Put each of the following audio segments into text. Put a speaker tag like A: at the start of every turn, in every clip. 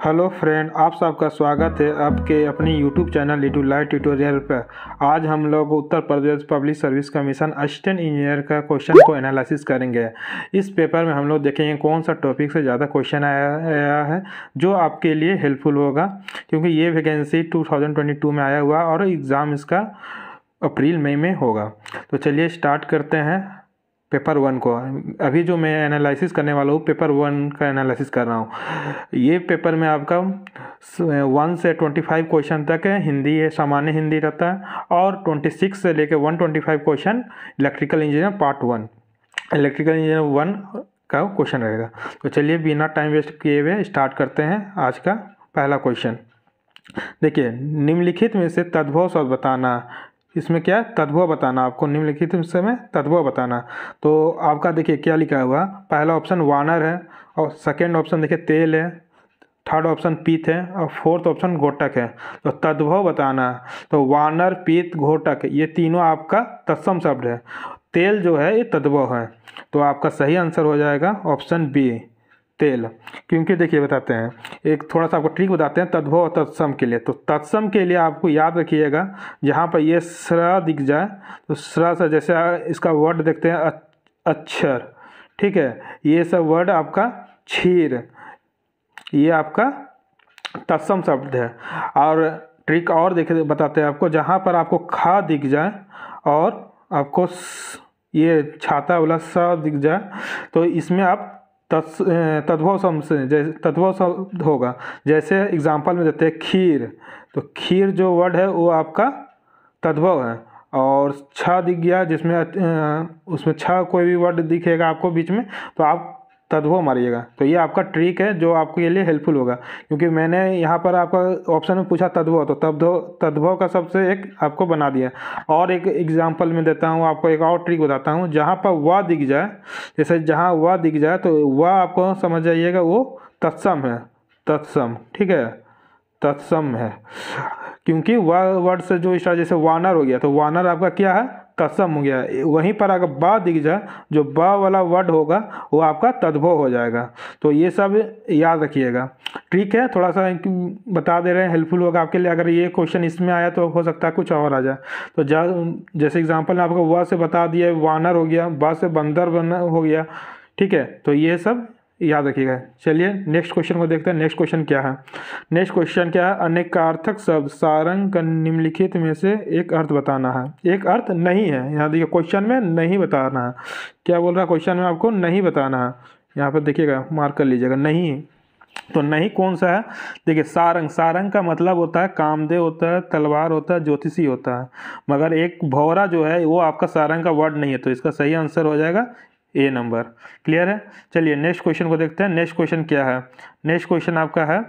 A: Hello friend, आप सबका स्वागत है आपके अपनी YouTube channel Litu light tutorial पर। आज हम लोग Uttar Pradesh public service commission assistant engineer का क्वेश्चन को एनालिसिस करेंगे। इस पेपर में हम लोग देखेंगे कौन सा टॉपिक से ज़्यादा क्वेश्चन आया है जो आपके लिए हेल्पफुल होगा, क्योंकि ये वैकेंसी 2022 में आया हुआ और एग्ज़ाम इसका अप्रैल मई में होगा। तो चलिए स्टार्ट करते हैं पेपर 1 को। अभी जो मैं एनालिसिस करने वाला हूँ पेपर 1 का एनालिसिस कर रहा हूँ। ये पेपर में आपका 1 से 25 क्वेश्चन तक है, हिंदी है, सामान्य हिंदी रहता है, और 26 से लेकर 125 question electrical engineer part 1, electrical engineer 1 का क्वेश्चन रहेगा। तो चलिए बिना टाइम वेस्ट किए हुए स्टार्ट करते हैं आज का पहला क्वेश्चन। देखिए, निम्नलिखित में से तद्भव शब्द बताना। इसमें क्या तद्भव बताना, आपको निम्नलिखित में तद्भव बताना। तो आपका देखिए क्या लिखा हुआ, पहला ऑप्शन वानर है, और सेकेंड ऑप्शन देखिए तेल है, थर्ड ऑप्शन पीत है, और फोर्थ ऑप्शन घोटक है। तो तद्भव बताना, तो वानर, पीत, घोटक ये तीनों आपका तत्सम शब्द है। तेल जो है ये तद्भव है, तो आपका सही आंसर हो जाएगा ऑप्शन बी, तेल। क्योंकि देखिए बताते हैं, एक थोड़ा सा आपको ट्रिक बताते हैं तद्भव और तत्सम के लिए। तो तत्सम के लिए आपको याद रखिएगा, जहाँ पर ये स्र दिख जाए तो स्र से जैसे इसका वर्ड देखते हैं अक्षर, ठीक है, ये सब वर्ड आपका क्षीर, ये आपका तत्सम शब्द है। और ट्रिक और देखिए बताते हैं आपको, जहाँ पर आपको खा दिख जाए और आपको ये छाता वाला सा दिख जाए तो इसमें आप तद्भव शब्द से जैसे तद्भव शब्द होगा। जैसे एग्जांपल में देते हैं खीर, तो खीर जो वर्ड है वो आपका तद्भव है। और छ दिख गया जिसमें उसमें छ कोई भी वर्ड दिखेगा आपको बीच में तो आप तद्भव मारिएगा। तो ये आपका ट्रिक है जो आपके लिए हेल्पफुल होगा, क्योंकि मैंने यहाँ पर आपका ऑप्शन में पूछा तद्भव, तो तद्भव का सबसे एक आपको बना दिया। और एक एग्जांपल में देता हूँ आपको, एक और ट्रिक बताता हूँ। जहाँ पर वह दिख जाए, जैसे जहाँ वह दिख जाए तो वह आपको समझ जाइएगा वो तत्सम है, तत्सम, ठीक है, तत्सम है। क्योंकि वह वर्ड से जो स्टार्ट, जैसे वानर हो गया तो वानर आपका क्या है, तत्सम हो गया। वहीं पर अगर बा दिख जाए, जो बा वाला वर्ड होगा वो आपका तद्भव हो जाएगा। तो ये सब याद रखिएगा। ठीक है, थोड़ा सा बता दे रहे हैं, हेल्पफुल होगा आपके लिए। अगर ये क्वेश्चन इसमें आया तो हो सकता है कुछ और आ जाए। तो जैसे एग्जाम्पल ने आपको व से बता दिया, वानर हो गया, बा से बंदर हो गया, ठीक है। तो ये सब याद रखिएगा। चलिए नेक्स्ट क्वेश्चन को देखते हैं। नेक्स्ट क्वेश्चन क्या है, नेक्स्ट क्वेश्चन क्या है, अनेकार्थक शब्द सारंग का निम्नलिखित में से एक अर्थ बताना है। एक अर्थ नहीं है, यहाँ देखिए क्वेश्चन में नहीं बताना है। क्या बोल रहा है क्वेश्चन में, आपको नहीं बताना है। यहाँ पर देखिएगा, मार्क कर लीजिएगा, नहीं। तो नहीं कौन सा है, देखिए सारंग, सारंग का मतलब होता है कामदेव होता है, तलवार होता है, ज्योतिषी होता है। मगर एक भौरा जो है वो आपका सारंग का वर्ड नहीं है, तो इसका सही आंसर हो जाएगा ए नंबर। क्लियर है। चलिए नेक्स्ट क्वेश्चन को देखते हैं। नेक्स्ट क्वेश्चन क्या है, नेक्स्ट क्वेश्चन आपका है,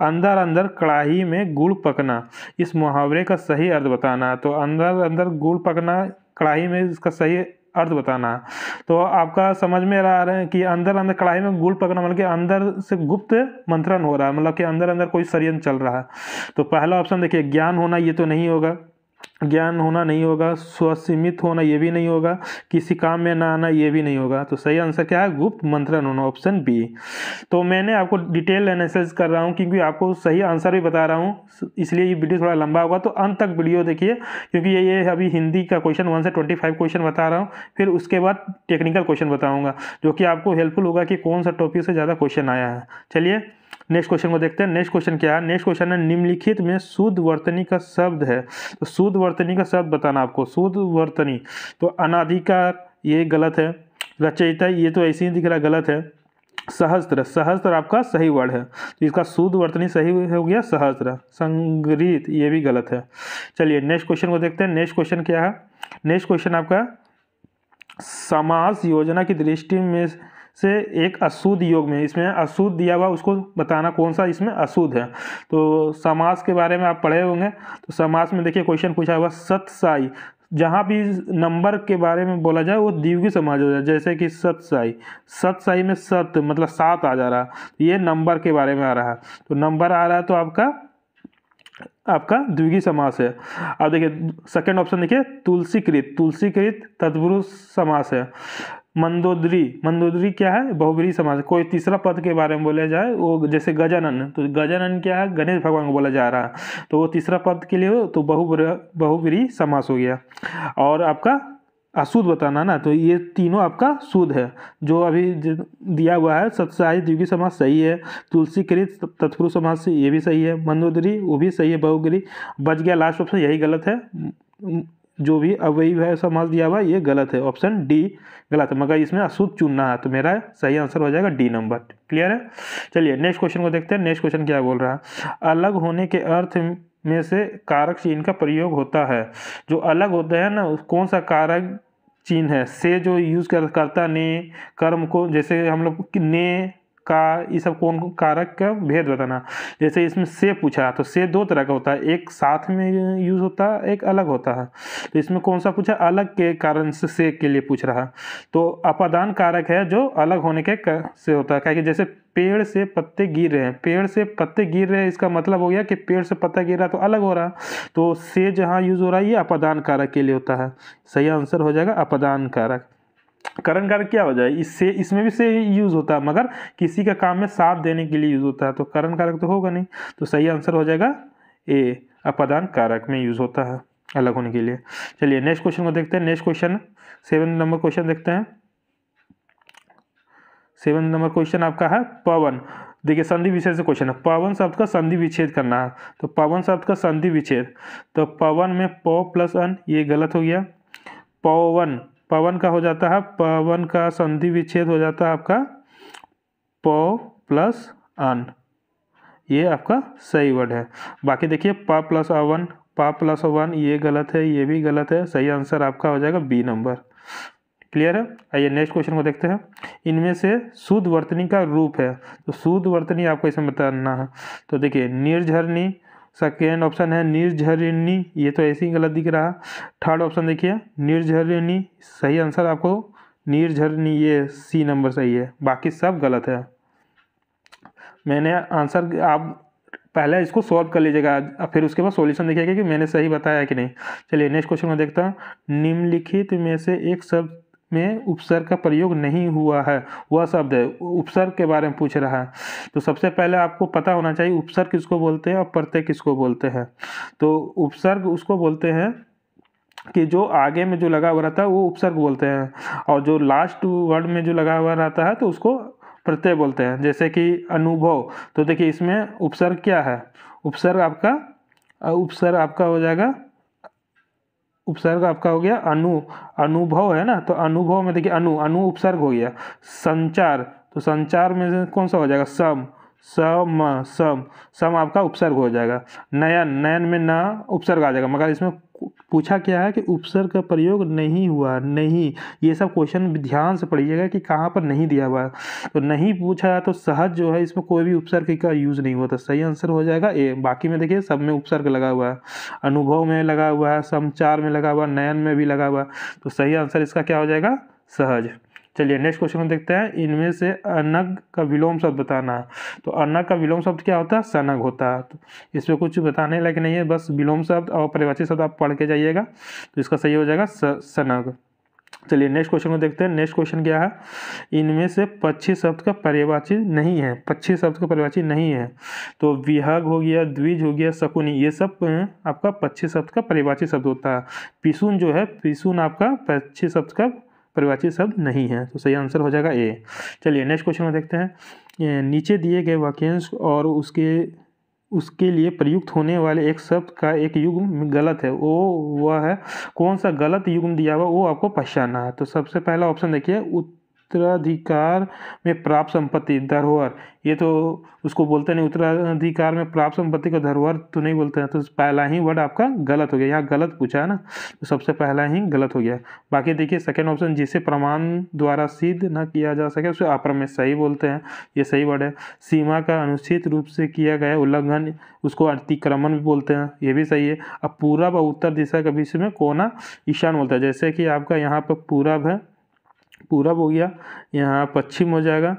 A: अंदर अंदर कड़ाही में गुड़ पकना, इस मुहावरे का सही अर्थ बताना। तो अंदर अंदर गुड़ पकना, कड़ाही में, इसका सही अर्थ बताना है। तो आपका समझ में आ रहा है कि अंदर अंदर कड़ाही में गुड़ पकना मतलब कि अंदर से गुप्त मंथन हो रहा है, मतलब कि अंदर अंदर कोई षड्यंत्र चल रहा है। तो पहला ऑप्शन देखिए ज्ञान होना, ये तो नहीं होगा, ज्ञान होना नहीं होगा, स्वसीमित होना ये भी नहीं होगा, किसी काम में ना आना ये भी नहीं होगा। तो सही आंसर क्या है, गुप्त मंथन होना, ऑप्शन बी। तो मैंने आपको डिटेल एनालिसिस कर रहा हूँ क्योंकि आपको सही आंसर भी बता रहा हूँ, इसलिए ये वीडियो थोड़ा लंबा होगा। तो अंत तक वीडियो देखिए, क्योंकि ये अभी हिंदी का क्वेश्चन 1 से 25 क्वेश्चन बता रहा हूँ, फिर उसके बाद टेक्निकल क्वेश्चन बताऊँगा जो कि आपको हेल्पफुल होगा कि कौन सा टॉपिक से ज़्यादा क्वेश्चन आया है। चलिए नेक्स्ट क्वेश्चन को देखते हैं। नेक्स्ट क्वेश्चन क्या है, नेक्स्ट क्वेश्चन है, निम्नलिखित में शुद्ध वर्तनी का शब्द है। तो शुद्ध वर्तनी का शब्द बताना आपको। शुद्ध वर्तनी, तो अनाधिकार ये गलत है, रचयिता ये तो ऐसे ही दिख रहा, गलत है। सहस्त्र, सहस्त्र आपका सही वर्ड है, तो इसका शुद्ध वर्तनी सही हो गया सहस्त्र। संग्रहित ये भी गलत है। चलिए नेक्स्ट क्वेश्चन को देखते हैं। नेक्स्ट क्वेश्चन क्या है, नेक्स्ट क्वेश्चन आपका समास योजना की दृष्टि में से एक अशुद्ध योग में, इसमें अशुद्ध दिया हुआ उसको बताना कौन सा इसमें अशुद्ध है। तो समास के बारे में आप पढ़े होंगे। तो समास में देखिए क्वेश्चन पूछा हुआ सतसाई, जहाँ भी नंबर के बारे में बोला जाए वो द्विगुणी समाज हो जाए, जैसे कि सतसाई, सतसाई में सत मतलब 7 आ जा रहा है, ये नंबर के बारे में आ रहा है। तो नंबर आ रहा है तो आपका द्विगुणी समास है। अब देखिए सेकंड ऑप्शन देखिए तुलसीकृत, तुलसीकृत तत्पुरुष समास है। मंदोदरी, मंदोदरी क्या है? बहुब्रीहि समास। कोई तीसरा पद के बारे में बोला जाए, वो जैसे गजानन, तो गजानन क्या है? गणेश भगवान को बोला जा रहा है, तो वो तीसरा पद के लिए हो तो बहुब्रीहि समास हो गया। और आपका अशुद्ध बताना ना, तो ये तीनों आपका शुद्ध है। जो अभी दिया हुआ है सत्साही द्विगुणी समास सही है, तुलसीकृत तत्पुरुष समास से ये भी सही है, मंदोदरी वो भी सही है, बहुब्रीहि बच गया लास्ट ऑप्शन, यही गलत है। जो भी अवयवी है समास दिया हुआ ये गलत है, ऑप्शन डी गलत है, मगर इसमें अशुद्ध चुनना है, तो मेरा सही आंसर हो जाएगा डी नंबर। क्लियर है? चलिए नेक्स्ट क्वेश्चन को देखते हैं। नेक्स्ट क्वेश्चन क्या बोल रहा है? अलग होने के अर्थ में से कारक चिन्ह का प्रयोग होता है। जो अलग होता है ना, कौन सा कारक चिन्ह है? से जो यूज करता ने कर्म को, जैसे हम लोग ने का, ये सब कौन कारक का भेद बताना। जैसे इसमें से पूछा, तो से दो तरह का होता है, एक साथ में यूज होता है, एक अलग होता है। तो इसमें कौन सा पूछा? अलग के कारण से के लिए पूछ रहा है। तो अपादान कारक है जो अलग होने के से होता है, क्योंकि जैसे पेड़ से पत्ते गिर रहे हैं, पेड़ से पत्ते गिर रहे हैं, इसका मतलब हो गया कि पेड़ से पत्ता गिर रहा तो अलग हो रहा। तो से जहाँ यूज हो रहा है ये अपादान कारक के लिए होता है। सही आंसर हो जाएगा अपादान कारक। करण कारक क्या हो जाए? इससे, इसमें भी से यूज होता है, मगर किसी का काम में साथ देने के लिए यूज होता है, तो करण कारक तो होगा नहीं। तो सही आंसर हो जाएगा ए, अपादान कारक में यूज होता है अलग होने के लिए। चलिए नेक्स्ट क्वेश्चन को देखते हैं। नेक्स्ट क्वेश्चन 7 नंबर क्वेश्चन देखते हैं। 7 नंबर क्वेश्चन आपका है पवन। देखिए संधि विच्छेद से क्वेश्चन है, पवन शब्द का संधि विच्छेद करना है। तो पवन शब्द का संधि विच्छेद, तो पवन में प प्लस अन, ये गलत हो गया। पवन, पवन का हो जाता है, पवन का संधि विच्छेद हो जाता है आपका प प्लस अन, ये आपका सही वर्ड है। बाकी देखिए प प्लस अवन, प प्लस अवन, ये गलत है, ये भी गलत है। सही आंसर आपका हो जाएगा बी नंबर। क्लियर है? आइए नेक्स्ट क्वेश्चन को देखते हैं। इनमें से शुद्ध वर्तनी का रूप है, तो शुद्ध वर्तनी आपको इसमें बताना है। तो देखिए निर्झरनी, सेकेंड ऑप्शन है निर्झरिणी, ये तो ऐसे ही गलत दिख रहा। थर्ड ऑप्शन देखिए निर्झरिणी, सही आंसर आपको निर्झरिणी, ये सी नंबर सही है, बाकी सब गलत है। मैंने आंसर, आप पहले इसको सॉल्व कर लीजिएगा, फिर उसके बाद सॉल्यूशन देखिएगा कि मैंने सही बताया कि नहीं। चलिए नेक्स्ट क्वेश्चन में देखता हूँ। निम्नलिखित में से एक शब्द में उपसर्ग का प्रयोग नहीं हुआ है, वह शब्द है। उपसर्ग के बारे में पूछ रहा है, तो सबसे पहले आपको पता होना चाहिए उपसर्ग किसको बोलते हैं और प्रत्यय किसको बोलते हैं। तो उपसर्ग उसको बोलते हैं कि जो आगे में जो लगा हुआ रहता है वो उपसर्ग बोलते हैं, और जो लास्ट वर्ड में जो लगा हुआ रहता है तो उसको प्रत्यय बोलते हैं। जैसे कि अनुभव, तो देखिए इसमें उपसर्ग क्या है? उपसर्ग आपका हो जाएगा, उपसर्ग आपका हो गया अनुभव है ना, तो अनुभव में देखिए अनु उपसर्ग हो गया। संचार, तो संचार में कौन सा हो जाएगा? सम आपका उपसर्ग हो जाएगा। नयन में ना उपसर्ग आ जाएगा, मगर इसमें पूछा क्या है कि उपसर्ग का प्रयोग नहीं हुआ। नहीं, ये सब क्वेश्चन ध्यान से पढ़िएगा कि कहाँ पर नहीं दिया हुआ है। तो नहीं पूछा है तो सहज जो है इसमें कोई भी उपसर्ग का यूज नहीं हुआ, तो सही आंसर हो जाएगा ए। बाकी में देखिए सब में उपसर्ग लगा हुआ है, अनुभव में लगा हुआ है, संचार में लगा हुआ, नयन में भी लगा हुआ, तो सही आंसर इसका क्या हो जाएगा? सहज। चलिए नेक्स्ट क्वेश्चन में देखते हैं। इनमें से अनग का विलोम शब्द बताना है। तो अनग का विलोम शब्द क्या होता है? सनग होता है। तो इसमें कुछ बताने लायक नहीं है, बस विलोम शब्द और पर्यायवाची शब्द आप पढ़ के जाइएगा, तो इसका सही हो जाएगा सनग। चलिए नेक्स्ट क्वेश्चन को देखते हैं। नेक्स्ट क्वेश्चन क्या है? इनमें से पक्षी शब्द का पर्यायवाची नहीं है, पक्षी शब्द का पर्यायवाची नहीं है। तो विहग हो गया, द्विज हो गया, शकुनी, ये सब आपका पक्षी शब्द का पर्यायवाची शब्द होता है। पिसुन जो है, पिसुन आपका पक्षी शब्द का पर्यायवाची शब्द नहीं है, तो सही आंसर हो जाएगा ए। चलिए नेक्स्ट क्वेश्चन में देखते हैं। नीचे दिए गए वाक्यांश और उसके लिए प्रयुक्त होने वाले एक शब्द का एक युग्म गलत है, वह है कौन सा? गलत युग्म दिया हुआ वो आपको पहचानना है। तो सबसे पहला ऑप्शन देखिए, उत्तराधिकार में प्राप्त संपत्ति, धरोहर, ये तो उसको बोलते नहीं, उत्तराधिकार में प्राप्त संपत्ति को धरोहर तो नहीं बोलते हैं, तो पहला ही वर्ड आपका गलत हो गया। यहाँ गलत पूछा है ना, तो सबसे पहला ही गलत हो गया। बाकी देखिए सेकेंड ऑप्शन, जिसे प्रमाण द्वारा सिद्ध न किया जा सके उसे अप्रमेय सही बोलते हैं, ये सही वर्ड है। सीमा का अनुचित रूप से किया गया उल्लंघन, उसको अतिक्रमण भी बोलते हैं, ये भी सही है। अब पूरब और उत्तर दिशा के बीच में कोना ईशान बोलता है। जैसे कि आपका यहाँ पर पूरब है, पूरब हो गया, यहाँ पश्चिम हो जाएगा,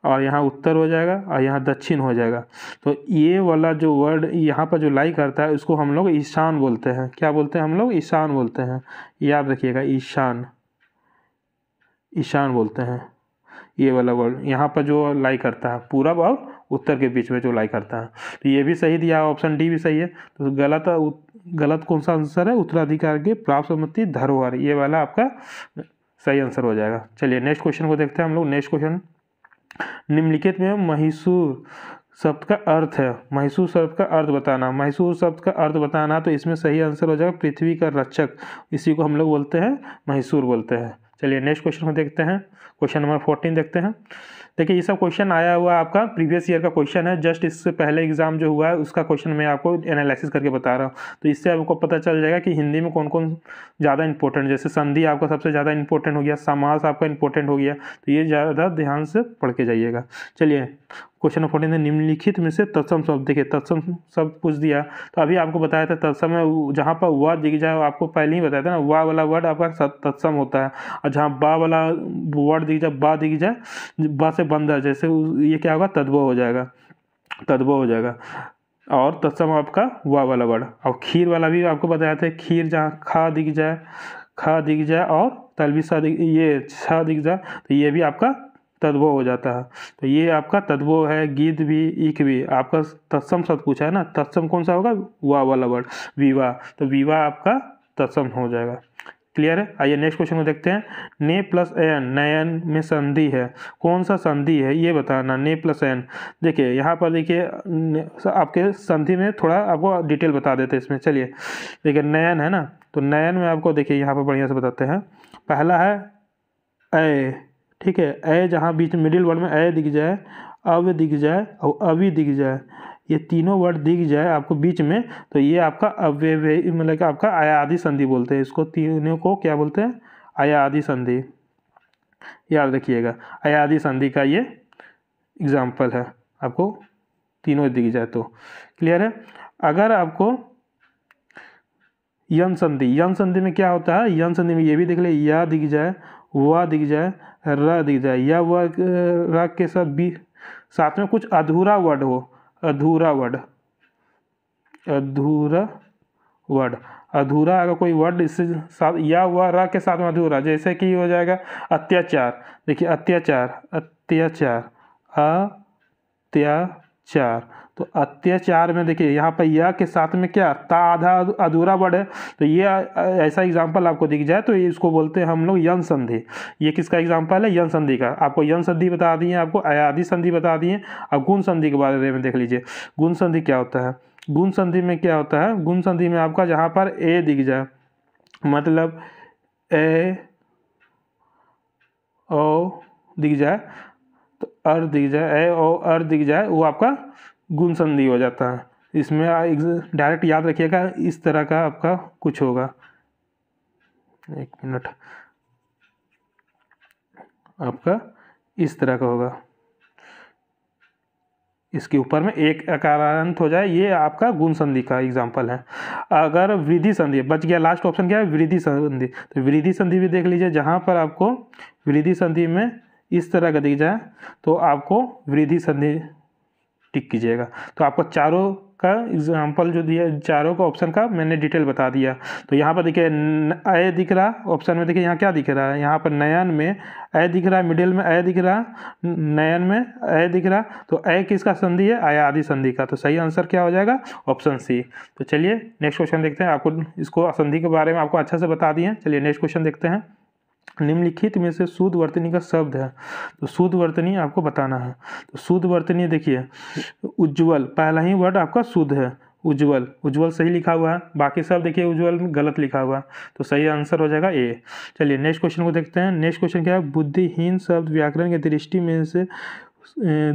A: और यहाँ उत्तर हो जाएगा, और यहाँ दक्षिण हो जाएगा। तो ये वाला जो वर्ड यहाँ पर जो लाई करता है उसको हम लोग ईशान बोलते हैं। क्या बोलते हैं हम लोग? ईशान बोलते हैं, याद रखिएगा ईशान। ईशान बोलते हैं। ये वाला वर्ड यहाँ पर जो लाई करता है पूरब और उत्तर के बीच में जो लाई करता है, तो ये भी सही दिया, ऑप्शन डी भी सही है। तो गलत कौन सा आंसर है? उत्तराधिकार की प्राप्त संपत्ति धरोहर, ये वाला आपका सही आंसर हो जाएगा। चलिए नेक्स्ट क्वेश्चन को देखते हैं हम लोग। नेक्स्ट क्वेश्चन, निम्नलिखित में मैसूर शब्द का अर्थ है, मैसूर शब्द का अर्थ बताना। मैसूर शब्द का अर्थ बताना, तो इसमें सही आंसर हो जाएगा पृथ्वी का रक्षक, इसी को हम लोग बोलते हैं मैसूर बोलते हैं। चलिए नेक्स्ट क्वेश्चन को देखते हैं। क्वेश्चन नंबर 14 देखते हैं। देखिए ये सब क्वेश्चन आया हुआ आपका प्रीवियस ईयर का क्वेश्चन है, जस्ट इससे पहले एग्जाम जो हुआ है उसका क्वेश्चन मैं आपको एनालिसिस करके बता रहा हूँ। तो इससे आपको पता चल जाएगा कि हिंदी में कौन कौन ज़्यादा इंपॉर्टेंट, जैसे संधि आपका सबसे ज़्यादा इंपॉर्टेंट हो गया, समास आपका इंपॉर्टेंट हो गया, तो ये ज़्यादा ध्यान से पढ़ के जाइएगा। चलिए क्वेश्चन नंबर 14 निम्नलिखित में से तत्सम शब्द, देखिए तत्सम शब्द पूछ दिया, तो अभी आपको बताया था तत्सम में जहाँ पर व दिख जाए, आपको पहले ही बताया था ना, वा वाला वर्ड आपका तत्सम होता है, और जहाँ बा वाला वर्ड दिख जाए, बा दिख जाए, बा से बंदा, जैसे ये क्या होगा? तद्भव हो जाएगा, तद्भव हो जाएगा। और तत्सम आपका वा वाला वर्ड। और खीर वाला भी आपको बताया था, खीर जहाँ खा दिख जाए और तलवी सा ये छा दिख जाए, तो ये भी आपका तद्भव हो जाता है। तो ये आपका तद्भव है। गीत भी, इक भी आपका तत्सम शब्द पूछा है ना, तत्सम कौन सा होगा? वाह वाला वर्ड, विवाह, तो विवाह आपका तत्सम हो जाएगा। क्लियर है? आइए नेक्स्ट क्वेश्चन को देखते हैं। ने प्लस एन, नयन में संधि है, कौन सा संधि है ये बताना। ने प्लस एन, देखिए यहाँ पर देखिए आपके संधि में थोड़ा आपको डिटेल बता देते हैं इसमें। चलिए देखिए नयन है ना, तो नयन में आपको देखिए यहाँ पर बढ़िया से बताते हैं। पहला है ए, ठीक है, ए जहाँ बीच मिडिल वर्ड में ए दिख जाए, अव दिख जाए और अभी दिख जाए, ये तीनों वर्ड दिख जाए आपको बीच में, तो ये आपका अव्यय मतलब कि आपका आयादी संधि बोलते हैं। इसको तीनों को क्या बोलते हैं? आयादी संधि, याद रखिएगा। आयादी संधि का ये एग्जाम्पल है, आपको तीनों दिख जाए तो। क्लियर है? अगर आपको यन संधि, यन संधि में क्या होता है? यन संधि में ये भी देख ले, या दिख जाए, वा दिख जाए, र दिख जाए, या व र के साथ में कुछ अधूरा वर्ड हो, अधूरा वर्ड, अधूरा अगर कोई वर्ड इससे साथ या व र के साथ में अधूरा, जैसे कि हो जाएगा अत्याचार। देखिए अत्याचार, तो अत्याचार में देखिए यहाँ पर या के साथ में क्या ता आधा अधूरा वर्ड है, तो ये ऐसा एग्जाम्पल आपको दिख जाए तो ये इसको बोलते हैं हम लोग यन संधि। ये किसका एग्जाम्पल है? यन संधि का। आपको यन संधि बता दिए, आपको अयादी संधि बता दिए। अब गुण संधि के बारे में देख लीजिए। गुण संधि क्या होता है? गुण संधि में क्या होता है? गुण संधि में आपका जहाँ पर ए दिख जाए, मतलब ए ओ दिख जाए, तो अर दिख जाए, ए ओ अर दिख जाए, वो आपका गुण संधि हो जाता है। इसमें डायरेक्ट याद रखिएगा, इस तरह का आपका कुछ होगा। एक मिनट, आपका इस तरह का होगा, इसके ऊपर में एक अकारांत हो जाए, ये आपका गुण संधि का एग्जाम्पल है। अगर वृद्धि संधि बच गया, लास्ट ऑप्शन क्या है? वृद्धि संधि। तो वृद्धि संधि भी देख लीजिए, जहाँ पर आपको वृद्धि संधि में इस तरह का दिख जाए तो आपको वृद्धि संधि टिक कीजिएगा। तो आपको चारों का एग्जाम्पल जो दिया, चारों का ऑप्शन का मैंने डिटेल बता दिया। तो यहाँ पर देखिए ए दिख रहा ऑप्शन में, देखिए यहाँ क्या दिख रहा है? यहाँ पर नयन में ए दिख रहा है, मिडिल में ए दिख रहा, नयन में ए दिख रहा, तो ए किसका संधि है? आयादी संधि का। तो सही आंसर क्या हो जाएगा? Option C. तो चलिए नेक्स्ट क्वेश्चन देखते हैं। आपको इसको संधि के बारे में आपको अच्छा से बता दिए। चलिए नेक्स्ट क्वेश्चन देखते हैं। निम्नलिखित में से शुद्ध वर्तनी का शब्द है, तो शुद्ध वर्तनी आपको बताना है। तो शुद्ध वर्तनी देखिए उज्ज्वल, पहला ही वर्ड आपका शुद्ध है, उज्ज्वल। उज्ज्वल सही लिखा हुआ है, बाकी सब देखिए उज्ज्वल में गलत लिखा हुआ है, तो सही आंसर हो जाएगा ए। चलिए नेक्स्ट क्वेश्चन को देखते हैं। नेक्स्ट क्वेश्चन क्या है? बुद्धिहीन शब्द व्याकरण की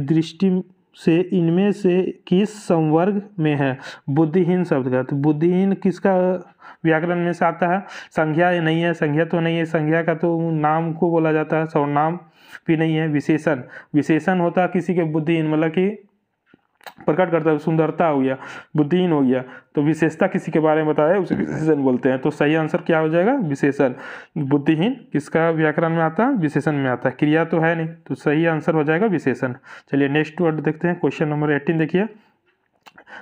A: दृष्टि से इनमें से किस संवर्ग में है? बुद्धिहीन शब्द का, तो बुद्धिहीन किसका व्याकरण में से आता है? संज्ञा नहीं है, संज्ञा तो नहीं है, संज्ञा का तो नाम को बोला जाता है, सर्वनाम भी नहीं है। विशेषण, विशेषण होता है किसी के बुद्धिहीन, मतलब कि प्रकट करता है, सुंदरता हो गया, बुद्धिहीन हो गया, तो विशेषता किसी के बारे में बताया उसे विशेषण बोलते हैं। तो सही आंसर क्या हो जाएगा? विशेषण। बुद्धिहीन किसका व्याकरण में आता है? विशेषण में आता है, क्रिया तो है नहीं, तो सही आंसर हो जाएगा विशेषण। चलिए नेक्स्ट वर्ड देखते हैं। क्वेश्चन नंबर 18 देखिए।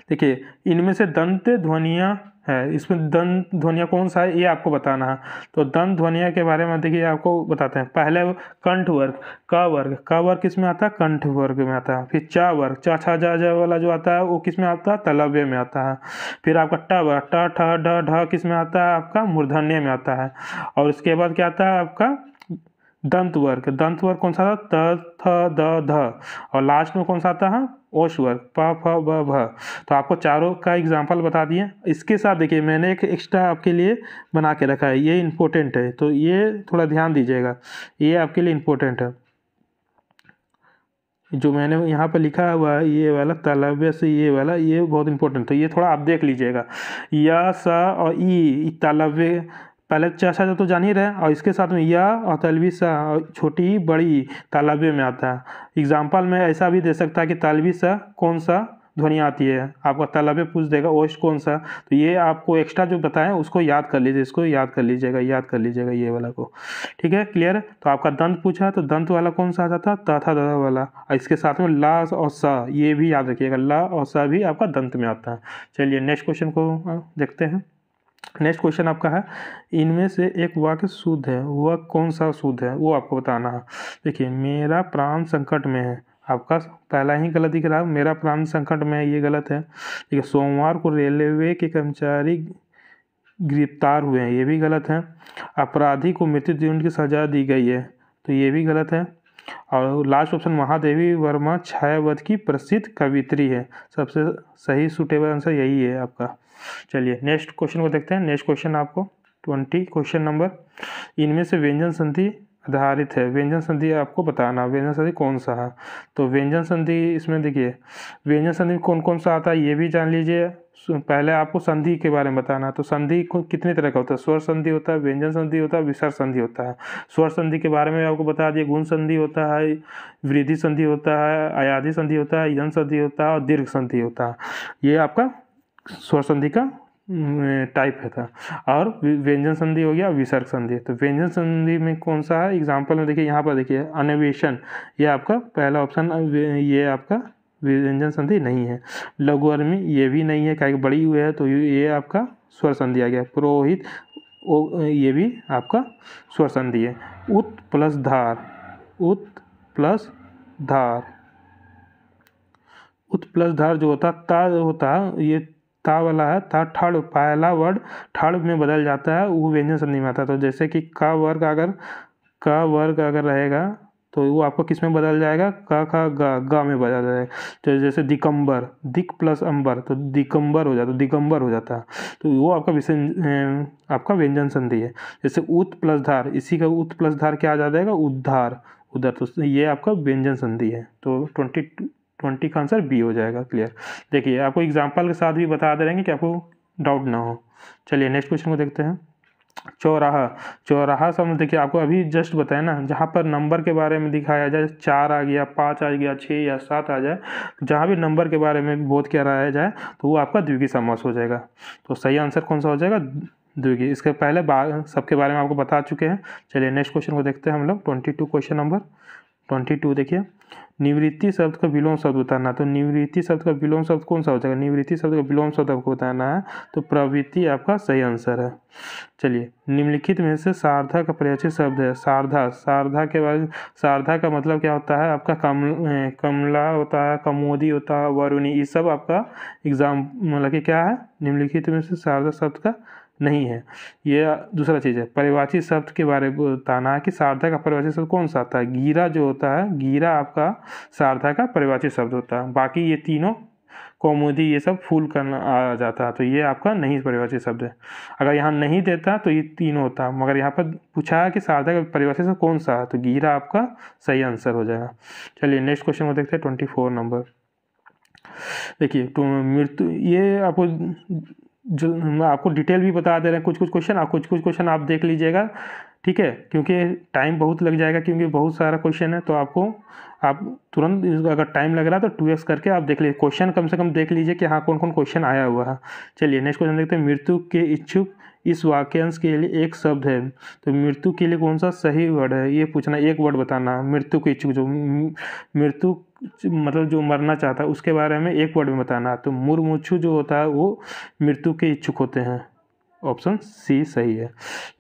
A: देखिए इनमें से दंत ध्वनियाँ है, इसमें दंत ध्वनियाँ कौन सा है ये आपको बताना है। तो दंत ध्वनियाँ के बारे में देखिए आपको बताते हैं। पहले कंठ वर्ग, का वर्ग किस में आता है? कंठ वर्ग में आता है। फिर चा वर्ग, चा छा जा जा वाला जो आता है वो किस में आता है? तालव्य में आता है। फिर आपका ट वर्ग, ट ठ ड ढ किस में आता है? आपका मूर्धन्य में आता है। और उसके बाद क्या आता है आपका दंत वर्ग कौन सा था? त थ द ध। और लास्ट में कौन सा आता है? ओष वर्ग, प फ ब भ। तो आपको चारों का एग्जाम्पल बता दिए। इसके साथ देखिए मैंने एक एक्स्ट्रा आपके लिए बना के रखा है, ये इम्पोर्टेंट है, तो ये थोड़ा ध्यान दीजिएगा, ये आपके लिए इम्पोर्टेंट है। जो मैंने यहाँ पर लिखा हुआ है ये वाला तालव्य से ये वाला, ये बहुत इंपॉर्टेंट, तो ये थोड़ा आप देख लीजिएगा। या सा और ई तालव्य, पहले चाचा तो जान ही रहे, और इसके साथ में या और तलवी सा और छोटी बड़ी तालव्य में आता है। एग्जाम्पल में ऐसा भी दे सकता है कि तालवी सा कौन सा ध्वनि आती है, आपका तालव्य पूछ देगा ओष कौन सा। तो ये आपको एक्स्ट्रा जो बताएं उसको याद कर लीजिए, इसको याद कर लीजिएगा ये वाला को। ठीक है, क्लियर। तो आपका दंत पूछा तो दंत वाला कौन सा आ जाता? त था द वाला। और इसके साथ में ला और सा, ये भी याद रखिएगा, ला और सा भी आपका दंत में आता है। चलिए नेक्स्ट क्वेश्चन को देखते हैं। नेक्स्ट क्वेश्चन आपका है, इनमें से एक वाक्य शुद्ध है, वह कौन सा शुद्ध है वो आपको बताना है। देखिए मेरा प्राण संकट में है, आपका पहला ही गलत दिख रहा है, मेरा प्राण संकट में है, ये गलत है। ठीक है, सोमवार को रेलवे के कर्मचारी गिरफ्तार हुए हैं, ये भी गलत है। अपराधी को मृत्युदंड की सजा दी गई है, तो ये भी गलत है। और लास्ट ऑप्शन महादेवी वर्मा छायावत की प्रसिद्ध कवित्री है, सबसे सही सूटेबल आंसर यही है आपका। चलिए नेक्स्ट क्वेश्चन को देखते हैं। नेक्स्ट क्वेश्चन आपको 20 क्वेश्चन नंबर, इनमें से व्यंजन संधि आधारित है, व्यंजन संधि आपको बताना, व्यंजन संधि कौन सा है। तो व्यंजन संधि इसमें देखिए व्यंजन संधि कौन कौन सा आता है ये भी जान लीजिए। पहले आपको संधि के बारे में बताना। तो संधि को कितने तरह का होता है? स्वर संधि होता है, व्यंजन संधि होता है, विसर्ग संधि होता है। स्वर संधि के बारे में आपको बता दिए, गुण संधि होता है, वृद्धि संधि होता है, अयाधि संधि होता है, यन संधि होता है और दीर्घ संधि होता है। ये आपका स्वर संधि का टाइप है था। और व्यंजन संधि हो गया, विसर्ग संधि। तो व्यंजन संधि में कौन सा है? एग्जाम्पल में देखिए यहाँ पर देखिए अन्वेषण, ये आपका पहला ऑप्शन, ये आपका व्यंजन संधि नहीं है। लघुअर्मी ये भी नहीं है, क्या बड़ी हुई है, तो ये आपका स्वर संधि आ गया। पुरोहित ये भी आपका स्वर संधि है। उत प्लस धार, उत प्लस धार, उत प्लस धार जो होता ता होता है, ये ता वाला है, ता ठड़, पहला वर्ड ठड़ में बदल जाता है, वो व्यंजन संधि में आता है। तो जैसे कि का वर्ग अगर रहेगा तो वो आपको किस में बदल जाएगा? का गा में बदल जाएगा। तो जैसे दिकंबर, दिक प्लस अंबर, तो दिगंबर हो जाता है। तो वो आपका व्यंजन संधि है। जैसे उत प्लस धार, इसी का उत प्लस धार क्या आ जाएगा? उद्धार, उधर। तो ये आपका व्यंजन संधि है। तो 20 का आंसर बी हो जाएगा। क्लियर। देखिए आपको एग्जाम्पल के साथ भी बता दे रहेंगे कि आपको डाउट ना हो। चलिए नेक्स्ट क्वेश्चन को देखते हैं। चौराहा शब्द देखिए आपको अभी जस्ट बताया ना, जहाँ पर नंबर के बारे में दिखाया जाए, 4 आ गया, 5 आ गया, 6 या 7 आ जाए, जहाँ भी नंबर के बारे में बोध कराया जाए तो वो आपका द्विगुणी समास हो जाएगा। तो सही आंसर कौन सा हो जाएगा? द्विगुणी। इसके पहले सबके बारे में आपको बता चुके हैं। चलिए नेक्स्ट क्वेश्चन को देखते हैं हम लोग। 22 क्वेश्चन नंबर 22 देखिए, निवृत्ति शब्द का विलोम शब्द बताना। तो निवृत्ति शब्द का विलोम शब्द कौन सा हो जाएगा? निवृत्ति शब्द का विलोम शब्द आपको बताना है, तो प्रवृत्ति आपका सही आंसर है। चलिए निम्नलिखित में से सारधा का परिचित शब्द है। सारधा के बाद, सारधा का मतलब क्या होता है? आपका कमला होता है, कमोदी होता है, वरुणी, ये सब आपका एग्जाम मतलब कि क्या है? निम्नलिखित में से सारधा शब्द का नहीं है। ये दूसरा चीज़ है। परिवाची शब्द के बारे में बताना है कि सारधा का परिवाची शब्द कौन सा आता है? गीरा जो होता है, गीरा आपका सारधा का परिवाची शब्द होता है। बाकी ये तीनों कौमुदी ये सब फूल करना आ जाता है, तो ये आपका नहीं परिवाची शब्द है। अगर यहाँ नहीं देता तो ये तीनों होता, मगर यहाँ पर पूछा है कि सारधा का परिवाची शब्द कौन सा है, तो गीरा आपका सही आंसर हो जाएगा। चलिए नेक्स्ट क्वेश्चन को देखते हैं। 24 नंबर देखिए, मृत्यु, ये आपको डिटेल भी बता दे रहे हैं कुछ कुछ क्वेश्चन आप देख लीजिएगा, ठीक है, क्योंकि टाइम बहुत लग जाएगा, क्योंकि बहुत सारा क्वेश्चन है। तो आप तुरंत अगर टाइम लग रहा है तो 2x करके आप देख लीजिए, क्वेश्चन कम से कम देख लीजिए कि हाँ कौन कौन क्वेश्चन आया हुआ है। चलिए नेक्स्ट क्वेश्चन देखते हैं। मृत्यु के इच्छुक इस वाक्यांश के लिए एक शब्द है, तो मृत्यु के लिए कौन सा सही वर्ड है ये पूछना, एक वर्ड बताना। मृत्यु के इच्छुक, जो मृत्यु मतलब जो मरना चाहता है उसके बारे में एक वर्ड में बताना है। तो मुर्मुक्षु जो होता है वो मृत्यु के इच्छुक होते हैं। ऑप्शन सी सही है।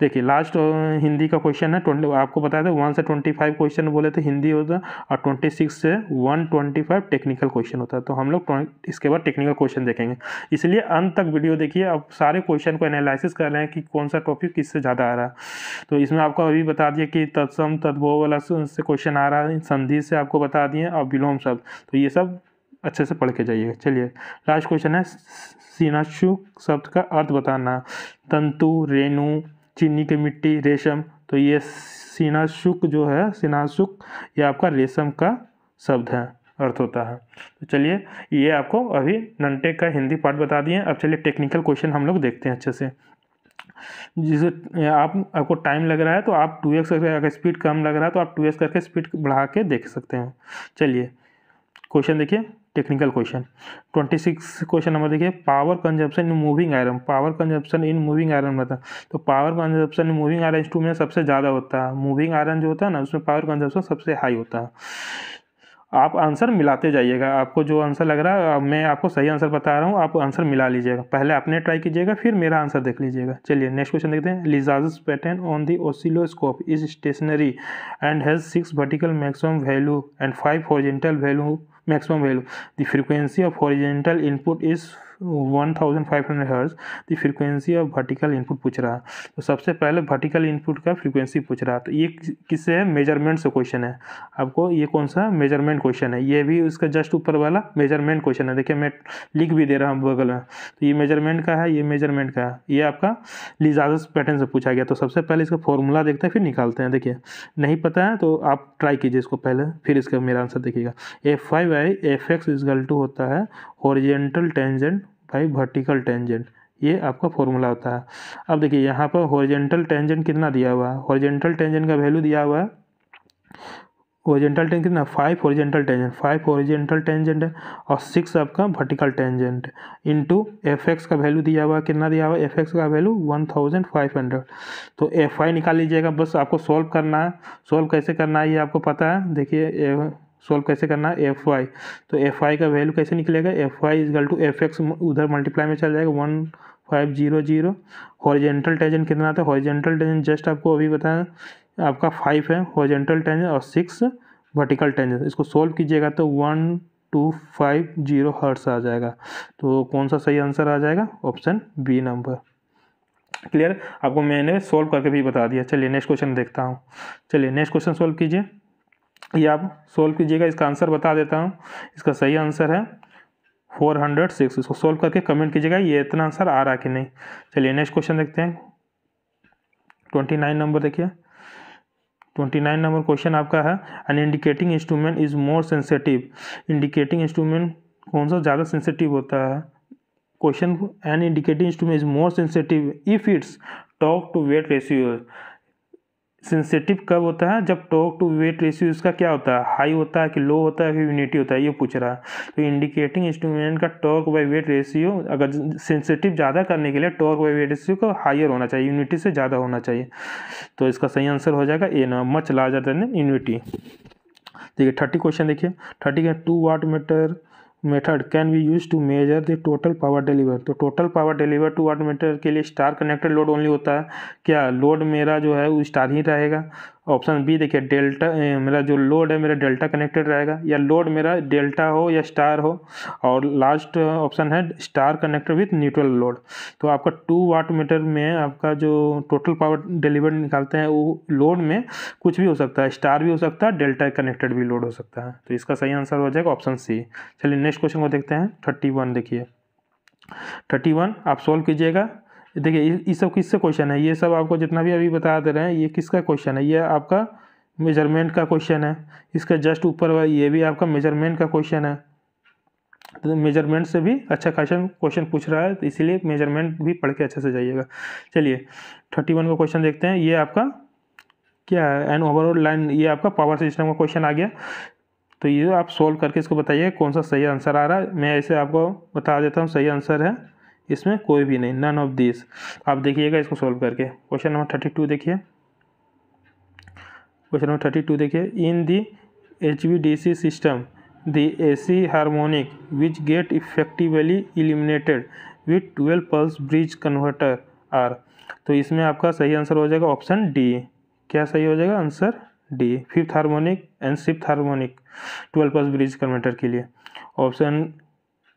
A: देखिए लास्ट हिंदी का क्वेश्चन है। आपको बताया था 1 से 25 क्वेश्चन बोले थे हिंदी होता है और 26 से 125 टेक्निकल क्वेश्चन होता है। तो हम लोग इसके बाद टेक्निकल क्वेश्चन देखेंगे, इसलिए अंत तक वीडियो देखिए। अब सारे क्वेश्चन को एनालिसिस कर रहे हैं कि कौन सा टॉपिक किससे ज़्यादा आ रहा है। तो इसमें आपको अभी बता दिया कि तत्सम तद्भव वाला से क्वेश्चन आ रहा है, संधि से आपको बता दिए और विलोम शब्द, तो ये सब अच्छे से पढ़ के जाइएगा। चलिए लास्ट क्वेश्चन है सीनाशुक शब्द का अर्थ बताना। तंतु, रेणु, चीनी की मिट्टी, रेशम। तो ये सीनाशुक जो है, सीनाशुक ये आपका रेशम का शब्द है, अर्थ होता है। तो चलिए ये आपको अभी ननटेक का हिंदी पार्ट बता दिए। अब चलिए टेक्निकल क्वेश्चन हम लोग देखते हैं अच्छे से। जिसे आपको टाइम लग रहा है तो आप 2x करके, अगर स्पीड कम लग रहा है तो आप 2x करके स्पीड बढ़ा के देख सकते हैं। चलिए क्वेश्चन देखिए, टेक्निकल क्वेश्चन 26 क्वेश्चन नंबर देखिए। Power consumption in moving iron, power consumption in moving iron बता। तो power consumption in moving iron instrument में सबसे ज़्यादा होता है। मूविंग आयरन जो होता है ना उसमें पावर कंजप्शन सबसे हाई होता है। आप आंसर मिलाते जाइएगा, आपको जो आंसर लग रहा है, मैं आपको सही आंसर बता रहा हूँ, आप आंसर मिला लीजिएगा। पहले आपने ट्राई कीजिएगा फिर मेरा आंसर देख लीजिएगा। चलिए नेक्स्ट क्वेश्चन देखते हैं। Lizards pattern on the oscilloscope is stationary and has 6 vertical maximum value and 5 horizontal value maximum value. The frequency of horizontal input is 1500 hertz. The frequency of vertical input पूछ रहा है। तो सबसे पहले vertical input का frequency पूछ रहा है। तो ये किससे है? मेजरमेंट से क्वेश्चन है। आपको ये कौन सा मेजरमेंट क्वेश्चन है, ये भी उसका जस्ट ऊपर वाला मेजरमेंट क्वेश्चन है। देखिए मैं लिख भी दे रहा हूँ बगल में। तो ये मेजरमेंट का है, ये मेजरमेंट का है, ये आपका लिजार्ड्स पैटर्न से पूछा गया। तो सबसे पहले इसका फॉर्मूला देखते हैं फिर निकालते हैं। देखिए नहीं पता है तो आप ट्राई कीजिए इसको पहले, फिर इसका मेरा आंसर देखिएगा। F5/Fx इक्वल टू होता है horizontal tangent by vertical tangent, ये आपका फॉर्मूला होता है। अब देखिए यहाँ पर हॉरिजॉन्टल टेंजेंट कितना दिया हुआ है, हॉरिजॉन्टल टेंजेंट का वैल्यू दिया हुआ है, हॉरिजॉन्टल टेंजेंट कितना 5 हॉरिजॉन्टल टेंजेंट, 5 हॉरिजॉन्टल टेंजेंट है और 6 आपका वर्टिकल टेंजेंट इनटू Fx का वैल्यू दिया हुआ, कितना दिया हुआ Fx का वैल्यू 1500। तो Fy निकाल लीजिएगा, बस आपको सॉल्व करना है। सॉल्व कैसे करना है ये आपको पता है। देखिए सॉल्व कैसे करना है Fy, तो Fy का वैल्यू कैसे निकलेगा, Fy इक्वल टू Fx उधर मल्टीप्लाई में चल जाएगा 1500। हॉरिजॉन्टल टेंजेंट कितना था, हॉरिजॉन्टल टेंजेंट जस्ट आपको अभी बताया आपका 5 है हॉरिजॉन्टल टेंजेंट और 6 वर्टिकल टेंजेंट। इसको सोल्व कीजिएगा तो 1250 हर्ट्ज आ जाएगा। तो कौन सा सही आंसर आ जाएगा, ऑप्शन बी नंबर। क्लियर, आपको मैंने सोल्व करके भी बता दिया। चलिए नेक्स्ट क्वेश्चन देखता हूँ। चलिए नेक्स्ट क्वेश्चन सोल्व कीजिए, ये आप सोल्व कीजिएगा। इसका आंसर बता देता हूँ। इसका सही आंसर है 406। इसको सोल्व करके कमेंट कीजिएगा ये इतना आंसर आ रहा कि नहीं। चलिए नेक्स्ट क्वेश्चन देखते हैं। 29 नंबर देखिए, 29 नंबर क्वेश्चन आपका है an indicating instrument is more sensitive. Indicating instrument कौन सा ज़्यादा सेंसिटिव होता है। Question, an indicating instrument is more sensitive if its torque to weight ratio. Sensitive कब होता है, जब टॉर्क टू वेट रेशियो इसका क्या होता है, हाई होता है कि लो होता है कि यूनिटी होता है, ये पूछ रहा है। तो इंडिकेटिंग इंस्ट्रूमेंट का टॉर्क बाई वेट रेशियो, अगर सेंसिटिव ज़्यादा करने के लिए टॉर्क बाई वेट रेशियो को हायर होना चाहिए, यूनिटी से ज़्यादा होना चाहिए। तो इसका सही आंसर हो जाएगा ए ना, मच लार्जर देन यूनिटी। देखिए 30 क्वेश्चन देखिए। 30 का 2 watt meter method can be use to measure the total power deliver. तो total power deliver 2 watt meter के लिए स्टार कनेक्टेड लोड ओनली होता है। क्या लोड मेरा जो है वो स्टार ही रहेगा। ऑप्शन बी देखिए, डेल्टा मेरा जो लोड है मेरा डेल्टा कनेक्टेड रहेगा, या लोड मेरा डेल्टा हो या स्टार हो। और लास्ट ऑप्शन है star connected with neutral load. तो आपका 2 वाट मीटर में आपका जो टोटल पावर डिलीवर निकालते हैं वो लोड में कुछ भी हो सकता है, स्टार भी हो सकता है, डेल्टा कनेक्टेड भी लोड हो सकता है। तो इसका सही आंसर हो जाएगा ऑप्शन सी। चलिए नेक्स्ट क्वेश्चन को देखते हैं। 31 देखिए, 31 आप सॉल्व कीजिएगा। देखिए ये सब किससे क्वेश्चन है, ये सब आपको जितना भी अभी बता दे रहे हैं ये किसका क्वेश्चन है, ये आपका मेजरमेंट का क्वेश्चन है। इसका जस्ट ऊपर ये भी आपका मेजरमेंट का क्वेश्चन है। तो मेजरमेंट से भी अच्छा खासा क्वेश्चन पूछ रहा है, तो इसीलिए मेजरमेंट भी पढ़ के अच्छे से जाइएगा। चलिए 31 का क्वेश्चन देखते हैं। ये आपका क्या है, एन ओवरऑल लाइन, ये आपका पावर सिस्टम का क्वेश्चन आ गया। तो ये आप सोल्व करके इसको बताइए कौन सा सही आंसर आ रहा है। मैं ऐसे आपको बता देता हूँ, सही आंसर है इसमें कोई भी नहीं, नन ऑफ दिस। आप देखिएगा इसको सोल्व करके। क्वेश्चन नंबर 32 देखिए, क्वेश्चन नंबर 32 देखिए। In the HVDC system the AC harmonic which get effectively eliminated with 12 pulse bridge converter are. तो इसमें आपका सही आंसर हो जाएगा ऑप्शन डी। क्या सही हो जाएगा answer? D, fifth harmonic and sixth harmonic 12 pulse bridge converter के लिए ऑप्शन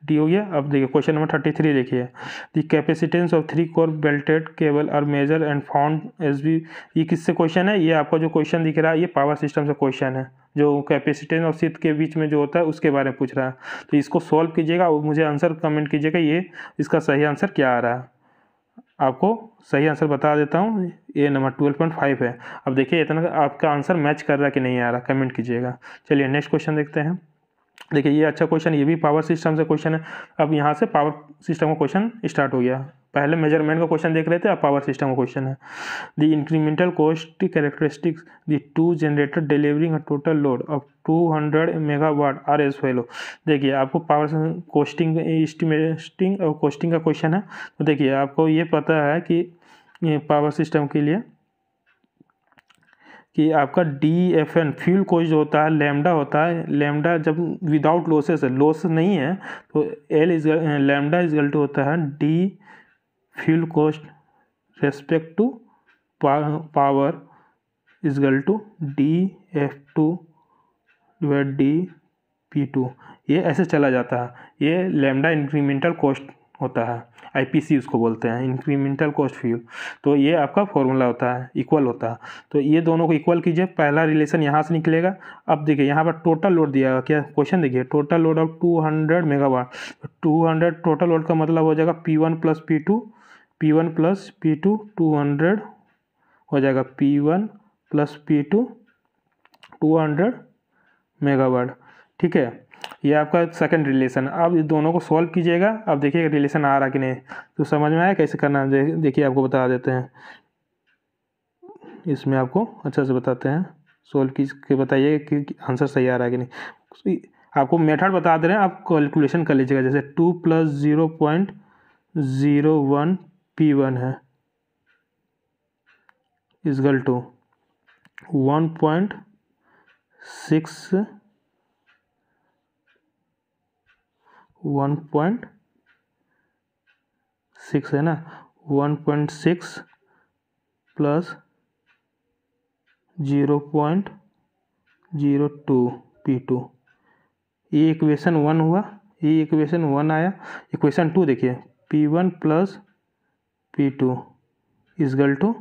A: डी हो गया। अब देखिए क्वेश्चन नंबर 33 देखिए, the capacitance of 3 core belted cable are measure and found as B. ये किससे क्वेश्चन है? ये आपका जो क्वेश्चन दिख रहा है ये पावर सिस्टम से क्वेश्चन है, जो कैपेसिटेंस और शीथ के बीच में जो होता है उसके बारे में पूछ रहा है। तो इसको सॉल्व कीजिएगा और मुझे आंसर कमेंट कीजिएगा ये इसका सही आंसर क्या आ रहा है। आपको सही आंसर बता देता हूँ, ये नंबर 12.5 है। अब देखिए इतना आपका आंसर मैच कर रहा है कि नहीं आ रहा, कमेंट कीजिएगा। चलिए नेक्स्ट क्वेश्चन देखते हैं। देखिए ये अच्छा क्वेश्चन, ये भी पावर सिस्टम से क्वेश्चन है। अब यहाँ से पावर सिस्टम का क्वेश्चन स्टार्ट हो गया। पहले मेजरमेंट का क्वेश्चन देख रहे थे, अब पावर सिस्टम का क्वेश्चन है। The incremental cost characteristics the 2 generator delivering a total load of 200 megawatt are as follow. देखिए आपको पावर कॉस्टिंग एस्टिमेटिंग और कॉस्टिंग का क्वेश्चन है। तो देखिए आपको ये पता है कि पावर सिस्टम के लिए कि आपका DFN फ्यूल कॉस्ट होता है, लैम्डा होता है। लैम्डा जब विदाउट लॉसेस है, लॉस नहीं है, तो लैम्डा इज इक्वल टू होता है D fuel cost respect to power is equal to DF2 divide DP2। ये ऐसे चला जाता है। ये लैम्डा इंक्रीमेंटल कॉस्ट होता है, IPC उसको बोलते हैं, इंक्रीमेंटल कॉस्ट फ्यूल। तो ये आपका फॉर्मूला होता है, इक्वल होता है। तो ये दोनों को इक्वल कीजिए, पहला रिलेशन यहाँ से निकलेगा। अब देखिए यहाँ पर टोटल लोड दिया है, क्या क्वेश्चन देखिए, total load of 200 megawatt. 200 total load का मतलब हो जाएगा P1 plus P2, P1 plus P2 200 हो जाएगा, P1 प्लस P2 200 मेगावाट। ठीक है, ये आपका सेकंड रिलेशन। अब इस दोनों को सॉल्व कीजिएगा। अब देखिए रिलेशन आ रहा कि नहीं, तो समझ में आया कैसे करना है। देखिए आपको बता देते हैं, इसमें आपको अच्छा से बताते हैं। सॉल्व के बताइए कि आंसर सही आ रहा है कि नहीं। आपको मेथड बता दे रहे हैं, आप कैलकुलेशन कर लीजिएगा। जैसे 2 + 0.01 P1 है इक्वल टू 1.6 है ना, 1.6 प्लस 0.02 P2। ये इक्वेशन 1 हुआ, ये इक्वेशन 1 आया। इक्वेशन 2 देखिए, P1 plus P2 equal to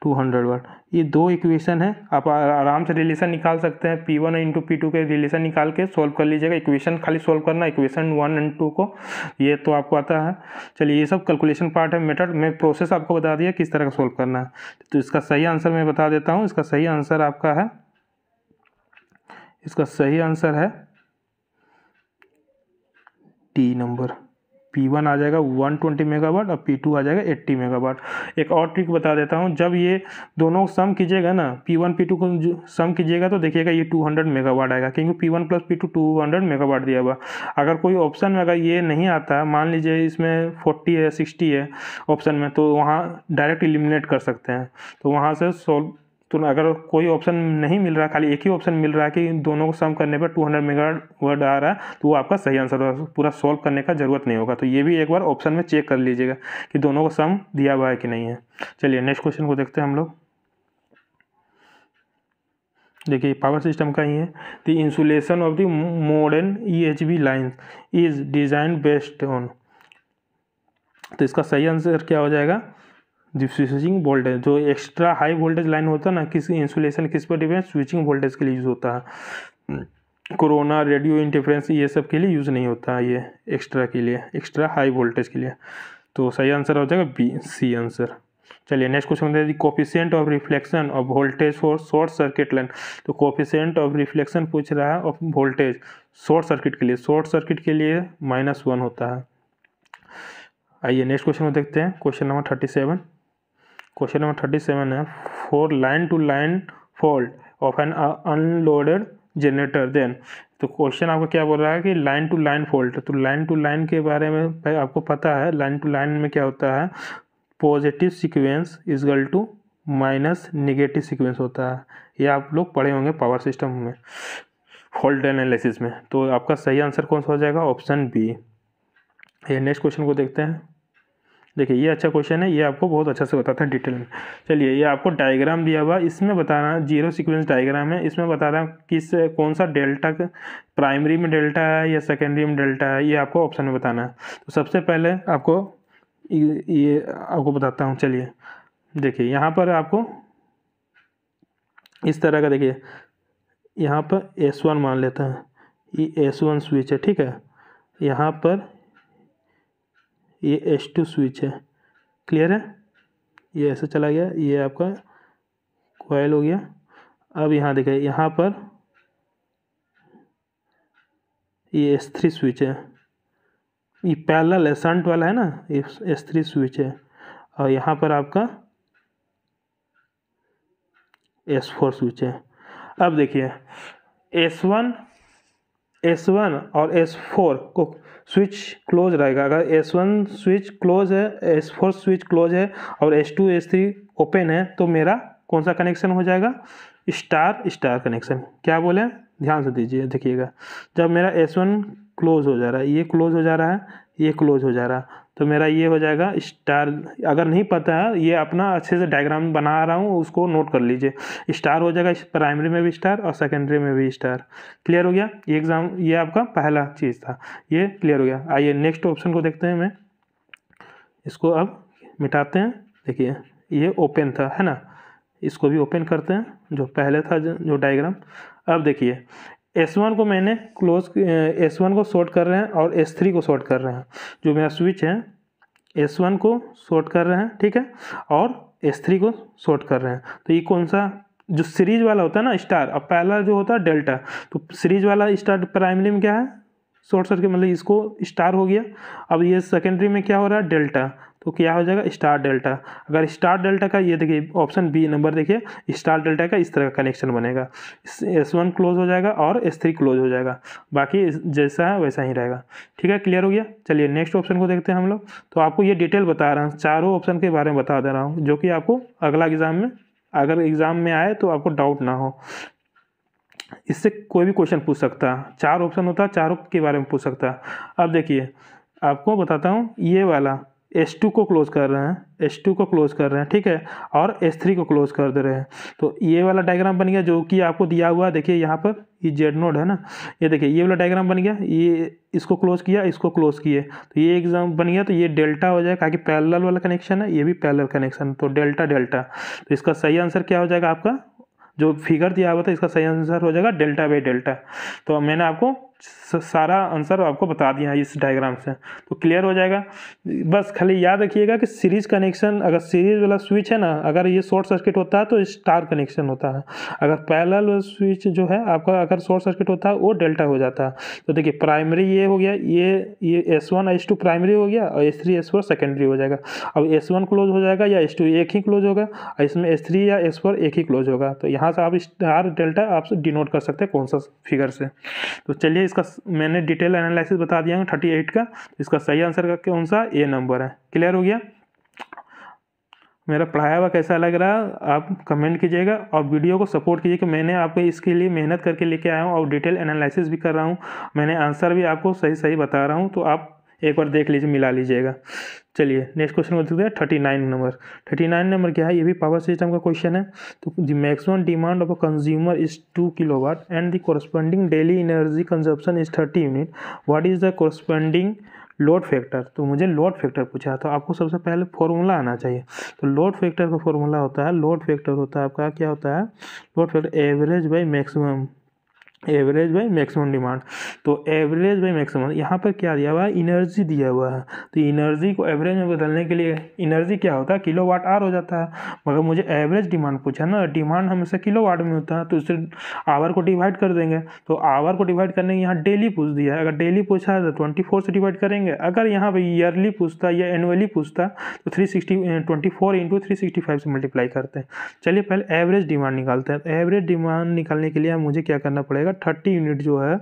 A: 200 वाट। ये दो इक्वेशन है, आप आराम से रिलेशन निकाल सकते हैं। P1 इंटू P2 के रिलेशन निकाल के सॉल्व कर लीजिएगा। इक्वेशन खाली सॉल्व करना, इक्वेशन 1 एंड 2 को, ये तो आपको आता है। चलिए ये सब कैलकुलेशन पार्ट है, मेथड में प्रोसेस आपको बता दिया किस तरह का सॉल्व करना है। तो इसका सही आंसर मैं बता देता हूँ। इसका सही आंसर आपका है, इसका सही आंसर है डी नंबर। P1 आ जाएगा 120 मेगावाट और P2 आ जाएगा 80 मेगावाट। एक और ट्रिक बता देता हूँ, जब ये दोनों सम कीजिएगा ना, P1 P2 को सम कीजिएगा तो देखिएगा ये 200 मेगावाट आएगा, क्योंकि P1 प्लस P2 200 मेगावाट दिया हुआ। अगर कोई ऑप्शन में अगर ये नहीं आता, मान लीजिए इसमें 40 है 60 है ऑप्शन में, तो वहाँ डायरेक्ट एलिमिनेट कर सकते हैं। तो वहाँ से सॉल्व, तो अगर कोई ऑप्शन नहीं मिल रहा, खाली एक ही ऑप्शन मिल रहा है कि दोनों को सम करने पर 200 मेगावाट आ रहा है, तो वो आपका सही आंसर होगा। पूरा सॉल्व करने का जरूरत नहीं होगा। तो ये भी एक बार ऑप्शन में चेक कर लीजिएगा कि दोनों को सम दिया हुआ है कि नहीं है। चलिए नेक्स्ट क्वेश्चन को देखते हैं हम लोग। देखिए पावर सिस्टम का ही है। The insulation of the modern EHV line is design based on. तो इसका सही आंसर क्या हो जाएगा? Switching voltage. जो एक्स्ट्रा हाई वोल्टेज लाइन होता है ना, किसी इंसुलेशन किस पर डिपेंड, स्विचिंग वोल्टेज के लिए यूज़ होता है। कोरोना, रेडियो इंटरफेरेंस, ये सब के लिए यूज़ नहीं होता है, ये एक्स्ट्रा के लिए, एक्स्ट्रा हाई वोल्टेज के लिए। तो सही आंसर हो जाएगा बी, सी आंसर। चलिए नेक्स्ट क्वेश्चन है, coefficient of reflection of voltage for short circuit line. तो कोफिशिएंट ऑफ रिफ्लेक्शन पूछ रहा है ऑफ वोल्टेज शॉर्ट सर्किट के लिए। शॉर्ट सर्किट के लिए -1 होता है। आइए नेक्स्ट क्वेश्चन को देखते हैं। Question number 37। क्वेश्चन नंबर 37 है, for line to line fault of an unloaded generator then. तो क्वेश्चन आपको क्या बोल रहा है कि लाइन टू लाइन फॉल्ट। तो लाइन टू लाइन के बारे में आपको पता है, लाइन टू लाइन में क्या होता है, positive sequence equal to minus negative sequence होता है। ये आप लोग पढ़े होंगे पावर सिस्टम में। फॉल्ट एनालिसिस में। तो आपका सही आंसर कौन सा हो जाएगा? Option B. ये नेक्स्ट क्वेश्चन को देखते हैं। देखिए ये अच्छा क्वेश्चन है, ये आपको बहुत अच्छा से बताता है डिटेल में। चलिए ये आपको डायग्राम दिया हुआ, इसमें बताना जीरो सीक्वेंस डायग्राम है, इसमें बता रहा हूँ किस कौन सा डेल्टा प्राइमरी में डेल्टा है या सेकेंडरी में डेल्टा है, ये आपको ऑप्शन में बताना है। तो सबसे पहले आपको ये आपको बताता हूँ। चलिए देखिए यहाँ पर आपको इस तरह का, देखिए यहाँ पर S1 मान लेते हैं, ये S1 स्विच है, ठीक है। यहाँ पर ये S2 स्विच है, क्लियर है। ये ऐसे चला गया, ये आपका कॉइल हो गया। अब यहाँ देखिए यहाँ पर ये S3 स्विच है, ये पैरेलल है, शंट वाला है ना, ये S3 स्विच है। और यहाँ पर आपका S4 स्विच है। अब देखिए S1 और S4 को स्विच क्लोज रहेगा। अगर S1 स्विच क्लोज है, S4 स्विच क्लोज है और S2 S3 ओपन है, तो मेरा कौन सा कनेक्शन हो जाएगा? Star star connection. क्या बोले? ध्यान से दीजिए, देखिएगा। जब मेरा S1 क्लोज हो जा रहा है, ये क्लोज हो जा रहा है, ये क्लोज हो जा रहा है, तो मेरा ये हो जाएगा स्टार। अगर नहीं पता है, ये अपना अच्छे से डायग्राम बना रहा हूँ, उसको नोट कर लीजिए। स्टार हो जाएगा प्राइमरी में भी स्टार और सेकेंडरी में भी स्टार। क्लियर हो गया? ये एग्जाम, ये आपका पहला चीज़ था, ये क्लियर हो गया। आइए नेक्स्ट ऑप्शन को देखते हैं। मैं इसको अब मिटाते हैं। देखिए ये ओपन था, है ना, इसको भी ओपन करते हैं, जो पहले था जो डायग्राम। अब देखिए S1 को मैंने क्लोज, S1 को शॉर्ट कर रहे हैं और S3 को शॉर्ट कर रहे हैं। जो मेरा स्विच है S1 को शॉर्ट कर रहे हैं, ठीक है, और S3 को शॉर्ट कर रहे हैं। तो ये कौन सा, जो सीरीज वाला होता है ना स्टार, अब पहला जो होता है डेल्टा, तो सीरीज वाला स्टार प्राइमरी में क्या है? शॉर्ट सर्किट, मतलब इसको स्टार हो गया। अब ये सेकेंडरी में क्या हो रहा है? डेल्टा, तो क्या हो जाएगा? Star delta. अगर स्टार डेल्टा का, ये देखिए ऑप्शन बी नंबर, देखिए स्टार डेल्टा का इस तरह का कनेक्शन बनेगा। S1 क्लोज हो जाएगा और S3 क्लोज हो जाएगा, बाकी जैसा है वैसा ही रहेगा। ठीक है, क्लियर हो गया। चलिए नेक्स्ट ऑप्शन को देखते हैं हम लोग। तो आपको ये डिटेल बता रहा हूँ, चारों ऑप्शन के बारे में बता दे रहा हूँ, जो कि आपको अगला एग्जाम में, अगर एग्जाम में आए तो आपको डाउट ना हो। इससे कोई भी क्वेश्चन पूछ सकता है, 4 ऑप्शन होता है, चारों के बारे में पूछ सकता है। अब देखिए आपको बताता हूँ, ये वाला S2 को क्लोज कर रहे हैं, S2 को क्लोज कर रहे हैं, ठीक है, और S3 को क्लोज कर दे रहे हैं। तो ये वाला डायग्राम बन गया, जो कि आपको दिया हुआ, देखिए यहाँ पर ये जेड नोड है ना, ये देखिए ये वाला डायग्राम बन गया। ये इसको क्लोज किया, इसको क्लोज किए, तो ये एग्जाम बन गया। तो ये डेल्टा हो जाएगा, क्योंकि पैरेलल वाला कनेक्शन है, ये भी पैरेलल कनेक्शन, तो डेल्टा डेल्टा। तो इसका सही आंसर क्या हो जाएगा? आपका जो फिगर दिया हुआ था, इसका सही आंसर हो जाएगा डेल्टा बाई डेल्टा। तो मैंने आपको सारा आंसर आपको बता दिया है इस डायग्राम से, तो क्लियर हो जाएगा। बस खाली याद रखिएगा कि सीरीज कनेक्शन, अगर सीरीज वाला स्विच है ना, अगर ये शॉर्ट सर्किट होता है तो स्टार कनेक्शन होता है। अगर पैरेलल स्विच जो है आपका, अगर शॉर्ट सर्किट होता है, वो डेल्टा हो जाता है। तो देखिए प्राइमरी ये हो गया, ये S1 S2 प्राइमरी हो गया, और S3 S4 सेकेंडरी हो जाएगा। अब S1 क्लोज हो जाएगा या S2 एक ही क्लोज होगा, और इसमें S3 या S4 एक ही क्लोज होगा। तो यहाँ से आप स्टार डेल्टा आप डिनोट कर सकते हैं कौन सा फिगर से। तो चलिए इसका मैंने डिटेल एनालिसिस बता दिया हूँ 38 का। इसका सही आंसर का कौन सा? ए नंबर है। क्लियर हो गया? मेरा पढ़ाया हुआ कैसा लग रहा है आप कमेंट कीजिएगा, और वीडियो को सपोर्ट कीजिए कि मैंने आपको इसके लिए मेहनत करके लेके आया हूँ, और डिटेल एनालिसिस भी कर रहा हूँ, मैंने आंसर भी आपको सही सही बता रहा हूँ। तो आप एक बार देख लीजिए, मिला लीजिएगा। चलिए नेक्स्ट क्वेश्चन को देखते हैं। 39 नंबर। 39 नंबर क्या है? ये भी पावर सिस्टम का क्वेश्चन है। तो the maximum demand of a consumer is 2 kilowatt and the corresponding daily energy consumption is 30 unit. What is the corresponding load factor? तो मुझे लोड फैक्टर पूछा, तो आपको सबसे पहले फॉर्मूला आना चाहिए। तो लोड फैक्टर का फॉर्मूला होता है, लोड फैक्टर होता है आपका, क्या होता है? Load factor average by maximum, average by maximum demand. तो एवरेज बाई मैक्सिमम, यहाँ पर क्या दिया हुआ है? एनर्जी दिया हुआ है। तो एनर्जी को एवरेज में बदलने के लिए एनर्जी क्या होता है? किलोवाट आवर हो जाता है। मगर मुझे एवरेज डिमांड पूछा ना, डिमांड हमेशा किलोवाट में होता है, तो उससे आवर को डिवाइड कर देंगे। तो आवर को डिवाइड करने के यहाँ डेली पूछ दिया है। अगर डेली पूछा है तो 24 से डिवाइड करेंगे। अगर यहाँ पर ईयरली पूछता या एनुअली पूछता तो 24 इंटू 365 से मल्टीप्लाई करते हैं। चलिए पहले एवरेज डिमांड निकालते हैं। एवरेज डिमांड निकालने के लिए मुझे क्या करना पड़ेगा? 30 यूनिट जो है,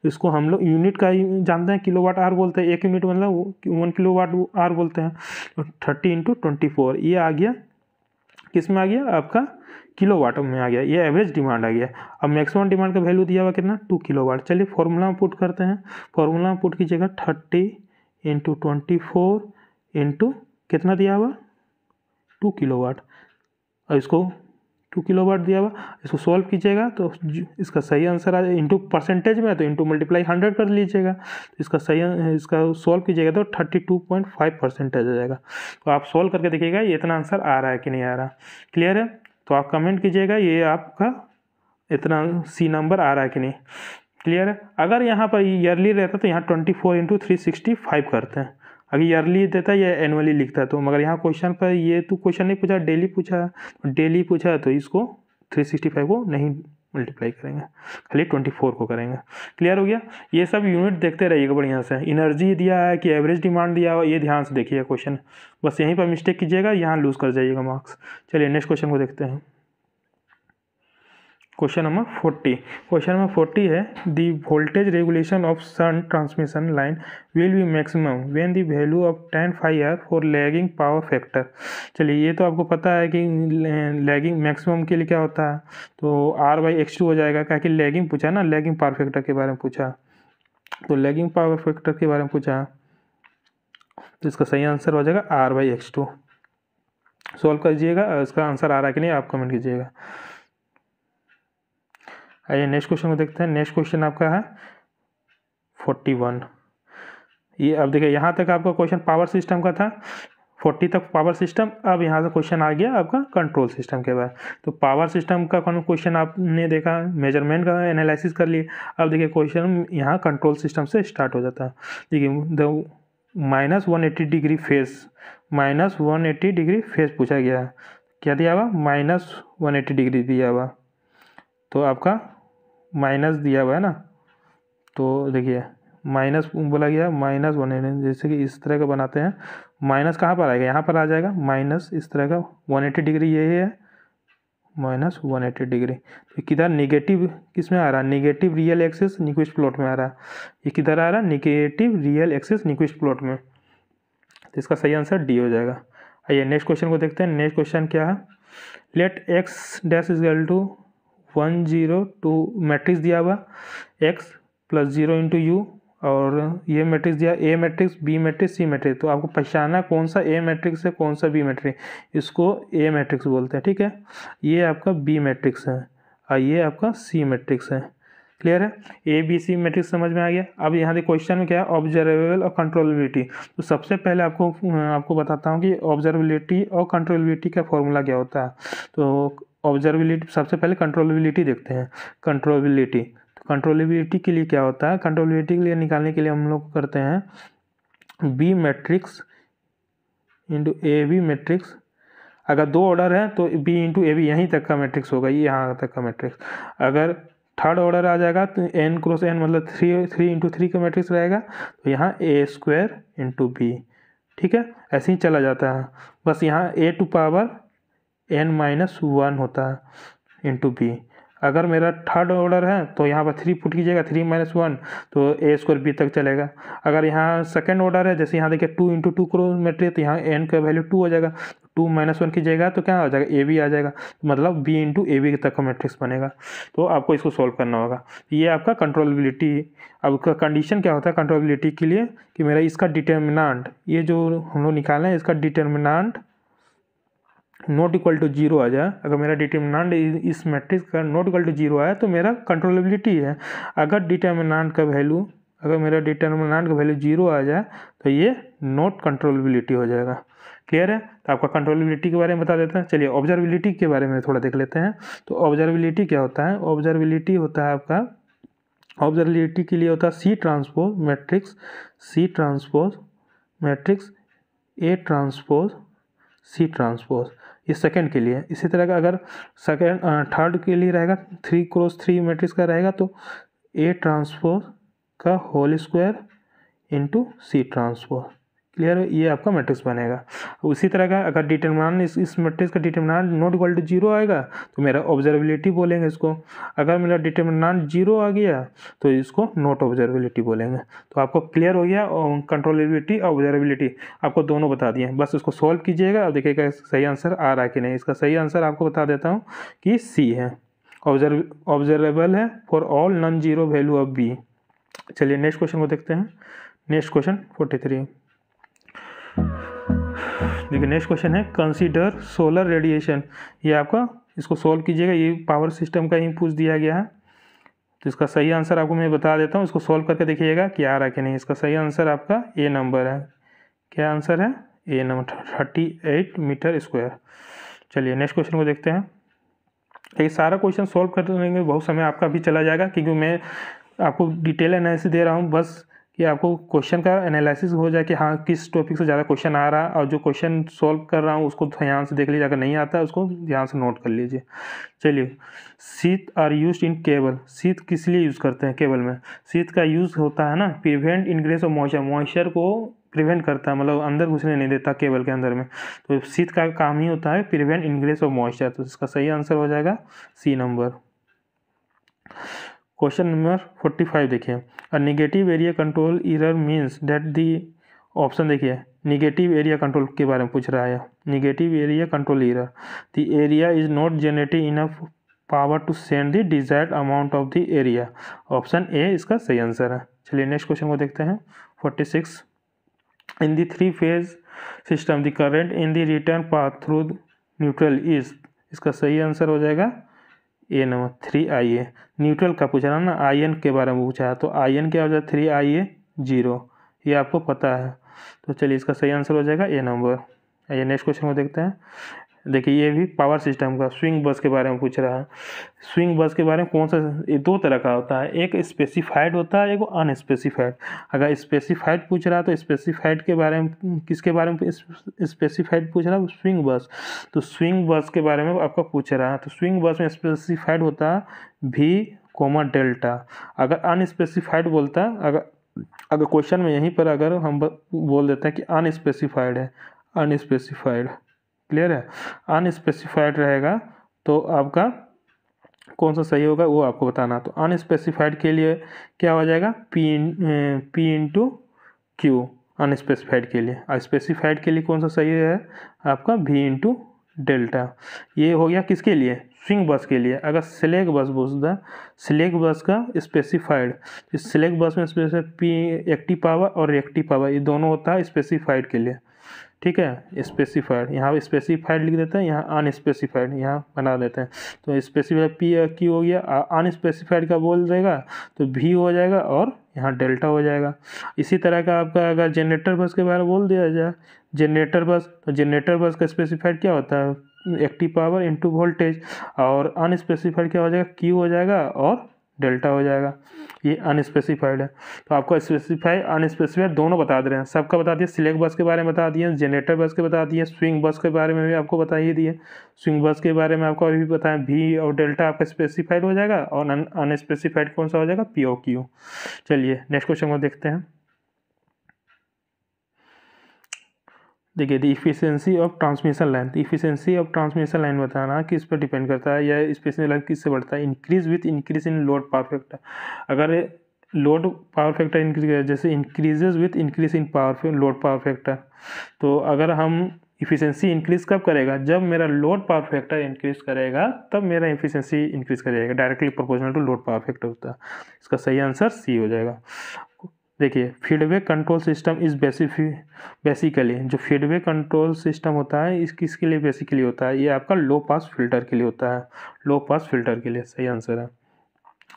A: इसको हम लोग यूनिट का ही जानते हैं, किलोवाट आवर बोलते हैं। 1 यूनिट मतलब 1 किलोवाट आवर बोलते हैं। तो 30 इंटू 24 ये आ गया, किस में आ गया? आपका किलोवाट में आ गया, ये एवरेज डिमांड आ गया। अब मैक्सिमम डिमांड का वैल्यू दिया हुआ कितना 2 किलोवाट। चलिए फॉर्मूला में पुट करते हैं। फॉर्मूला में पुट कीजिएगा 30 × 24 इंटू कितना दिया हुआ 2 किलोवाट। और इसको 2 किलोवाट दिया हुआ, इसको सॉल्व कीजिएगा तो इसका सही आंसर आ जाए। इंटू परसेंटेज में तो इंटू मल्टीप्लाई 100 कर लीजिएगा, तो इसका सॉल्व कीजिएगा तो 32.5% आ जाएगा। तो आप सॉल्व करके देखिएगा ये इतना आंसर आ रहा है कि नहीं आ रहा। क्लियर है? तो आप कमेंट कीजिएगा ये आपका इतना सी नंबर आ रहा है कि नहीं। क्लियर है? अगर यहाँ पर ईयरली रहता तो यहाँ 24 × 365 करते हैं। अगर ईयरली देता या एनुअली लिखता तो, मगर यहाँ क्वेश्चन पर ये तो क्वेश्चन नहीं पूछा, डेली पूछा तो इसको 365 को नहीं मल्टीप्लाई करेंगे, खाली 24 को करेंगे। क्लियर हो गया? ये सब यूनिट देखते रहिएगा बढ़िया से। एनर्जी दिया है कि एवरेज डिमांड दिया हो, ये ध्यान से देखिएगा क्वेश्चन। बस यहीं पर मिस्टेक कीजिएगा, यहाँ लूज कर जाइएगा मार्क्स। चलिए नेक्स्ट क्वेश्चन को देखते हैं। Question number 40। क्वेश्चन नंबर 40 है the voltage regulation of sun transmission line will be maximum when the value of tan phi r for lagging power factor. चलिए ये तो आपको पता है कि लैगिंग मैक्सिमम के लिए क्या होता है, तो R/X2 हो जाएगा। क्या कि लैगिंग पूछा ना, लैगिंग पावर फैक्टर के बारे में पूछा, तो लैगिंग पावर फैक्टर के बारे में पूछा तो इसका सही आंसर हो जाएगा R/X2। सॉल्व कीजिएगा, इसका आंसर आ रहा है कि नहीं आप कमेंट कीजिएगा। आइए नेक्स्ट क्वेश्चन को देखते हैं। नेक्स्ट क्वेश्चन आपका है 41। ये अब देखिए यहाँ तक आपका क्वेश्चन पावर सिस्टम का था, 40 तक पावर सिस्टम। अब यहाँ से क्वेश्चन आ गया आपका कंट्रोल सिस्टम के बाद। तो पावर सिस्टम का क्वेश्चन आपने देखा, मेजरमेंट का एनालिसिस कर लिए। अब देखिए क्वेश्चन यहाँ कंट्रोल सिस्टम से स्टार्ट हो जाता है। देखिए the -180 degree face, -180 degree face पूछा गया है। क्या दिया हुआ -180 डिग्री दिया हुआ, तो आपका माइनस दिया हुआ है ना, तो देखिए माइनस बोला गया -180, जैसे कि इस तरह का बनाते हैं। माइनस कहाँ पर आएगा, यहाँ पर आ जाएगा माइनस इस तरह का 180 डिग्री ये है -180 डिग्री। तो किधर निगेटिव किस में आ रहा है, negative real axis Nyquist plot में आ रहा है। ये किधर आ रहा है, negative real axis Nyquist plot में। तो इसका सही आंसर डी हो जाएगा। आइए नेक्स्ट क्वेश्चन को देखते हैं। नेक्स्ट क्वेश्चन क्या है, लेट x' = 1 0 2 मैट्रिक्स दिया हुआ x + 0 × u, और ये मैट्रिक्स दिया A matrix, B matrix, C matrix. तो आपको पहचानना कौन सा A मैट्रिक्स है कौन सा B मैट्रिक्स, इसको A मैट्रिक्स बोलते हैं। ठीक है, ये आपका B मैट्रिक्स है और ये आपका C मैट्रिक्स है। क्लियर है? A B C मैट्रिक्स समझ में आ गया। अब यहाँ देखिए क्वेश्चन में क्या है, ऑब्जर्वेबल और कंट्रोलेबिलिटी। तो सबसे पहले आपको बताता हूँ कि ऑब्जर्वेबिलिटी और कंट्रोलेबिलिटी का फॉर्मूला क्या होता है। तो ऑब्जर्वेबिलिटी सबसे पहले कंट्रोलेबिलिटी देखते हैं। कंट्रोलेबिलिटी के लिए क्या होता है, कंट्रोलेबिलिटी के लिए निकालने के लिए हम लोग करते हैं B matrix into A B matrix. अगर 2 ऑर्डर है तो बी इंटू ए बी यहीं तक का मैट्रिक्स होगा, ये यहाँ तक का मैट्रिक्स। अगर थर्ड ऑर्डर आ जाएगा तो n × n मतलब 3 × 3 का मैट्रिक्स रहेगा, तो यहाँ a² × b। ठीक है, ऐसे ही चला जाता है। बस यहाँ a⁻n−1 होता है इंटू बी। अगर मेरा थर्ड ऑर्डर है तो यहाँ पर 3 पुट कीजिएगा, 3−1 तो a² b तक चलेगा। अगर यहाँ सेकेंड ऑर्डर है, जैसे यहाँ देखिए 2 × 2 क्रॉस मैट्रिक्स, तो यहाँ n का वैल्यू 2 हो जाएगा, 2−1 कीजिएगा तो क्या आ जाएगा, ए बी आ जाएगा, मतलब b × ए बी तक का मैट्रिक्स बनेगा। तो आपको इसको सॉल्व करना होगा। ये आपका कंट्रोलेबिलिटी। अब उसका कंडीशन क्या होता है कंट्रोलेबिलिटी के लिए, कि मेरा इसका डिटर्मिनेंट, ये जो हम लोग निकाले हैं इसका डिटर्मिनेंट नॉट इक्वल टू 0 आ जाए। अगर मेरा डिटर्मिनेंट इस मैट्रिक्स का नॉट इक्वल टू 0 आया तो मेरा कंट्रोलेबिलिटी है। अगर मेरा डिटर्मिनेंट का वैल्यू 0 आ जाए तो ये नॉट कंट्रोलेबिलिटी हो जाएगा। क्लियर है? तो आपका कंट्रोलेबिलिटी के बारे में बता देते हैं। चलिए ऑब्जर्वेबिलिटी के बारे में थोड़ा देख लेते हैं। तो ऑब्जर्वेबिलिटी क्या होता है, ऑब्जर्वेबिलिटी होता है आपका, ऑब्जर्वेबिलिटी के लिए होता है C transpose matrix, C transpose matrix, A transpose C transpose, ये सेकंड के लिए। इसी तरह का अगर थर्ड के लिए रहेगा 3 × 3 मैट्रिक्स का रहेगा तो A ट्रांसपोज का whole square into C transpose. Clear है, ये आपका मैट्रिक्स बनेगा। उसी तरह का अगर डिटरमिनेंट इस मैट्रिक्स का डिटरमिनेंट नॉट इक्वल टू 0 आएगा तो मेरा ऑब्जर्वेबिलिटी बोलेंगे इसको। अगर मेरा डिटरमिनेंट 0 आ गया तो इसको नॉट ऑब्जर्वेबिलिटी बोलेंगे। तो आपको क्लियर हो गया, कंट्रोलेबिलिटी और ऑब्जर्वेबिलिटी आपको दोनों बता दिए। बस इसको सॉल्व कीजिएगा और देखिएगा सही आंसर आ रहा है कि नहीं। इसका सही आंसर आपको बता देता हूँ कि सी है, ऑब्जर्वेबल है for all non zero value of B. चलिए नेक्स्ट क्वेश्चन को देखते हैं। Next question 43। देखिए नेक्स्ट क्वेश्चन है कंसीडर सोलर रेडिएशन। ये आपका इसको सॉल्व कीजिएगा, ये पावर सिस्टम का ही पूछ दिया गया है। तो इसका सही आंसर आपको मैं बता देता हूँ, इसको सॉल्व करके देखिएगा कि आ रहा है कि नहीं। इसका सही आंसर आपका ए नंबर है। क्या आंसर है? ए नंबर 38 मीटर स्क्वायर। चलिए नेक्स्ट क्वेश्चन को देखते हैं। ये सारा क्वेश्चन सॉल्व करने में बहुत समय आपका भी चला जाएगा, क्योंकि मैं आपको डिटेल एनालिसिस दे रहा हूँ बस कि आपको क्वेश्चन का एनालिसिस हो जाए कि हाँ किस टॉपिक से ज़्यादा क्वेश्चन आ रहा है, और जो क्वेश्चन सॉल्व कर रहा हूँ उसको ध्यान से देख लीजिए, अगर नहीं आता है उसको ध्यान से नोट कर लीजिए। चलिए, sheath are used in cable. Sheath किस लिए यूज़ करते हैं केबल में? शीट का यूज़ होता है ना prevent ingress of moisture, moisture को प्रिवेंट करता है, मतलब अंदर घुसने नहीं देता केबल के अंदर में। तो शीट का काम ही होता है प्रिवेंट इनग्रेस ऑफ मॉइस्चर। तो इसका सही आंसर हो जाएगा सी नंबर। क्वेश्चन नंबर 45 देखिए, a negative area control error means that the, option देखिए नेगेटिव एरिया कंट्रोल के बारे में पूछ रहा है। Negative area control error, the area is not generating enough power to send the desired amount of the area. Option A इसका सही answer है। चलिए नेक्स्ट क्वेश्चन को देखते हैं 46। In the three phase system the current in the return path through neutral is. इसका सही answer हो जाएगा ए नंबर 3IA। न्यूट्रल का पूछ रहा है ना, IN के बारे में पूछा है, तो IN क्या हो जाएगा 3IA 0, ये आपको पता है। तो चलिए इसका सही आंसर हो जाएगा ए नंबर। आइए नेक्स्ट क्वेश्चन को देखते हैं। देखिए ये भी पावर सिस्टम का स्विंग बस के बारे में पूछ रहा है। स्विंग बस के बारे में कौन सा, ये दो तरह का होता है, एक स्पेसिफाइड होता है, एक अनस्पेसिफाइड। अगर स्पेसिफाइड पूछ रहा है तो स्पेसिफाइड के बारे में, किसके बारे में स्पेसिफाइड पूछ रहा है? स्विंग बस। तो स्विंग बस के बारे में आपका पूछ रहा है। तो स्विंग बस में स्पेसिफाइड होता है V, डेल्टा। अगर अनस्पेसिफाइड बोलता है, अगर क्वेश्चन में यहीं पर अगर हम बोल देते हैं कि अनस्पेसिफाइड है, अनस्पेसिफाइड, क्लियर है, अनस्पेसिफाइड रहेगा तो आपका कौन सा सही होगा वो आपको बताना। तो अनस्पेसिफाइड के लिए क्या हो जाएगा? P इंटू क्यू अनस्पेसिफाइड के लिए। और स्पेसिफाइड के लिए कौन सा सही है? आपका V इंटू डेल्टा। ये हो गया किसके लिए? स्विंग बस के लिए। अगर स्लैग बस बोलता, स्लैग बस का स्पेसिफाइड, इस स्लैग बस में P एक्टिव पावर और रिएक्टिव पावर ये दोनों होता है स्पेसिफाइड के लिए, ठीक है। स्पेसिफाइड यहाँ स्पेसिफाइड लिख देते हैं, यहाँ अनस्पेसिफाइड यहाँ बना देते हैं। तो स्पेसिफाइड P क्यू हो गया, अनस्पेसिफाइड का बोल देगा तो V हो जाएगा और यहाँ डेल्टा हो जाएगा। इसी तरह का आपका अगर जनरेटर बस के बारे में बोल दिया जाए, जनरेटर बस, तो जनरेटर बस का स्पेसिफाइड क्या होता है? एक्टिव पावर इंटू वोल्टेज, और अनस्पेसिफाइड क्या हो जाएगा? Q हो जाएगा और डेल्टा हो जाएगा। ये अनस्पेसिफाइड है। तो आपको स्पेसिफाइड अनस्पेसिफाइड दोनों बता दे रहे हैं, सबका बता दिए। सिलेक्ट बस के बारे में बता दिए, जनरेटर बस के बता दिए, स्विंग बस के बारे में भी आपको बता ही दिए। स्विंग बस के बारे में आपको अभी बताएं, V और डेल्टा आपका स्पेसिफाइड हो जाएगा, और अनस्पेसिफाइड कौन सा हो जाएगा? P और Q। चलिए नेक्स्ट क्वेश्चन को देखते हैं। देखिए the efficiency of transmission line, efficiency of transmission line बताना किस पर डिपेंड करता है, या स्पेशल लाइन किससे बढ़ता है? Increase with increase in load power factor. अगर लोड पावर फैक्टर इंक्रीज, जैसे increases with increase in load power factor, तो अगर हम इफिशियंसी इंक्रीज कब करेगा? जब मेरा लोड पावर फैक्टर इंक्रीज करेगा तब मेरा इफिशियंसी इंक्रीज करेगा, directly proportional to load power factor होता है। इसका सही आंसर सी हो जाएगा। देखिए feedback control system is basically, जो फीडबैक कंट्रोल सिस्टम होता है इस किसके लिए बेसिकली होता है? ये आपका लो पास फिल्टर के लिए होता है, लो पास फिल्टर के लिए सही आंसर है।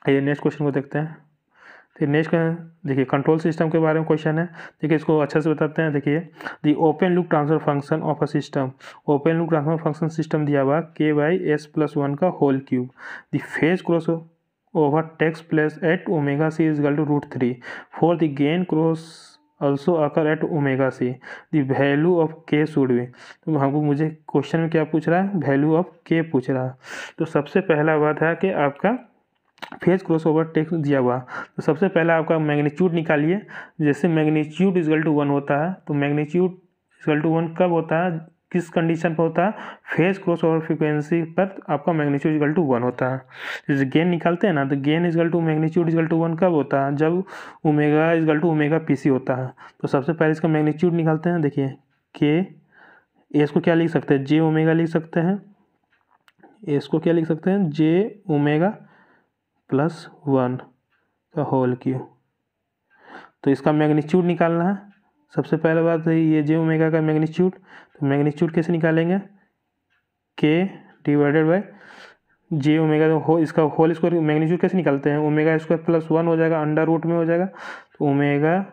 A: आइए नेक्स्ट क्वेश्चन को देखते हैं। तो नेक्स्ट देखिए कंट्रोल सिस्टम के बारे में क्वेश्चन है, देखिए इसको अच्छे से बताते हैं। देखिए the open loop transfer function of a system, open loop transfer function system दिया हुआ K/S+1 का whole cube, the phase cross over takes place at omega c is equal to √3 for the gain cross also occur at omega c, the value of k should be। तो हमको मुझे question में क्या पूछ रहा है? Value of k पूछ रहा है। तो सबसे पहला बात है कि आपका फेज क्रॉसओवर टेक्स्ट दिया हुआ, तो सबसे पहले आपका मैग्नीट्यूड निकालिए। जैसे मैग्नीट्यूड इक्वल टू 1 होता है, तो मैग्नीट्यूड इक्वल टू 1 कब होता है, किस कंडीशन पर होता है, फेज क्रॉसओवर फ्रीक्वेंसी पर आपका मैग्नीट्यूड इक्वल टू 1 होता है। जैसे गेन निकालते हैं ना, तो gain equal to magnitude equal to 1 कब होता है, जब omega equal to omega PC होता है। तो सबसे पहले इसका मैग्नीट्यूड निकालते हैं। देखिए के इसको क्या लिख सकते हैं, जे ओमेगा लिख सकते हैं, इसको क्या लिख सकते हैं, जे ओमेगा प्लस 1 का होल क्यूब। तो इसका मैग्नीट्यूड निकालना है। सबसे पहले बात है ये जे ओमेगा का मैग्नीट्यूड, तो मैग्नीट्यूड कैसे निकालेंगे, के डिवाइडेड बाय जे ओमेगा, तो इसका होल स्क्वायर मैग्नीट्यूड कैसे निकालते हैं, ओमेगा स्क्वायर प्लस 1 हो जाएगा, अंडर रूट में हो जाएगा, तो ओमेगा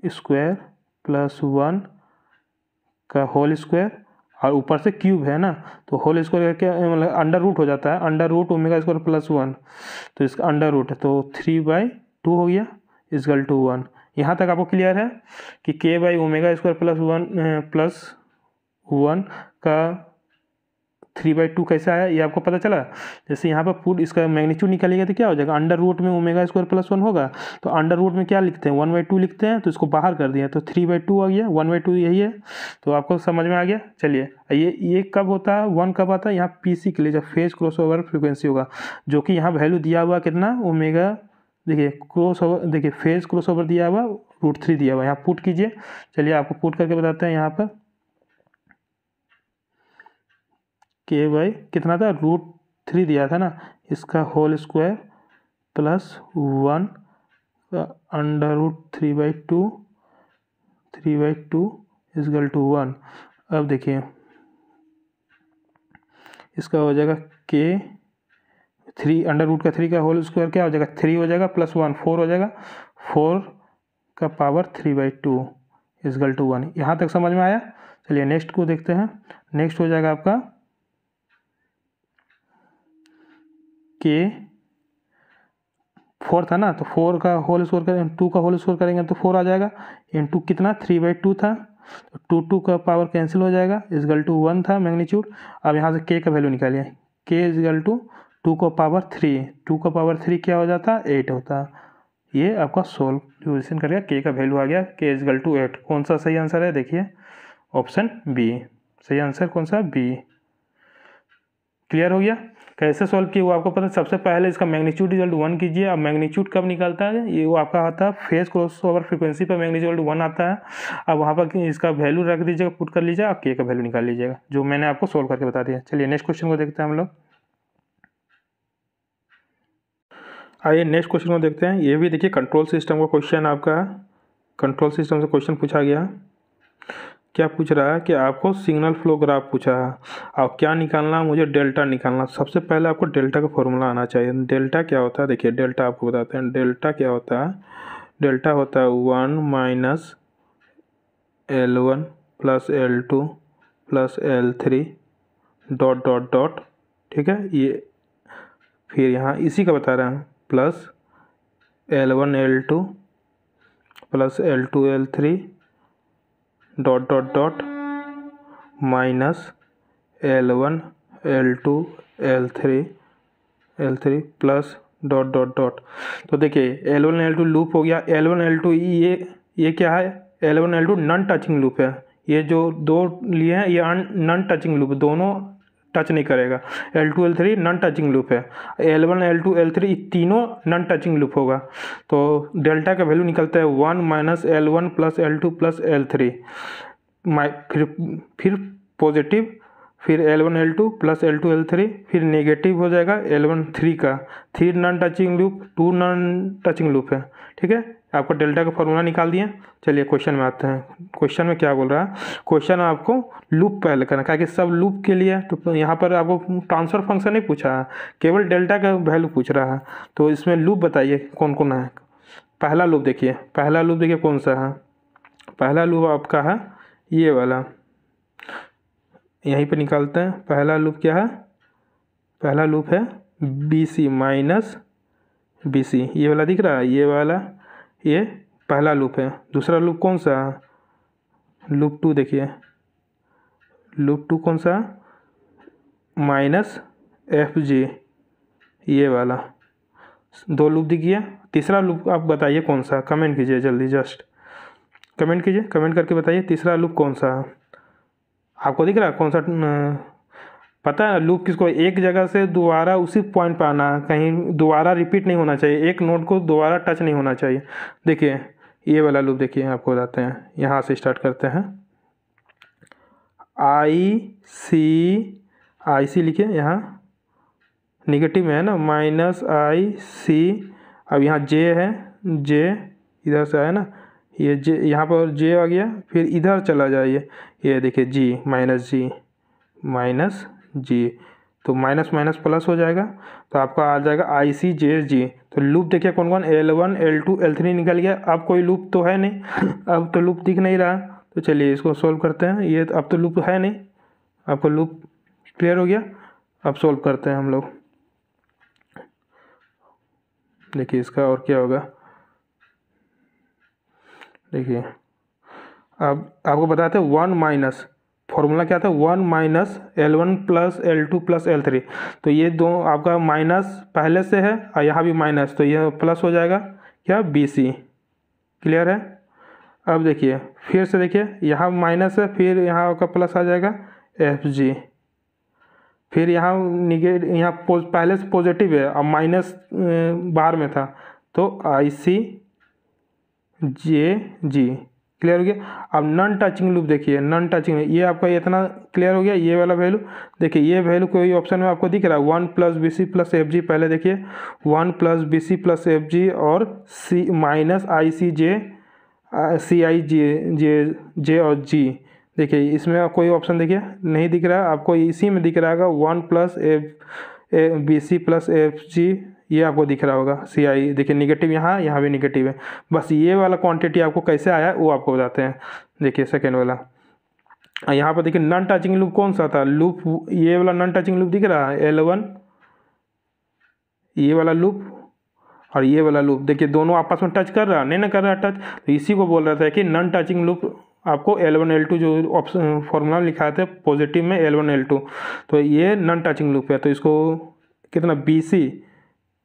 A: स्क्वायर प्लस 1 का होल स्क्वायर, और ऊपर से क्यूब है ना, तो होल स्क्वायर क्या मतलब अंडर रूट हो जाता है, under root omega square plus 1, तो इसका अंडर रूट है, तो 3/2 हो गया इक्वल टू 1। यहाँ तक आपको क्लियर है कि के बाई ओमेगा स्क्वायर प्लस 1 का 3/2 कैसे आया, ये आपको पता चला। जैसे यहाँ पर पुट इसका मैग्नीट्यूड निकालिएगा तो क्या हो जाएगा, अंडर रूट में ओमेगा स्क्वायर प्लस 1 होगा, तो अंडर रूट में क्या लिखते हैं, 1/2 लिखते हैं, तो इसको बाहर कर दिया तो 3/2 आ गया, 1/2 यही है। तो आपको समझ में आ गया। चलिए ये कब होता है, 1 कब आता है, यहाँ पीसी के लिए जब फेज क्रॉसओवर फ्रीक्वेंसी होगा, जो कि यहाँ वैल्यू दिया हुआ कितना ओमेगा, देखिए क्रॉसओवर, देखिए फेज क्रॉसओवर दिया हुआ √3 दिया हुआ, यहाँ पुट कीजिए। चलिए आपको पुट करके बताते हैं। यहाँ पर के बाई कितना था, √3 दिया था ना, इसका होल स्क्वायर प्लस 1 का अंडर रूट 3/2 इक्वल टू 1। अब देखिए इसका हो जाएगा के 3 अंडर रूट का 3 का होल स्क्वायर क्या हो जाएगा, 3 हो जाएगा प्लस 1 4 हो जाएगा, 4 का पावर 3/2 इक्वल टू 1। यहाँ तक समझ में आया। चलिए नेक्स्ट को देखते हैं। नेक्स्ट हो जाएगा आपका के 4 था ना, तो 4 का होल स्क्वायर करेंगे, 2 का होल स्क्वायर करेंगे तो 4 आ जाएगा, इंटू कितना 3/2 था, तो 2 का पावर कैंसिल हो जाएगा, इक्वल टू 1 था मैग्नीट्यूड। अब यहाँ से के का वैल्यू निकालिए, के इक्वल टू 2 का पावर 3, 2 का पावर 3 क्या हो जाता, 8 होता। ये आपका सोल्यूशन करेगा, के का वैल्यू आ गया, के इक्वल टू 8। कौन सा सही आंसर है, देखिए ऑप्शन बी सही आंसर, कौन सा, बी। क्लियर हो गया। कैसे सॉल्व किया वो आपको पता है। सबसे पहले इसका मैग्नीट्यूड इक्वल टू 1 कीजिए। अब मैग्नीट्यूड कब निकलता है, ये वो आपका आता है फेज क्रॉसओवर फ्रीक्वेंसी पर मैग्नीट्यूड इक्वल टू 1 आता है। अब वहाँ पर इसका वैल्यू रख दीजिएगा, पुट कर लीजिएगा, और के का वैल्यू निकाल लीजिएगा, जो मैंने आपको सोल्व करके बता दिया। चलिए नेक्स्ट क्वेश्चन को देखते हैं हम लोग। आइए नेक्स्ट क्वेश्चन को देखते हैं। ये भी देखिए कंट्रोल सिस्टम का क्वेश्चन आपका है। कंट्रोल सिस्टम से क्वेश्चन पूछा गया है। क्या पूछ रहा है कि आपको सिग्नल फ्लो ग्राफ पूछा है और क्या निकालना, मुझे डेल्टा निकालना। सबसे पहले आपको डेल्टा का फॉर्मूला आना चाहिए। डेल्टा क्या होता है, देखिए डेल्टा आपको बताते हैं। डेल्टा क्या होता है, डेल्टा होता है 1 minus L1 plus L2 plus L3 dot dot dot, ठीक है। ये फिर यहाँ इसी का बता रहे हैं, plus L1 L2 plus L2 L3 dot dot dot minus L1 L2 L3 plus dot dot dot. तो देखिए L1 L2 लूप हो गया। L1 L2 ये क्या है, L1 L2 non touching loop है। ये जो दो लिए हैं ये नॉन टचिंग लूप, दोनों टच नहीं करेगा। L2 L3 non touching loop है। L1 L2 L3 तीनों नॉन टचिंग लूप होगा। तो डेल्टा का वैल्यू निकलता है 1 minus L1 plus L2 plus L3, फिर पॉजिटिव, फिर L1 L2 plus L2 L3, फिर नेगेटिव हो जाएगा L1 3 का। 3 non touching loop, 2 non touching loop है, ठीक है। आपको डेल्टा का फॉर्मूला निकाल दिए। चलिए क्वेश्चन में आते हैं। क्वेश्चन में क्या बोल रहा है, क्वेश्चन आपको लूप पहले करना, क्या कि सब लूप के लिए। तो यहाँ पर आपको ट्रांसफर फंक्शन नहीं पूछा है, केवल डेल्टा का वैल्यू पूछ रहा है। तो इसमें लूप बताइए कौन कौन है। पहला लूप देखिए, पहला लूप देखिए कौन सा है। पहला लूप आपका है ये वाला, यहीं पे निकालते हैं। पहला लूप क्या है, पहला लूप है BC माइनस BC, ये वाला दिख रहा है, ये वाला, ये पहला लूप है। दूसरा लूप कौन सा है, लूप 2 देखिए, लूप 2 कौन सा, माइनस FG, ये वाला 2 लूप दिख गया। तीसरा लूप आप बताइए कौन सा, कमेंट कीजिए जल्दी, जस्ट कमेंट कीजिए, कमेंट करके बताइए तीसरा लूप कौन सा है आपको दिख रहा है, कौन सा पता है। लूप किसको, एक जगह से दोबारा उसी पॉइंट पर आना, कहीं दोबारा रिपीट नहीं होना चाहिए, एक नोड को दोबारा टच नहीं होना चाहिए। देखिए ये वाला लूप देखिए, आपको बताते हैं, यहाँ से स्टार्ट करते हैं। आई सी लिखिए, यहाँ निगेटिव में है ना, -IC। अब यहाँ जे है, जे इधर से आया ना, ये जे यहाँ पर जे आ गया, फिर इधर चला जाइए, ये देखिए जी, तो माइनस माइनस प्लस हो जाएगा, तो आपका आ जाएगा ICJG। तो लूप देखिए कौन कौन, L1 L2 L3 निकल गया। अब कोई लूप तो है नहीं, अब तो लूप दिख नहीं रहा, तो चलिए इसको सोल्व करते हैं। ये अब तो लूप है नहीं, आपको लूप क्लियर हो गया। अब सोल्व करते हैं हम लोग। देखिए इसका और क्या होगा, देखिए अब आपको बताते हैं 1 माइनस, फॉर्मूला क्या था, 1 minus L1 plus L2 plus L3। तो ये दो आपका माइनस पहले से है और यहाँ भी माइनस, तो ये प्लस हो जाएगा क्या, BC। क्लियर है। अब देखिए फिर से देखिए, यहाँ माइनस है, फिर यहाँ आपका प्लस आ जाएगा FG, फिर यहाँ यहाँ पहले से पॉजिटिव है, अब माइनस बाहर में था, तो ICJG। क्लियर हो गया। अब नॉन टचिंग लूप देखिए, नॉन टचिंग, ये आपका इतना क्लियर हो गया। ये वाला वैल्यू देखिए, ये वैल्यू कोई ऑप्शन में आपको दिख रहा है 1 + BC + FG। पहले देखिए 1 + BC + FG और C माइनस ICJ CIJ और G। देखिए इसमें कोई ऑप्शन देखिए नहीं दिख रहा है आपको, इसी में दिख रहा होगा 1 + BC + FG, ये आपको दिख रहा होगा CI। देखिए निगेटिव यहाँ भी निगेटिव है। बस ये वाला क्वांटिटी आपको कैसे आया है वो आपको बताते हैं। देखिए सेकेंड वाला, यहाँ पर देखिए नॉन टचिंग लूप कौन सा था, लूप ये वाला नॉन टचिंग लूप दिख रहा है L1, ये वाला लूप और ये वाला लूप। देखिए दोनों आपस में टच कर रहा है, नहीं ना कर रहा टच, तो इसी को बोल रहा था कि नॉन टचिंग लूप आपको L1 L2 जो ऑप्शन फॉर्मूला लिखा थे पॉजिटिव में L1 L2, तो ये नॉन टचिंग लूप है। तो इसको कितना BC,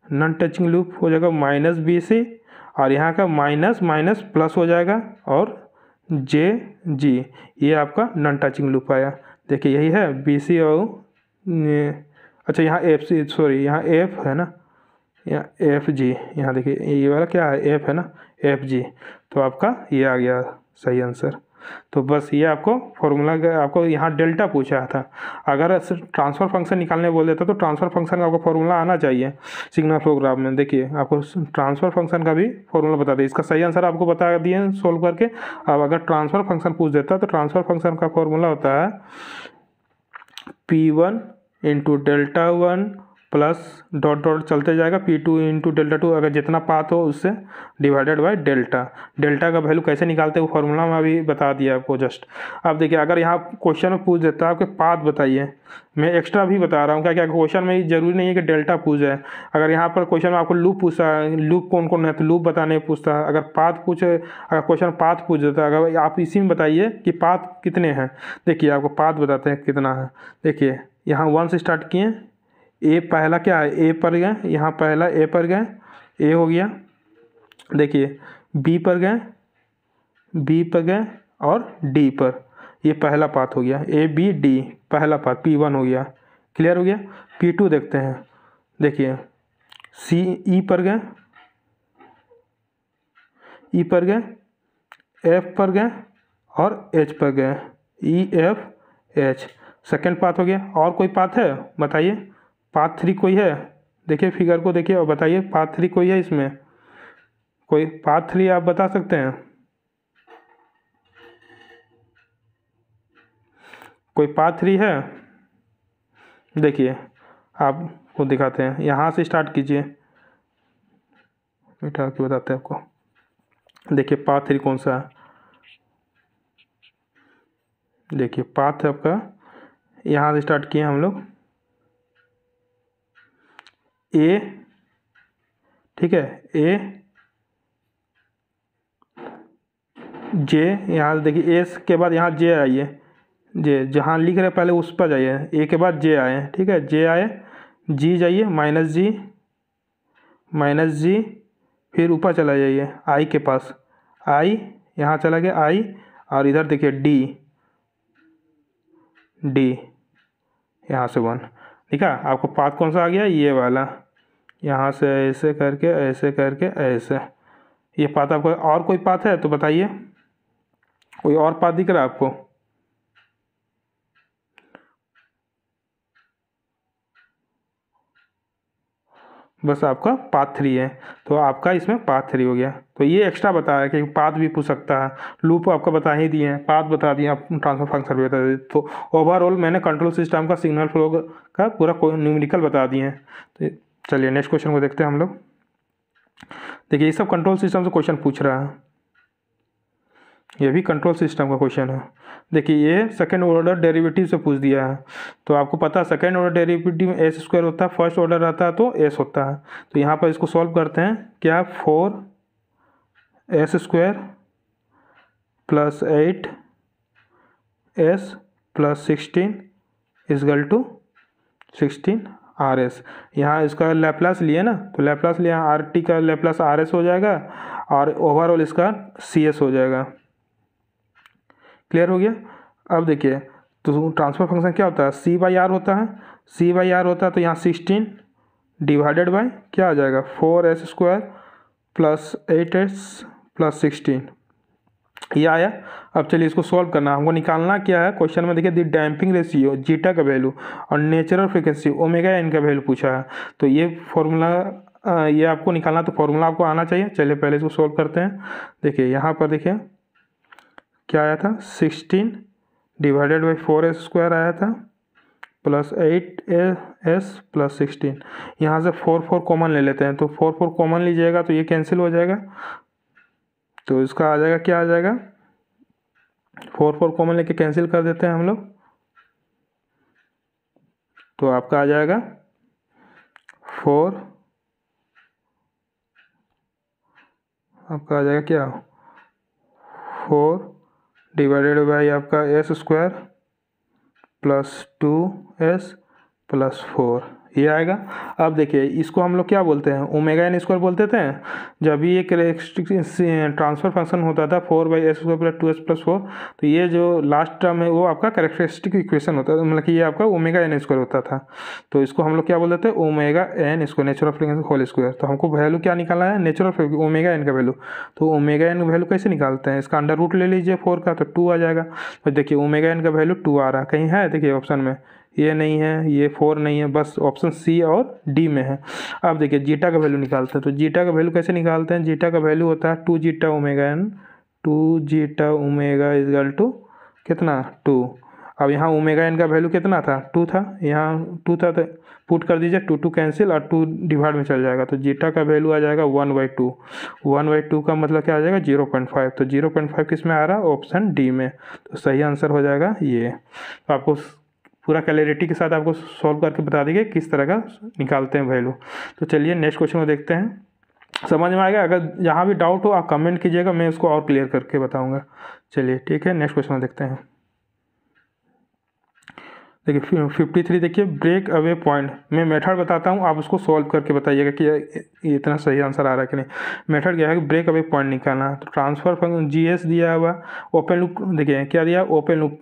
A: नॉन टचिंग लूप हो जाएगा -BC, और यहाँ का माइनस माइनस प्लस हो जाएगा, और JG, ये आपका नॉन टचिंग लूप आया। देखिए यही है BC और अच्छा यहाँ FC, सॉरी यहाँ F है ना, यहाँ FG, यहाँ देखिए ये वाला क्या है, F है ना, FG। तो आपका ये आ गया सही आंसर। तो बस ये आपको फॉर्मूला, आपको यहाँ डेल्टा पूछा था। अगर ट्रांसफ़र फंक्शन निकालने बोल देता तो ट्रांसफ़र फंक्शन का आपको फॉर्मूला आना चाहिए सिग्नल फ्लो ग्राफ में। देखिए आपको ट्रांसफ़र फंक्शन का भी फॉर्मूला बता दिए, इसका सही आंसर आपको बता दिए सोल्व करके। अब अगर ट्रांसफ़र फंक्शन पूछ देता तो ट्रांसफ़र फंक्शन का फॉर्मूला होता है P1 × Δ1 प्लस डॉट डॉट चलते जाएगा P2 × Δ2, अगर जितना पाथ हो उससे डिवाइडेड बाय डेल्टा। डेल्टा का वैल्यू कैसे निकालते हैं वो फॉर्मूला में अभी बता दिया आपको जस्ट। अब देखिए अगर यहाँ क्वेश्चन में पूछ देता है आपके पाथ बताइए, मैं एक्स्ट्रा भी बता रहा हूँ क्या क्या क्वेश्चन में जरूरी नहीं है कि डेल्टा पूछ जाए। अगर यहाँ पर क्वेश्चन में आपको लूप पूछता है, लूप कौन कौन है तो लूप बताने पूछता है। अगर पाथ पूछे, अगर क्वेश्चन पाथ पूछ देता है, अगर आप इसी में बताइए कि पाथ कितने हैं, देखिए आपको पाथ बताते हैं कितना है। देखिए यहाँ 1 से स्टार्ट किए, ए पहला क्या है, ए पर गए, यहाँ पहला ए पर गए, ए हो गया। देखिए बी पर गए, बी पर गए और डी पर, ये पहला पाथ हो गया, ABD पहला पाथ, P1 हो गया। क्लियर हो गया। P2 देखते हैं, देखिए CE पर गए, E पर गए, F पर गए और H पर गए, EFH सेकेंड पाथ हो गया। और कोई पाथ है बताइए, पाथ 3 कोई है, देखिए फिगर को देखिए और बताइए पाथ 3 कोई है, इसमें कोई पाथ 3 आप बता सकते हैं, कोई पाथ 3 है? देखिए आपको दिखाते हैं, यहाँ से स्टार्ट कीजिए, मिटा के बताते हैं आपको। देखिए पाथ 3 कौन सा है, देखिए पाथ है आपका, यहाँ से स्टार्ट किए हम लोग, ए, ठीक है, ए जे, यहाँ से देखिए ए के बाद यहाँ जे आइए, जे जहाँ लिख रहे पहले उस पर जाइए, ए के बाद जे आए, ठीक है, जे आए, जी जाइए, -G, माइनस जी, फिर ऊपर चला जाइए आई के पास, आई यहाँ चला गया आई, और इधर देखिए डी, डी यहाँ से 1, ठीक है। आपको पाथ कौन सा आ गया, ये वाला, यहाँ से ऐसे करके ऐसे करके ऐसे, ये पाथ आपको। और कोई पाथ है तो बताइए, कोई और पाथ दिख रहा है आपको? बस आपका पाथ 3 है, तो आपका इसमें पाथ 3 हो गया। तो ये एक्स्ट्रा बताया कि पाथ भी पूछ सकता है, लूप आपका बता ही दिए हैं, पाथ बता दिए, आप ट्रांसफर फंक्शन भी बता दिए। तो ओवरऑल मैंने कंट्रोल सिस्टम का सिग्नल फ्लो का पूरा न्यूमेरिकल बता दिए हैं। तो चलिए नेक्स्ट क्वेश्चन को देखते हैं हम लोग। देखिए ये सब कंट्रोल सिस्टम से क्वेश्चन पूछ रहा है, ये भी कंट्रोल सिस्टम का क्वेश्चन है। देखिए ये सेकंड ऑर्डर डेरिवेटिव से पूछ दिया है, तो आपको पता है सेकंड ऑर्डर डेरिवेटिव में एस स्क्वायर होता है, फर्स्ट ऑर्डर रहता है तो एस होता है। तो यहाँ पर इसको सॉल्व करते हैं, क्या 4 S square plus 8 S plus 16 is equal to 16 R S. यहाँ इसका लैप्लास लिए ना, तो लैप्लास लिया, आर टी का लैप्लास आर एस हो जाएगा, और ओवरऑल इसका सी एस हो जाएगा। क्लियर हो गया? अब देखिए तो ट्रांसफर फंक्शन क्या होता है, सी बाई आर होता है, सी बाई आर होता है, तो यहाँ 16 डिवाइडेड बाई क्या आ जाएगा 4 S square plus 8 S plus 16, ये आया। अब चलिए इसको सॉल्व करना, हमको निकालना क्या है क्वेश्चन में। देखिए दी डैम्पिंग रेशियो जीटा का वैल्यू और नेचुरल फ्रीक्वेंसी ओमेगा एन का वैल्यू पूछा है, तो ये फॉर्मूला ये आपको निकालना, तो फॉर्मूला आपको आना चाहिए। चलिए पहले इसको सॉल्व करते हैं। देखिए यहाँ पर देखिए क्या आया था, 16 डिवाइडेड बाई 4 एस स्क्वायर आया था प्लस 8 एस प्लस 16। यहाँ से 4 कॉमन ले लेते हैं, तो 4 कॉमन लीजिएगा तो ये कैंसिल हो जाएगा, तो इसका आ जाएगा क्या आ जाएगा 4 कॉमन लेके कैंसिल कर देते हैं हम लोग, तो आपका आ जाएगा 4, आपका आ जाएगा क्या 4 डिवाइडेड बाई आपका S square plus 2 S plus 4, ये आएगा। अब देखिए इसको हम लोग क्या बोलते हैं, ओमेगा एन स्क्वायर बोलते थे जब भी एक ट्रांसफर फंक्शन होता था 4/s square plus 2s plus 4, तो ये जो लास्ट टर्म है वो आपका कैरेक्टरिस्टिक इक्वेशन होता है, मतलब कि ये आपका ओमेगा एन स्क्वायर होता था। तो इसको हम लोग क्या बोलते थे, omega N square, natural frequency whole square. तो हमको वैल्यू क्या निकालना है, नेचुरल फ्रीक्वेंसी ओमेगा एन का वैल्यू। तो ओमेगा एन का वैल्यू कैसे निकालते हैं, इसका अंडर रूट ले लीजिए 4 का, तो 2 आ जाएगा। तो देखिए ओमेगा एन का वैल्यू 2 आ रहा है, कहीं है देखिए ऑप्शन में, ये नहीं है, ये 4 नहीं है, बस ऑप्शन सी और डी में है। अब देखिए जीटा का वैल्यू निकालते हैं, तो जीटा का वैल्यू कैसे निकालते हैं, जीटा का वैल्यू होता है 2 zeta omega N, 2 zeta omega is equal to कितना 2। अब यहाँ ओमेगा एन का वैल्यू कितना था 2 था, यहाँ 2 था, तो पुट कर दीजिए 2 कैंसिल और 2 डिवाइड में चल जाएगा, तो जीटा का वैल्यू आ जाएगा 1/2। 1/2 का मतलब क्या आ जाएगा 0.5, तो 0.5 किस में आ रहा है, ऑप्शन डी में। तो सही आंसर हो जाएगा ये। तो आपको पूरा क्लैरिटी के साथ आपको सॉल्व करके बता देंगे किस तरह का निकालते हैं वैल्यू। तो चलिए नेक्स्ट क्वेश्चन को देखते हैं, समझ में आएगा। अगर जहाँ भी डाउट हो आप कमेंट कीजिएगा, मैं उसको और क्लियर करके बताऊंगा। चलिए ठीक है, नेक्स्ट क्वेश्चन देखते हैं। देखिए 53 देखिए, ब्रेक अवे पॉइंट। मैं मेथड बताता हूँ, आप उसको सॉल्व करके बताइएगा कि ये इतना सही आंसर आ रहा है कि नहीं। मेथड क्या है कि ब्रेक अवे पॉइंट निकालना। तो ट्रांसफर फंक्शन जीएस दिया हुआ, ओपन लूप देखिए क्या दिया, ओपन लूप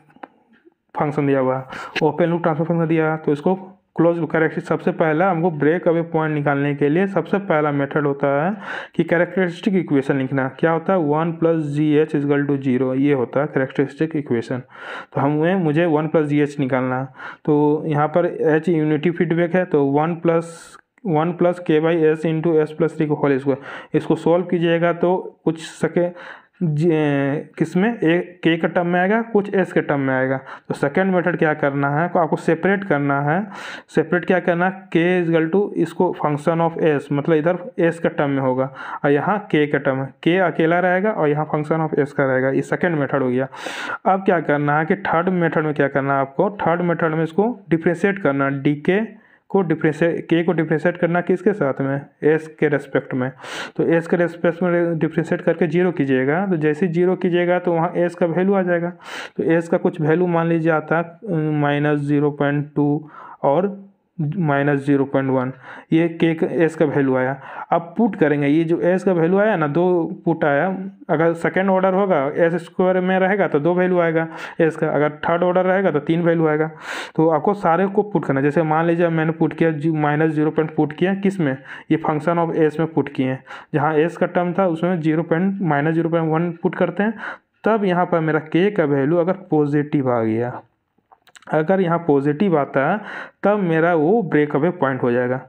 A: फंक्शन दिया हुआ, ओपन लूप ट्रांसफर फंक्शन दिया, तो इसको क्लोज लूप कैरेक्टरिस्टिक। सबसे पहला हमको ब्रेक अवे पॉइंट निकालने के लिए सबसे पहला मेथड होता है कि कैरेक्टरिस्टिक इक्वेशन लिखना। क्या होता है 1 + GH = 0, ये होता है कैरेक्टरिस्टिक इक्वेशन। तो मुझे 1 + GH निकालना है। तो यहाँ पर H यूनिटी फीडबैक है, तो 1 + K/S × S + 3 होल स्क्वायर। इसको सॉल्व कीजिएगा तो कुछ सके किसमें एक के का टर्म में आएगा, कुछ एस के टर्म में आएगा। तो सेकंड मेथड क्या करना है, तो आपको सेपरेट करना है। सेपरेट क्या करना है, के इजगल टू इसको फंक्शन ऑफ एस, मतलब इधर एस का टर्म में होगा और यहाँ के का टर्म है, के अकेला रहेगा और यहाँ फंक्शन ऑफ एस का रहेगा। ये सेकंड मेथड हो गया। अब क्या करना है कि थर्ड मेथड में क्या करना है आपको, थर्ड मेथड में इसको डिफ्रेंशिएट करना, डी के को डिफ्रेंशिएट करना किसके साथ में, एस के रेस्पेक्ट में। तो एस के रेस्पेक्ट में डिफ्रेंशिएट करके 0 कीजिएगा, तो जैसे ही 0 कीजिएगा तो वहाँ एस का वैल्यू आ जाएगा। तो एस का कुछ वैल्यू मान लीजिए आता है -0.2 और -0.1, ये के एस का वैल्यू आया। अब पुट करेंगे, ये जो एस का वैल्यू आया ना, 2 पुट आया। अगर सेकेंड ऑर्डर होगा एस स्क्वायर में रहेगा तो 2 वैल्यू आएगा एस का, अगर थर्ड ऑर्डर रहेगा तो 3 वैल्यू आएगा। तो आपको सारे को पुट करना है। जैसे मान लीजिए मैंने पुट किया -0. पुट किया किस में, ये फंक्शन ऑफ एस में पुट किए हैं। जहाँ एस का टर्म था उसमें -0.1 पुट करते हैं। तब यहाँ पर मेरा के का वैल्यू अगर पॉजिटिव आ गया, अगर यहाँ पॉजिटिव आता है तब मेरा वो ब्रेक अवे पॉइंट हो जाएगा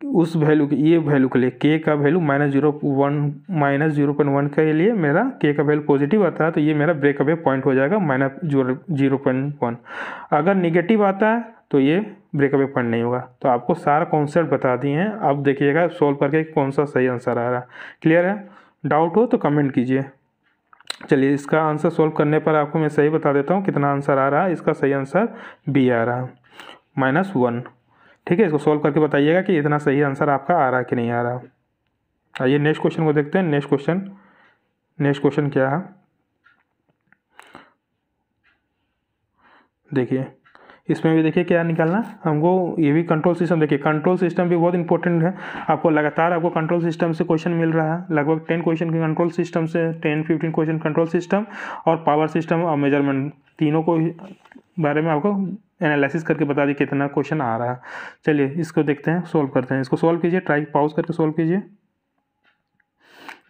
A: उस वैल्यू के, ये वैल्यू के लिए के का वैल्यू -0.1 के लिए मेरा के का वैल्यू पॉजिटिव आता है तो ये मेरा ब्रेक अवे पॉइंट हो जाएगा -0.1। अगर निगेटिव आता है तो ये ब्रेक अवे पॉइंट नहीं होगा। तो आपको सारा कॉन्सेप्ट बता दिए हैं। अब देखिएगा सॉल्व करके कौन सा सही आंसर आ रहा है। क्लियर है? डाउट हो तो कमेंट कीजिए। चलिए, इसका आंसर सॉल्व करने पर आपको मैं सही बता देता हूँ कितना आंसर आ रहा है। इसका सही आंसर बी आ रहा है, -1। ठीक है, इसको सॉल्व करके बताइएगा कि इतना सही आंसर आपका आ रहा है कि नहीं आ रहा। आइए नेक्स्ट क्वेश्चन को देखते हैं। नेक्स्ट क्वेश्चन क्या है, देखिए इसमें भी देखिए क्या निकालना हमको। ये भी कंट्रोल सिस्टम, देखिए कंट्रोल सिस्टम भी बहुत इंपॉर्टेंट है। आपको लगातार आपको कंट्रोल सिस्टम से क्वेश्चन मिल रहा है, लगभग 10 क्वेश्चन के कंट्रोल सिस्टम से, 10-15 क्वेश्चन कंट्रोल सिस्टम और पावर सिस्टम और मेजरमेंट, तीनों को बारे में आपको एनालिसिस करके बता दी कितना क्वेश्चन आ रहा है। चलिए इसको देखते हैं, सॉल्व करते हैं। इसको सॉल्व कीजिए, ट्राई पॉज करके सॉल्व कीजिए।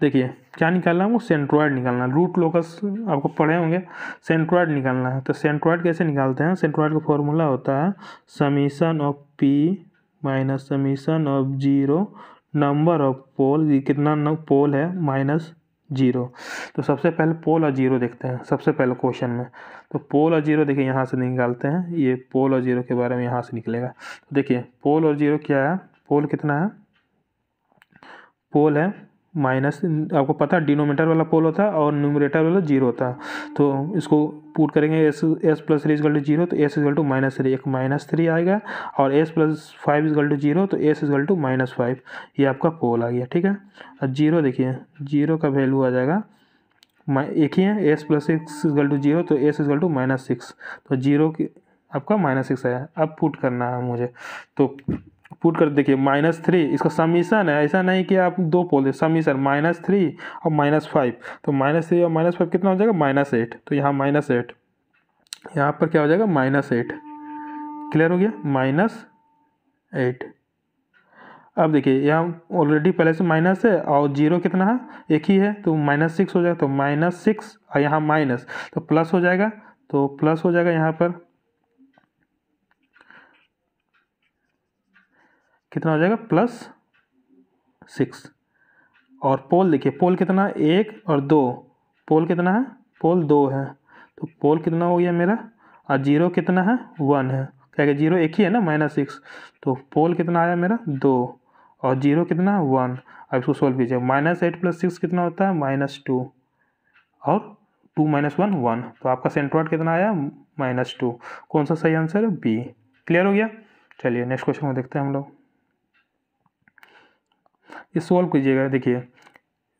A: देखिए क्या निकालना है हमको, सेंट्रॉयड निकालना है। रूट लोकस आपको पढ़े होंगे, सेंट्रॉयड निकालना है। तो सेंट्रॉयड कैसे निकालते हैं? सेंट्रॉयड का फॉर्मूला होता है summation of p minus summation of 0 number of pole, ये कितना पोल है -0। तो सबसे पहले पोल और 0 देखते हैं सबसे पहले क्वेश्चन में। तो पोल और 0 देखिए यहाँ से निकालते हैं। ये पोल और 0 के बारे में यहाँ से निकलेगा। तो देखिए पोल और 0 क्या है, पोल कितना है, पोल है माइनस, आपको पता है डिनोमिनेटर वाला पोल होता है और न्यूमरेटर वाला 0 होता है। तो इसको पुट करेंगे एस प्लस 3 इजकल टू 0, तो एस इजकल टू -3, एक -3 आएगा। और एस प्लस 5 इजकल टू 0, तो एस इजकल टू -5, ये आपका पोल आ गया। ठीक है, और 0 देखिए 0 का वैल्यू आ जाएगा, एक ही है, एस प्लस 6 इजकल टू 0, तो एस इजकल टू -6, तो 0 की आपका -6 आया। अब पुट करना है मुझे, तो पुट कर देखिए -3 इसका समीशन है, ऐसा नहीं कि आप दो पोल दे, समीशन -3 और -5, तो -3 और -5 कितना हो जाएगा, -8। तो यहाँ -8, यहाँ पर क्या हो जाएगा -8। क्लियर हो गया, -8। अब देखिए यहाँ ऑलरेडी पहले से माइनस है और 0 कितना है, एक ही है, तो -6 हो जाएगा। तो -6 और यहाँ माइनस, तो प्लस हो जाएगा, तो प्लस हो जाएगा यहाँ पर कितना हो जाएगा, +6। और पोल देखिए, पोल कितना है, 1 और 2, पोल कितना है, पोल 2 है, तो पोल कितना हो गया मेरा, और 0 कितना है, 1 है, क्या 0 एक ही है ना, -6, तो पोल कितना आया मेरा 2 और 0 कितना है 1। अब इसको सोल्व कीजिए, -8 + 6 कितना होता है, -2 और 2 - 1 1, तो आपका सेंट्रॉयड कितना आया, -2। कौन सा सही आंसर है, बी। क्लियर हो गया। चलिए नेक्स्ट क्वेश्चन को देखते हैं हम लोग। ये सोल्व कीजिएगा, देखिए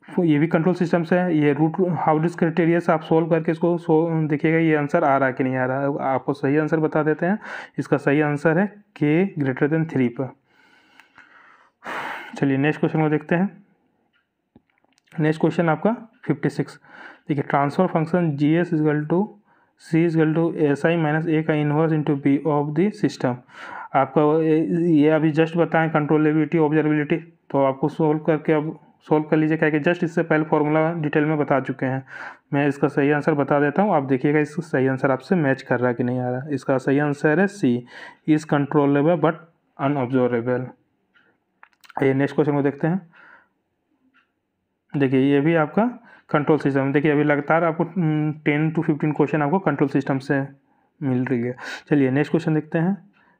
A: ये भी कंट्रोल सिस्टम से है। ये रूट हाउडिस क्राइटेरिया से आप सोल्व करके इसको देखिएगा ये आंसर आ रहा है कि नहीं आ रहा है। आपको सही आंसर बता देते हैं। इसका सही आंसर है के > 3 पर। चलिए नेक्स्ट क्वेश्चन को देखते हैं। नेक्स्ट क्वेश्चन आपका 56। देखिए transfer function GS = C = SI - A का inverse into B of the system. आपका ये अभी जस्ट बताएं कंट्रोलेबिलिटी ऑब्जर्वेबिलिटी, तो आपको सोल्व करके अब सोल्व कर लीजिए, क्या कि जस्ट इससे पहले फॉर्मूला डिटेल में बता चुके हैं। मैं इसका सही आंसर बता देता हूँ, आप देखिएगा इसका सही आंसर आपसे मैच कर रहा है कि नहीं आ रहा है। इसका सही आंसर है सी, इज़ कंट्रोलेबल बट अनऑब्जर्वेबल। आइए नेक्स्ट क्वेश्चन को देखते हैं। देखिए ये भी आपका कंट्रोल सिस्टम, देखिए अभी लगातार आपको 10 to 15 क्वेश्चन आपको कंट्रोल सिस्टम से मिल रही है। चलिए नेक्स्ट क्वेश्चन देखते हैं।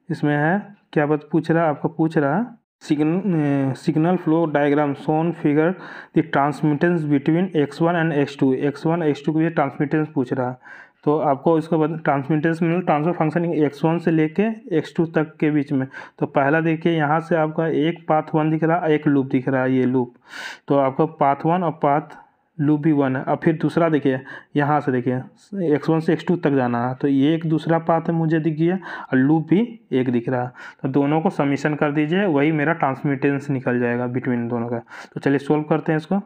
A: इसमें है क्या बात पूछ रहा है, आपको पूछ रहा है signal flow diagram shown figure the transmittance between x1 and x2। x1 x2 के लिए ट्रांसमिटेंस पूछ रहा है, तो आपको इसका ट्रांसमिटेंस मतलब ट्रांसफर फंक्शन x1 से लेके x2 तक के बीच में। तो पहला देखिए यहाँ से आपका एक पाथ 1 दिख रहा है, एक लूप दिख रहा है, ये लूप। तो आपका पाथ 1 और पाथ लूप भी 1 है। अब फिर दूसरा देखिए, यहाँ से देखिए x1 से x2 तक जाना है, तो ये एक दूसरा पाथ मुझे दिख गया और लूप भी एक दिख रहा है। तो दोनों को समीशन कर दीजिए, वही मेरा ट्रांसमिटेंस निकल जाएगा बिटवीन दोनों का। तो चलिए सोल्व करते हैं इसको।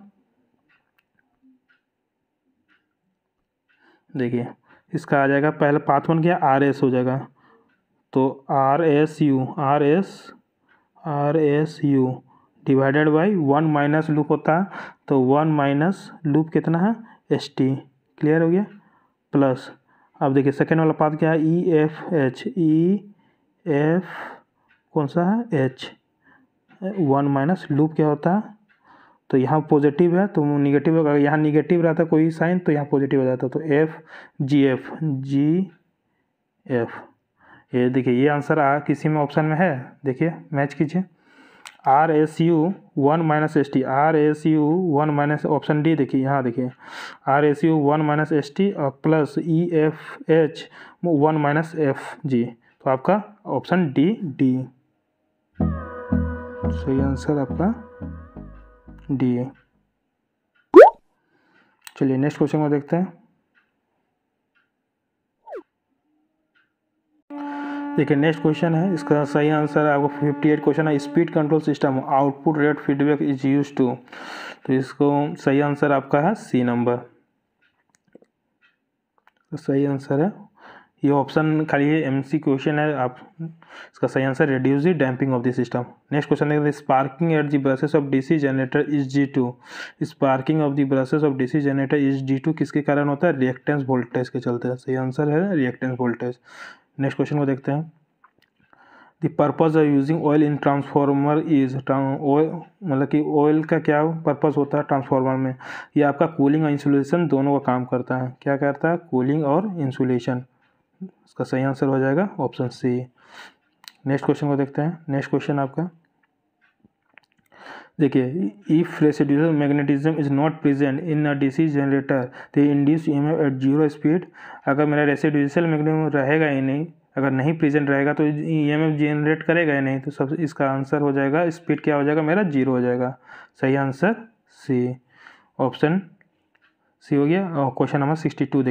A: देखिए इसका आ जाएगा, पहले पाथ 1 क्या RS हो जाएगा, तो RSU divided by 1 minus loop होता है, तो 1 माइनस लूप कितना है ST। क्लियर हो गया। प्लस अब देखिए सेकेंड वाला पाथ क्या है EF कौन सा है H। 1 माइनस लूप क्या होता है, तो यहाँ पॉजिटिव है तो निगेटिव होगा, यहाँ निगेटिव रहता कोई साइन तो यहाँ पॉजिटिव हो जाता, तो GF। ये देखिए ये आंसर किसी में ऑप्शन में है, देखिए मैच कीजिए। RSU 1 minus ST, RSU 1 minus option D, देखिए यहाँ देखिए RSU 1 माइनस ST और प्लस EFH 1 माइनस FG, तो आपका ऑप्शन डी सही आंसर आपका डी है। चलिए नेक्स्ट क्वेश्चन को देखते हैं। देखिए नेक्स्ट क्वेश्चन है, इसका सही आंसर है आपको 58 क्वेश्चन है, speed control system output rate feedback is use to, तो इसको सही आंसर आपका है सी नंबर, तो सही आंसर है ये ऑप्शन खाली MC क्वेश्चन है। आप इसका सही answer reduce the damping of the system. Next question है sparking at the brushes of DC generator is G2, sparking of the brushes of DC generator is G2 किसके कारण होता है, रिएक्टेंस वोल्टेज के चलते। सही आंसर है रिएक्टेंस वोल्टेज। नेक्स्ट क्वेश्चन को देखते हैं। The purpose of using oil in transformer is, मतलब कि ऑयल का क्या पर्पज होता है ट्रांसफार्मर में, ये आपका कूलिंग और इंसुलेशन दोनों का काम करता है। क्या करता है, कूलिंग और इंसुलेशन। इसका सही आंसर हो जाएगा ऑप्शन सी। नेक्स्ट क्वेश्चन को देखते हैं। नेक्स्ट क्वेश्चन आपका देखिए, if residual magnetism is not present in a DC generator the induce EMF at 0 speed, अगर मेरा रेसिडुअल मैग्नेटिज्म रहेगा ही नहीं, अगर नहीं प्रेजेंट रहेगा तो EMF जनरेट करेगा ही नहीं, तो सब इसका आंसर हो जाएगा स्पीड क्या हो जाएगा मेरा 0 हो जाएगा। सही आंसर सी, ऑप्शन सी हो गया। और क्वेश्चन नंबर 62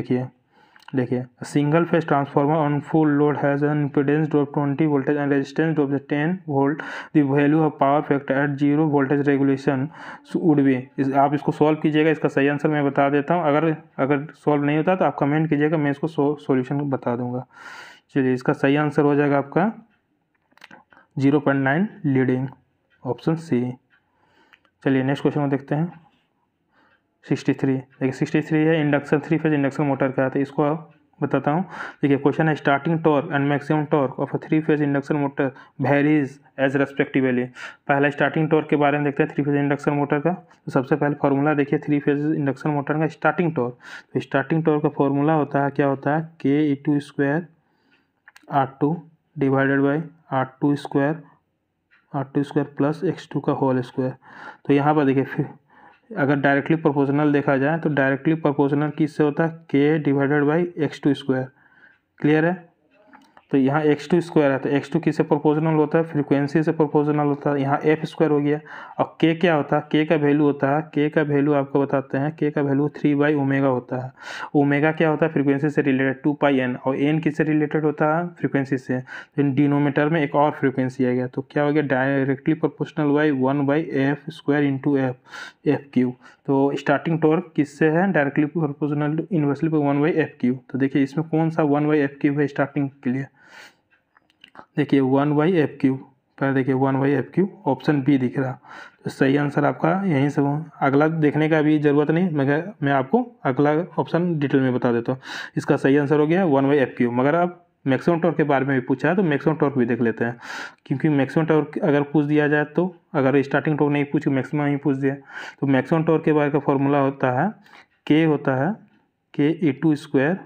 A: देखिए single phase transformer on full load has an impedance drop 20 voltage and resistance drop 10 volt, the value of power factor at 0 voltage regulation would be. आप इसको सॉल्व कीजिएगा, इसका सही answer मैं बता देता हूँ, अगर सॉल्व नहीं होता तो आप कमेंट कीजिएगा, मैं इसको सॉल्यूशन बता दूंगा। चलिए इसका सही आंसर हो जाएगा आपका 0.9 लीडिंग, ऑप्शन सी। चलिए नेक्स्ट क्वेश्चन को देखते हैं। 63 देखिए 63 है इंडक्शन 3 फेज इंडक्शन मोटर का, तो इसको बताता हूँ। देखिए क्वेश्चन है starting torque and maximum torque of 3 phase induction motor varies as respectively. पहला स्टार्टिंग टॉर्क के बारे में देखते हैं 3 फेज इंडक्शन मोटर का। तो सबसे पहले फार्मूला देखिए 3 फेज इंडक्शन मोटर का स्टार्टिंग टॉर्क। तो स्टार्टिंग टॉर्क का फार्मूला होता है, क्या होता है, K square R2 divided by R2 square plus X2 का होल स्क्वायर। तो यहाँ पर देखिए फिर अगर डायरेक्टली प्रोपोर्शनल देखा जाए तो डायरेक्टली प्रोपोर्शनल किससे होता है, K divided by X2 square. Clear है। तो यहाँ x2 स्क्वायर है, तो x2 किससे प्रोपोर्शनल होता है, फ्रीक्वेंसी से प्रोपोर्शनल होता है। यहाँ f स्क्वायर हो गया। और k क्या होता है, k का वैल्यू होता है, k का वैल्यू आपको बताते हैं, k का वैल्यू 3/ओमेगा होता है। ओमेगा क्या होता है, फ्रीक्वेंसी से रिलेटेड 2πn, और n किससे रिलेटेड होता है, फ्रीक्वेंसी से। तो डिनोमीटर में एक और फ्रीक्वेंसी आ गया, तो क्या हो गया, directly proportional by 1/f square into F Q. तो स्टार्टिंग टॉर्क किससे है, directly proportional inversely 1/f Q. तो देखिए इसमें कौन सा 1/f क्यू है स्टार्टिंग के लिए, देखिए 1/f क्यू, पहले देखिए 1/f क्यू, ऑप्शन बी दिख रहा। तो सही आंसर आपका यहीं से, अगला देखने का भी ज़रूरत नहीं, मगर मैं आपको अगला ऑप्शन डिटेल में बता देता हूँ। इसका सही आंसर हो गया 1/f क्यू। मगर आप मैक्सिमम टॉर्क के बारे में भी पूछा है तो मैक्सिमम टॉर्क भी देख लेते हैं, क्योंकि मैक्सिमम टॉर्क अगर पूछ दिया जाए तो, अगर स्टार्टिंग टॉर्क नहीं पूछ मैक्सिमम ही पूछ दिया, तो मैक्सिमम टॉर्क के बारे का फॉर्मूला होता है K होता है K square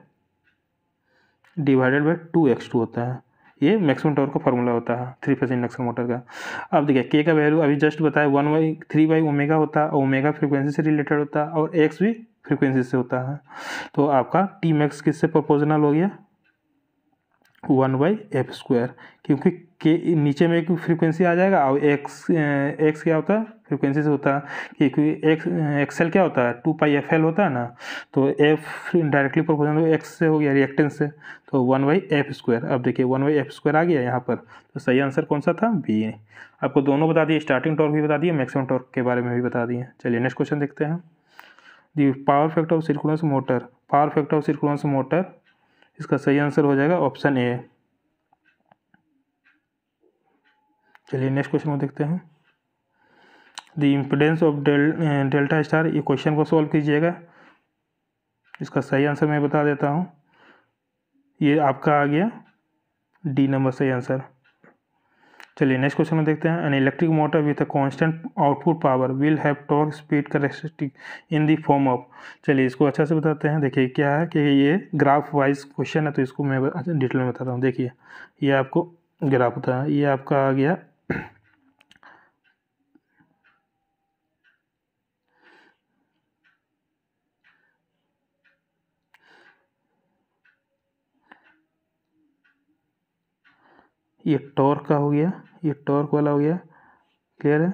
A: divided by 2x2 होता है। ये मैक्सिमम टॉर्क का फार्मूला होता है 3 फेज इंडक्शन मोटर का। अब देखिए K का वैल्यू अभी जस्ट बताया 1/3/ओमेगा होता है, ओमेगा फ्रीक्वेंसी से रिलेटेड होता है और x भी फ्रीक्वेंसी से होता है। तो आपका टी मैक्स किससे प्रोपोर्शनल हो गया, 1/f स्क्वायर, क्योंकि K नीचे में एक फ्रीक्वेंसी आ जाएगा और x क्या होता है, फ्रीक्वेंसी से होता है कि एक्सएल क्या होता है 2πfl होता है ना, तो एफ डायरेक्टली प्रोपोर्शनल एक्स से हो गया रिएक्टेंस से, तो 1/f²। अब देखिए 1/f² आ गया यहाँ पर, तो सही आंसर कौन सा था, बी। आपको दोनों बता दिए, स्टार्टिंग टॉर्क भी बता दिए, मैक्सिमम टॉर्क के बारे में भी बता दिए। चलिए नेक्स्ट क्वेश्चन देखते हैं। The power factor of synchronous motor, power factor of synchronous motor, इसका सही आंसर हो जाएगा ऑप्शन ए। चलिए नेक्स्ट क्वेश्चन को देखते हैं। The impedance of delta star, ये क्वेश्चन को सॉल्व कीजिएगा। इसका सही आंसर मैं बता देता हूँ, ये आपका आ गया डी नंबर सही आंसर। चलिए नेक्स्ट क्वेश्चन में देखते हैं। An electric motor with a constant output power will have torque speed characteristic in the form of. चलिए इसको अच्छा से बताते हैं। देखिए क्या है कि ये ग्राफ वाइज क्वेश्चन है, तो इसको मैं डिटेल में बताता हूँ। देखिए ये आपको ग्राफ होता है, ये आपका आ गया ये टॉर्क का हो गया, ये टॉर्क वाला हो गया, क्लियर है।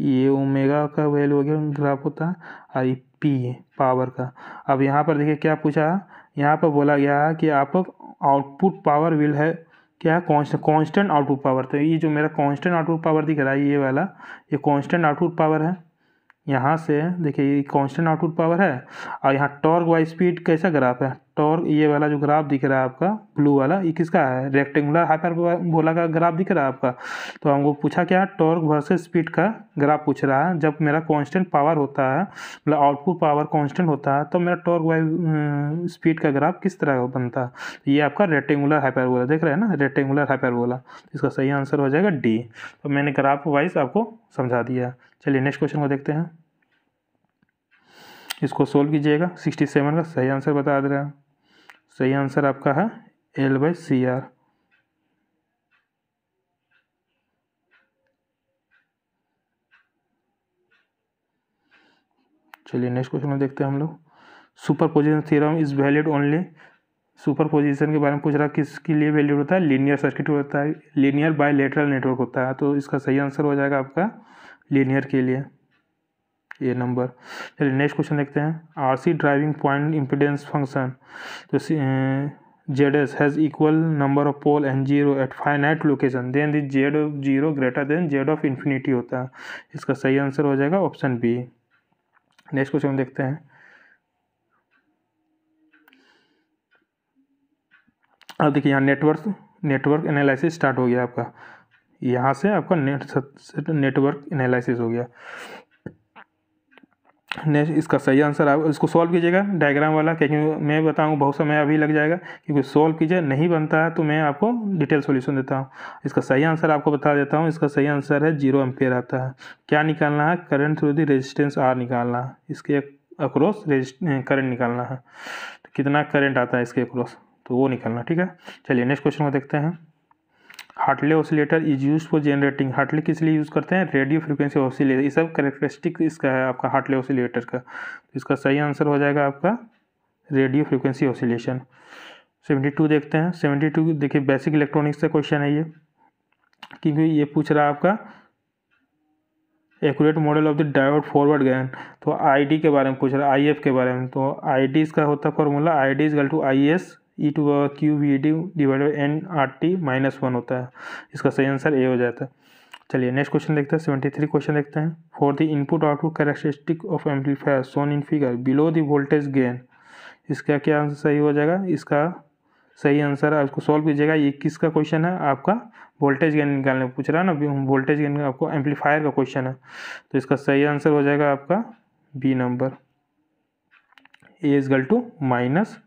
A: ये ओमेगा का वैल्यू हो गया ग्राफ होता है, और ये पी है पावर का। अब यहाँ पर देखिए क्या पूछा, यहाँ पर बोला गया है कि आप आउटपुट पावर विल है क्या, कांस्टेंट आउटपुट पावर। तो ये जो मेरा कांस्टेंट आउटपुट पावर दिख रहा है ये वाला, ये कांस्टेंट आउटपुट पावर है। यहाँ से देखिए ये कांस्टेंट आउटपुट पावर है, और यहाँ टॉर्क बाई स्पीड कैसा ग्राफ है, टॉर्क ये वाला जो ग्राफ दिख रहा है आपका ब्लू वाला, ये किसका है, रेक्टेंगुलर हाइपरबोला का ग्राफ दिख रहा है आपका। तो हमको पूछा क्या, टॉर्क वर्सेस स्पीड का ग्राफ पूछ रहा है। जब मेरा कांस्टेंट पावर होता है, मतलब आउटपुट पावर कांस्टेंट होता है, तो मेरा टॉर्क बाई स्पीड का ग्राफ किस तरह का बनता है। ये आपका रेक्टेंगुलर हाइपरबोला देख रहे हैं ना, रेक्टेंगुलर हाइपरबोला। इसका सही आंसर हो जाएगा डी। तो मैंने ग्राफ वाइज आपको समझा दिया। चलिए नेक्स्ट क्वेश्चन को देखते हैं, इसको सोल्व कीजिएगा। 67 का सही आंसर बता दे रहा है। सही आंसर आपका है L/CR। चलिए नेक्स्ट क्वेश्चन में देखते हैं हम लोग। Superposition theorem is valid only, superposition के बारे में पूछ रहा है, किसके लिए वैलिड होता है, लीनियर सर्किट होता है, लीनियर बायलैटरल नेटवर्क होता है। तो इसका सही आंसर हो जाएगा आपका लीनियर के लिए, ये नंबर। चलिए नेक्स्ट क्वेश्चन देखते हैं। RC driving point impedance function, तो ZS has equal number of pole and 0 at finite location, then the Z of 0 greater than Z of infinity होता है। इसका सही आंसर हो जाएगा ऑप्शन बी। नेक्स्ट क्वेश्चन देखते हैं। अब देखिए यहाँ नेटवर्क एनालिसिस स्टार्ट हो गया आपका, यहाँ से आपका नेटवर्क एनालिसिस हो गया। नेक्स्ट इसका सही आंसर आप इसको सॉल्व कीजिएगा डायग्राम वाला, क्योंकि मैं बताऊँ बहुत समय अभी लग जाएगा, क्योंकि सॉल्व कीजिए, नहीं बनता है तो मैं आपको डिटेल सॉल्यूशन देता हूँ। इसका सही आंसर आपको बता देता हूँ। इसका सही आंसर है 0 एम्पेयर आता है। क्या निकालना है, current through the resistance R निकालना है, इसके अक्रॉस करंट निकालना है। तो कितना करंट आता है इसके अक्रॉस, तो वो निकालना, ठीक है। चलिए नेक्स्ट क्वेश्चन को देखते हैं। Hartley oscillator is use for generating, Hartley किस लिए यूज़ करते हैं, रेडियो फ्रीक्वेंसी ऑसिलेटर। ये सब कैरेक्टरिस्टिक इसका है आपका हार्टले ऑसिलेटर का। तो इसका सही आंसर हो जाएगा आपका रेडियो फ्रीक्वेंसी ऑसिलेशन। 72 देखते हैं। 72 देखिए बेसिक इलेक्ट्रॉनिक्स से क्वेश्चन है ये, क्योंकि ये पूछ रहा है आपका accurate model of the diode forward gain. तो ID के बारे में पूछ रहा है, IF के बारे में। तो ID इसका होता है formula, ID equal to IS e⁻⁴ divided NRT-1 होता है। इसका सही आंसर ए हो जाता है। चलिए नेक्स्ट क्वेश्चन देखते हैं। 73 क्वेश्चन देखते हैं। For the input output characteristic of amplifier shown in figure below the voltage gain, इसका क्या आंसर सही हो जाएगा। इसका सही आंसर है, इसको सॉल्व कीजिएगा। ये किसका क्वेश्चन है, आपका वोल्टेज गेन निकालने पूछ रहा है ना, वोल्टेज गेन आपको एम्पलीफायर का क्वेश्चन है। तो इसका सही आंसर हो जाएगा आपका B number, A equal to -50।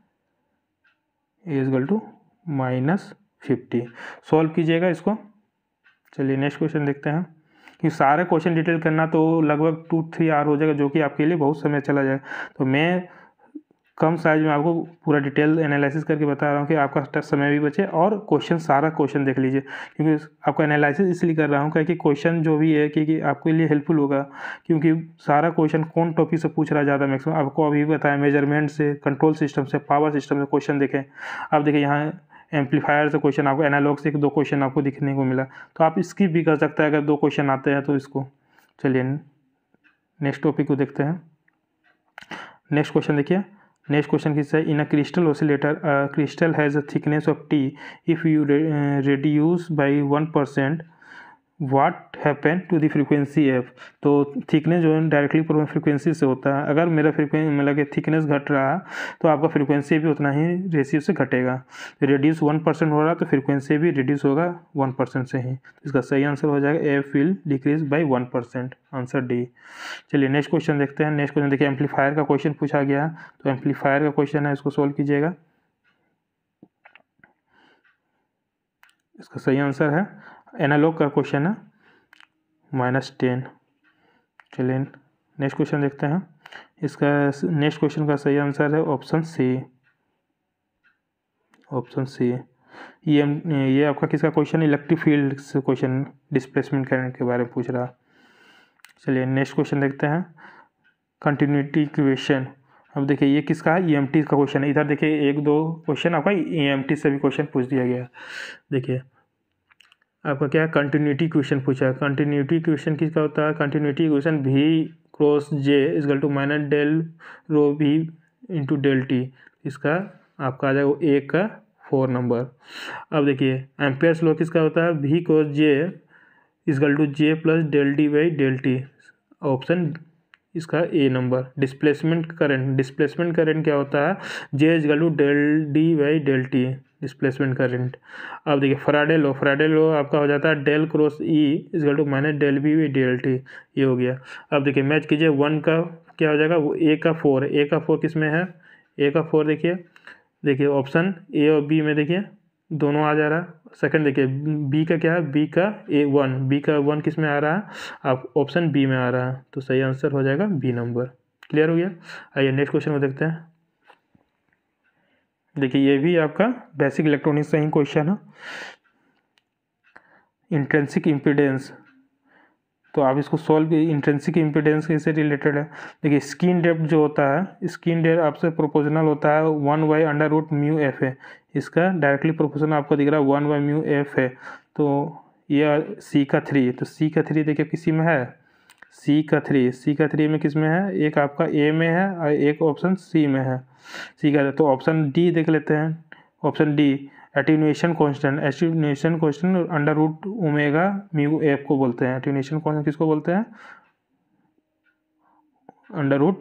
A: Solve कीजिएगा इसको। चलिए नेक्स्ट क्वेश्चन देखते हैं। कि सारे क्वेश्चन डिटेल करना तो लगभग 2-3 आवर हो जाएगा, जो कि आपके लिए बहुत समय चला जाएगा। तो मैं कम साइज में आपको पूरा डिटेल एनालिसिस करके बता रहा हूँ कि आपका समय भी बचे, और सारा क्वेश्चन देख लीजिए, क्योंकि आपको एनालिसिस इसलिए कर रहा हूँ क्योंकि क्वेश्चन जो भी है कि आपके लिए हेल्पफुल होगा, क्योंकि सारा क्वेश्चन कौन टॉपिक से पूछ रहा है ज़्यादा मैक्सिमम आपको अभी बताया, मेजरमेंट से, कंट्रोल सिस्टम से, पावर सिस्टम से क्वेश्चन देखें। अब देखिए यहाँ एम्पलीफायर से क्वेश्चन आपको, एनालॉग से 1-2 क्वेश्चन आपको दिखने को मिला, तो आप स्किप भी कर सकते हैं अगर 2 क्वेश्चन आते हैं तो इसको। चलिए नेक्स्ट टॉपिक को देखते हैं। नेक्स्ट क्वेश्चन देखिए, नेक्स्ट क्वेश्चन किससे है, in a crystal oscillator crystal has a thickness of t, if you reduce by 1% what happen to the frequency f. तो थिकनेस जो है डायरेक्टली फ्रीक्वेंसी से होता है, अगर मेरा मतलब कि थिकनेस घट रहा है तो आपका फ्रीक्वेंसी भी उतना ही रेशियो से घटेगा। रिड्यूस 1% हो रहा है तो फ्रीक्वेंसी भी रिड्यूस होगा 1% से ही। इसका सही आंसर हो जाएगा F will decrease by 1%, answer D. चलिए नेक्स्ट क्वेश्चन देखते हैं। नेक्स्ट क्वेश्चन देखिए, एम्पलीफायर का क्वेश्चन पूछा गया, तो एम्पलीफायर का क्वेश्चन है, इसको सोल्व कीजिएगा। इसका सही आंसर है, एनालॉग का क्वेश्चन है, -10। चलिए नेक्स्ट क्वेश्चन देखते हैं। इसका नेक्स्ट क्वेश्चन का सही आंसर है ऑप्शन सी, ऑप्शन सी। ये आपका किसका क्वेश्चन, इलेक्ट्रिक फील्ड से क्वेश्चन, डिस्प्लेसमेंट करंट के बारे में पूछ रहा। चलिए नेक्स्ट क्वेश्चन देखते हैं, कंटिन्यूटी इक्वेशन। अब देखिए ये किसका है, EMT का क्वेश्चन है। इधर देखिए 1-2 क्वेश्चन आपका EMT से भी क्वेश्चन पूछ दिया गया। देखिए आपका क्या है, कंटिन्यूटी इक्वेशन पूछा है। कंटिन्यूटी इक्वेशन किसका होता है, continuity equation V cross J equal to minus del rho V into del T. इसका आपका आ जाएगा A का 4 नंबर। अब देखिए एम्पेयर्स लॉ किसका होता है, V cross J equal to J plus del D by del T, option इसका A नंबर। डिस्प्लेसमेंट करंट क्या होता है, J equal to del D by del T, displacement current. अब देखिए फैराडे लॉ आपका हो जाता है del cross E equal to minus del B by del T, ये हो गया। अब देखिए मैच कीजिए, 1 का क्या हो जाएगा, वो A का 4 है। A का 4 किस में है, A का 4 देखिए ऑप्शन A और B में देखिए दोनों आ जा रहा है। सेकंड देखिए B का क्या है, B का A1, B का 1 किस में आ रहा है, आप ऑप्शन B में आ रहा है, तो सही आंसर हो जाएगा B नंबर। क्लियर हो गया। आइए नेक्स्ट क्वेश्चन को देखते हैं। देखिए ये भी आपका बेसिक इलेक्ट्रॉनिक्स से ही क्वेश्चन है, इंट्रिंसिक इम्पीडेंस। तो आप इसको सॉल्व, इंट्रिंसिक इम्पीडेंस से रिलेटेड है। देखिए स्किन डेप्थ जो होता है, स्किन डेप्थ आपसे प्रोपोर्शनल होता है 1/√μf है। इसका डायरेक्टली प्रोपोर्शनल आपको दिख रहा है 1/μf है। तो ये C का 3, तो C का 3 देखिए किसी में है, C का 3 में किस में है, एक आपका A में है और एक ऑप्शन C में है। C का, तो ऑप्शन D देख लेते हैं। Option D attenuation constant, √ω/μf को बोलते हैं। एटीन्यूएशन कांस्टेंट किसको बोलते हैं, √ω,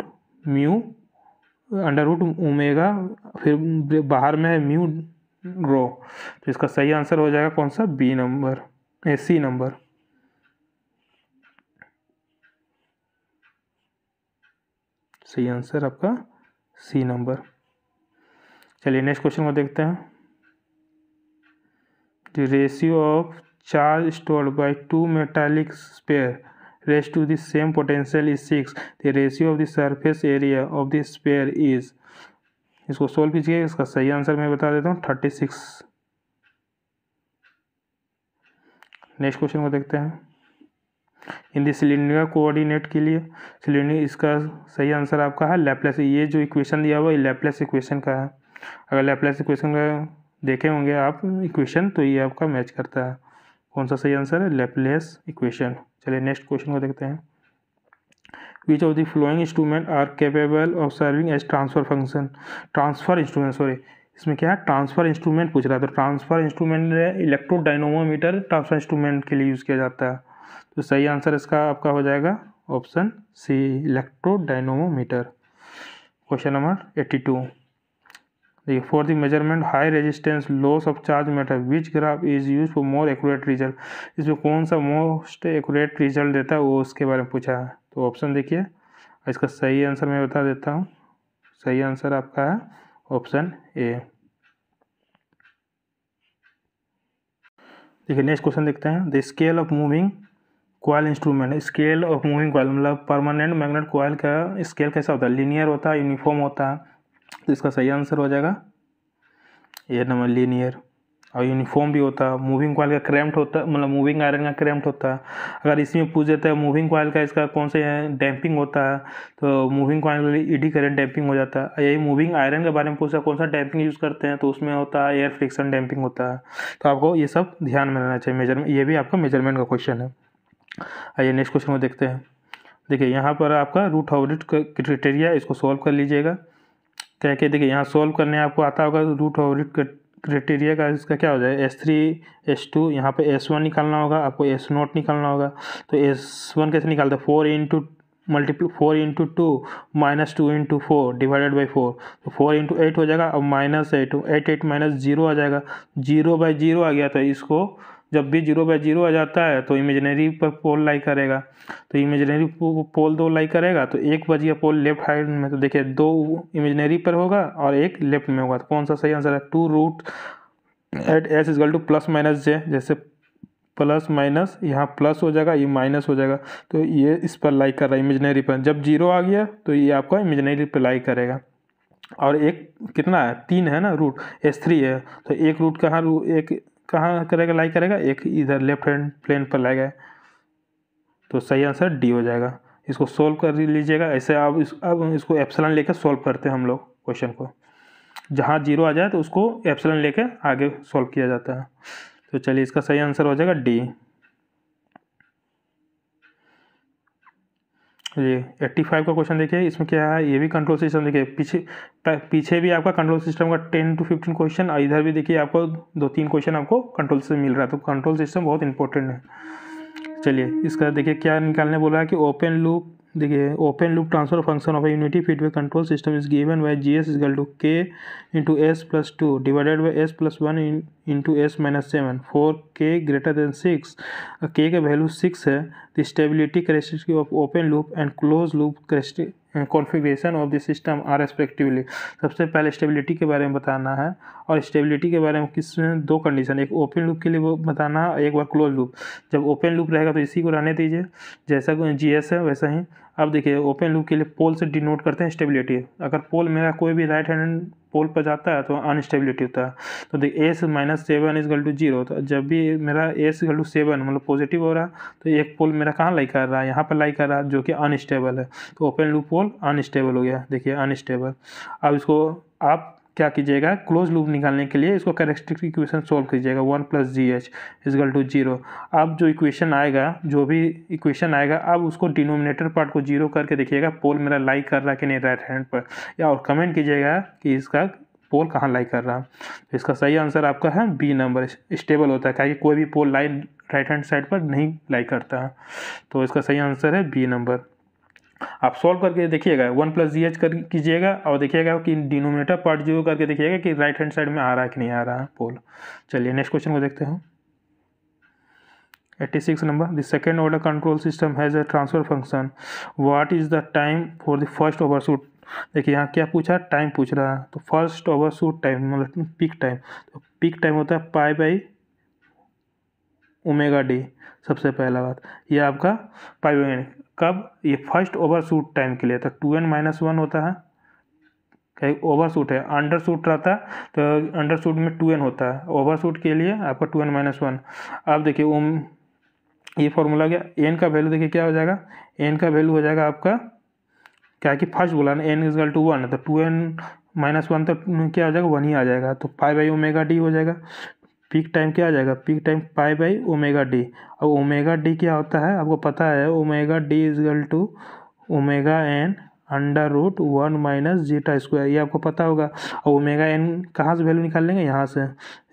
A: फिर बाहर में है म्यू रो। तो इसका सही आंसर हो जाएगा कौन सा, B नंबर, C नंबर। सही आंसर आपका C नंबर। चलिए नेक्स्ट क्वेश्चन को देखते हैं। The ratio of charge stored by 2 metallic sphere raised to the same potential is 6. The ratio of the surface area of the sphere is, इसको solve कीजिए। इसका सही आंसर मैं बता देता हूँ 36। नेक्स्ट क्वेश्चन को देखते हैं। इन द सिलेंडर कोऑर्डिनेट के लिए सिलेंडर, इसका सही आंसर आपका है लैप्लेस। ये जो इक्वेशन दिया हुआ है लैप्लेस इक्वेशन का है। अगर लैप्लेस इक्वेशन का देखे होंगे आप इक्वेशन, तो ये आपका मैच करता है। कौन सा सही आंसर है, लैप्लेस इक्वेशन। चलिए नेक्स्ट क्वेश्चन को देखते हैं। Which of the following instrument are capable of serving as transfer function, transfer instrument, sorry इसमें क्या है, ट्रांसफर इंस्ट्रूमेंट पूछ रहा है। तो transfer instrument electrodynamometer transfer instrument के लिए यूज़ किया जाता है। तो सही आंसर इसका आपका हो जाएगा option C, electrodynamometer. Question number 82। देखिए for the measurement high resistance loss of charge method which graph is use for more accurate result, इसमें कौन सा मोस्ट एक्यूरेट रिजल्ट देता है वो उसके बारे में पूछा है। तो ऑप्शन देखिए, इसका सही आंसर मैं बता देता हूँ। सही आंसर आपका है ऑप्शन A। देखिए नेक्स्ट क्वेश्चन देखते हैं। The scale of moving coil instrument, scale of moving coil मतलब परमानेंट मैग्नेट कॉइल का स्केल कैसा होता है, लीनियर होता है, यूनिफॉर्म होता है। तो इसका सही आंसर हो जाएगा A नंबर, लीनियर। और यूनिफॉर्म भी होता है। मूविंग कॉइल का क्रैम्प्ड होता है, मतलब मूविंग आयरन का क्रैम्प्ड होता है। अगर इसमें पूछ देता है मूविंग कॉइल का इसका कौन से डैम्पिंग होता है, तो मूविंग कॉइल के लिए ईडी करंट डैम्पिंग हो जाता है। यही मूविंग आयरन के बारे में पूछा कौन सा डैम्पिंग यूज़ करते हैं, तो उसमें होता है एयर फ्रिक्शन डैम्पिंग होता है। तो आपको ये सब ध्यान में रहना चाहिए। मेजरमेंट, ये भी आपका मेजरमेंट का क्वेश्चन है। आइए नेक्स्ट क्वेश्चन को देखते हैं। देखिए यहाँ पर आपका रूट हाउरिट क्राइटेरिया, इसको सॉल्व कर लीजिएगा। क्या क्या देखिए यहाँ सॉल्व करने आपको आता होगा। रूट हाउरिट क्राइटेरिया का इसका क्या हो जाएगा, S3 S2, यहाँ पे S1 निकालना होगा, आपको S0 निकालना होगा। तो S1 कैसे निकालते हैं, 4 into 2 minus 2 into 4 divided by 4, तो 4 इंटू 8 हो जाएगा। अब माइनस 8 माइनस 0 आ जाएगा, 0/0 आ गया। तो इसको जब भी 0/0 आ जाता है तो इमेजिनरी पर पोल लाई करेगा। तो इमेजिनरी पोल 2 लाई करेगा, तो एक बच गया पोल लेफ्ट साइड में। तो देखिए 2 इमेजिनरी पर होगा और एक लेफ्ट में होगा। तो कौन सा सही आंसर है, 2 root at S equal to plus minus J। जैसे प्लस माइनस यहाँ प्लस हो जाएगा, ये माइनस हो जाएगा। तो ये इस पर लाई कर रहा है इमेजिनरी पर। जब 0 आ गया तो ये आपका इमेजिनरी पर लाई करेगा। और एक कितना है, 3 है ना रूट, S3 है। तो एक रूट कहाँ करेगा, लाई करेगा, एक इधर लेफ्ट हैंड प्लेन पर लाएगा। तो सही आंसर डी हो जाएगा। इसको सोल्व कर लीजिएगा। ऐसे अब इसको एप्सिलॉन लेकर सोल्व करते हैं हम लोग क्वेश्चन को। जहाँ 0 आ जाए तो उसको एप्सिलॉन लेकर आगे सोल्व किया जाता है। तो चलिए इसका सही आंसर हो जाएगा डी। ये 85 का क्वेश्चन देखिए, इसमें क्या है, ये भी कंट्रोल सिस्टम। देखिए पीछे भी आपका कंट्रोल सिस्टम का 10 to 15 क्वेश्चन, इधर भी देखिए आपको 2-3 क्वेश्चन आपको कंट्रोल से मिल रहा है। तो कंट्रोल सिस्टम बहुत इंपॉर्टेंट है। चलिए इसका देखिए क्या निकालने बोला है कि ओपन लूप। देखिए open loop transfer function of a unity feedback control system is given by GS equal to K into S+2 divided by S+1 into S-7 4 K greater than 6। K का वैल्यू 6 है। The stability characteristic of open loop and close loop configuration of the system are respectively. सबसे पहले stability के बारे में बताना है, और स्टेबिलिटी के बारे में किसमें 2 कंडीशन, एक ओपन लूप के लिए वो बताना है, एक बार क्लोज लूप। जब ओपन लूप रहेगा तो इसी को रहने दीजिए, जैसा GS है वैसा ही। अब देखिए ओपन लूप के लिए पोल से डिनोट करते हैं स्टेबिलिटी। अगर पोल मेरा कोई भी राइट हैंड पोल पर जाता है तो अनस्टेबिलिटी होता है। तो देखिए S-7 इक्वल टू 0। तो जब भी मेरा S इक्वल टू 7 मतलब पॉजिटिव हो रहा है, तो एक पोल मेरा कहाँ लाई कर रहा है, यहाँ पर लाई कर रहा है, जो कि अनस्टेबल है। तो ओपन लूप पोल अनस्टेबल हो गया, देखिए अनस्टेबल। अब इसको आप क्या कीजिएगा, क्लोज लूप निकालने के लिए इसको कैरेक्टरिस्टिक इक्वेशन सोल्व कीजिएगा, 1 + GH इक्वल टू 0। अब जो इक्वेशन आएगा, जो भी इक्वेशन आएगा, अब उसको डिनोमिनेटर पार्ट को 0 करके देखिएगा पोल मेरा लाई कर रहा है कि नहीं राइट हैंड पर, या और कमेंट कीजिएगा कि इसका पोल कहाँ लाई कर रहा है। तो इसका सही आंसर आपका है बी नंबर, स्टेबल होता है, क्योंकि कोई भी पोल लाई राइट हैंड साइड पर नहीं लाई करता है। तो इसका सही आंसर है बी नंबर। आप सॉल्व करके देखिएगा, 1 + GH कर कीजिएगा और देखिएगा कि डिनोमिनेटर पार्ट 0 करके देखिएगा कि राइट हैंड साइड में आ रहा है कि नहीं आ रहा है पोल। चलिए नेक्स्ट क्वेश्चन को देखते हैं। 86 number, the second order control system has a transfer function, what is the time for the first overshoot. देखिए यहाँ क्या पूछा, टाइम पूछ रहा है। तो फर्स्ट ओवरशूट टाइम मतलब पीक टाइम, तो पीक टाइम होता है π/ω_d। सबसे पहला बात ये आपका π/, कब, ये फर्स्ट ओवरशूट टाइम के लिए। तो 2n-1 होता है, कहीं ओवरशूट है, अंडरशूट रहता है तो अंडरशूट में 2n होता है, ओवरशूट के लिए आपका 2n-1। अब देखिए ये फॉर्मूला गया, n का वैल्यू देखिए क्या हो जाएगा, n का वैल्यू हो जाएगा आपका, क्या कि फर्स्ट बोला ना n इक्वल टू 1, तो 2n-1 तो क्या हो जाएगा, 1 ही आ जाएगा। तो π/ω_d हो जाएगा। पीक टाइम क्या आ जाएगा, पीक टाइम π/ω_d। अब ω_d क्या होता है आपको पता है, ω_d इक्वल टू ω_n √1 - ζ², ये आपको पता होगा। और ω_n कहाँ से वैल्यू निकाल लेंगे, यहाँ से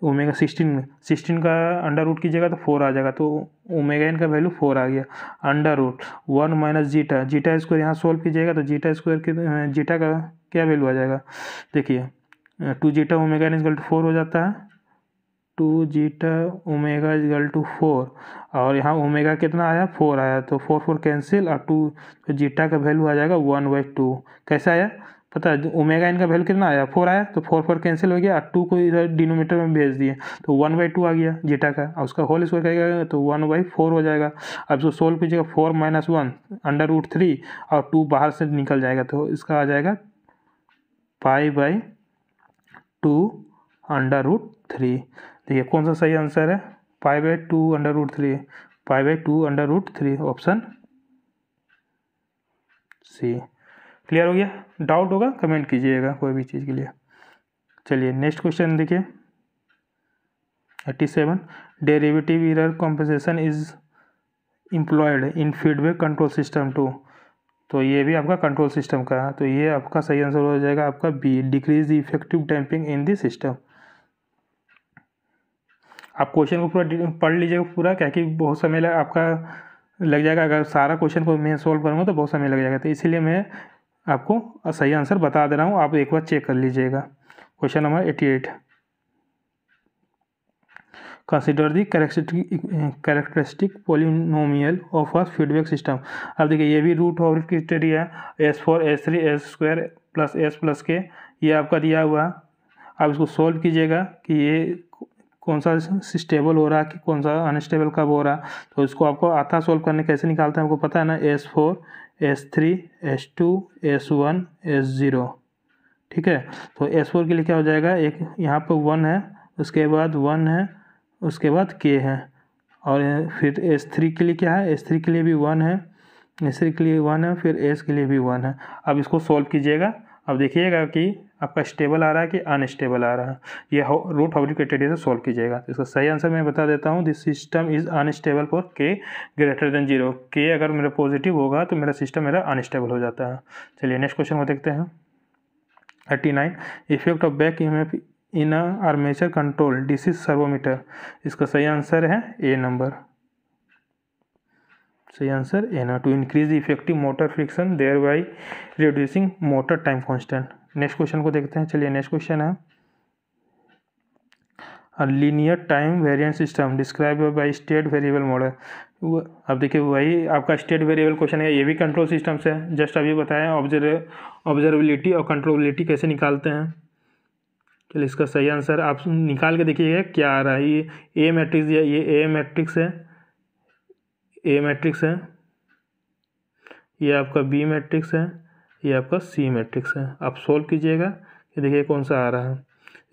A: ω16 का अंडर रूट कीजिएगा तो 4 आ जाएगा। तो ω_n का वैल्यू 4 आ गया, √1 - ζ², यहाँ सोल्व कीजिएगा तो ζ² के जीटा का क्या वैल्यू आ जाएगा, देखिए 2ζ ω_n इक्वल टू 4 हो जाता है, 2ζ ω इक्वल टू 4, और यहाँ ओमेगा कितना आया, 4 आया। तो 4 कैंसिल और 2, तो जीटा का वैल्यू आ जाएगा 1/2। कैसा आया पता है, ओमेगा इनका वैल्यू कितना आया, 4 आया। तो 4 कैंसिल हो गया और 2 को इधर डिनोमिनेटर में भेज दिए, तो 1/2 आ गया जीटा का, और उसका होल स्क्वायर करेगा तो 1/4 हो जाएगा। अब जो सोल्व कीजिएगा 4 - 1 √3 और 2 बाहर से निकल जाएगा, तो इसका आ जाएगा π/2 √3। देखिए कौन सा सही आंसर है, π/2√3, π/2√3 ऑप्शन सी। क्लियर हो गया? डाउट होगा कमेंट कीजिएगा कोई भी चीज़ के लिए। चलिए नेक्स्ट क्वेश्चन देखिए 87, derivative error compensation is employed in feedback control system to. तो ये भी आपका कंट्रोल सिस्टम का है, तो ये आपका सही आंसर हो जाएगा आपका B, decrease the effective damping in the system. आप क्वेश्चन को पूरा पढ़ लीजिएगा पूरा, क्या कि बहुत समय आपका लग जाएगा। अगर सारा क्वेश्चन को मैं सोल्व करूँगा तो बहुत समय लग जाएगा, तो इसीलिए मैं आपको सही आंसर बता दे रहा हूँ, आप एक बार चेक कर लीजिएगा। Question number 88, consider the characteristic polynomial of a feedback system. अब देखिए ये भी root of criteria S4 S3 S² plus S plus K ये आपका दिया हुआ। आप इसको सोल्व कीजिएगा कि ये कौन सा स्टेबल हो रहा है कि कौन सा अनस्टेबल कब हो रहा है। तो इसको आपको आता सोल्व करने कैसे निकालते हैं आपको पता है ना, S4 S3 S2 S1 S0। ठीक है, तो S4 के लिए क्या हो जाएगा, एक यहाँ पर 1 है, उसके बाद 1 है, उसके बाद K है, और फिर S3 के लिए क्या है, S3 के लिए भी 1 है, S3 के लिए 1 है, फिर S के लिए भी 1 है। अब इसको सॉल्व कीजिएगा, अब देखिएगा कि आपका स्टेबल आ रहा है कि अनस्टेबल आ रहा है। ये रूट हाइब्रिड क्राइटेरिया से सॉल्व कीजिएगा। तो इसका सही आंसर मैं बता देता हूँ, this system is unstable for K greater then 0। K अगर मेरा पॉजिटिव होगा तो मेरा सिस्टम मेरा अनस्टेबल हो जाता है। चलिए नेक्स्ट क्वेश्चन को देखते हैं 39, effect of back EMF in armature control DC servometer. इसका सही आंसर है ए नंबर, सही आंसर ए ना, to increase the effective motor friction there by reducing motor time constant. Next question को देखते हैं। चलिए नेक्स्ट क्वेश्चन है linear time variant system describe by state variable model. अब देखिए वही आपका स्टेट वेरिएबल क्वेश्चन है, ये भी कंट्रोल सिस्टम से है। जस्ट अभी बताया ऑब्जर्वेबिलिटी और कंट्रोलेबिलिटी कैसे निकालते हैं। चलिए इसका सही आंसर आप निकाल के देखिएगा क्या आ रहा है। ये ए मैट्रिक्स, ये ए मैट्रिक्स है, ए मैट्रिक्स है, ये आपका बी मैट्रिक्स है, ये आपका सी मैट्रिक्स है। आप सोल्व कीजिएगा कि देखिए कौन सा आ रहा है।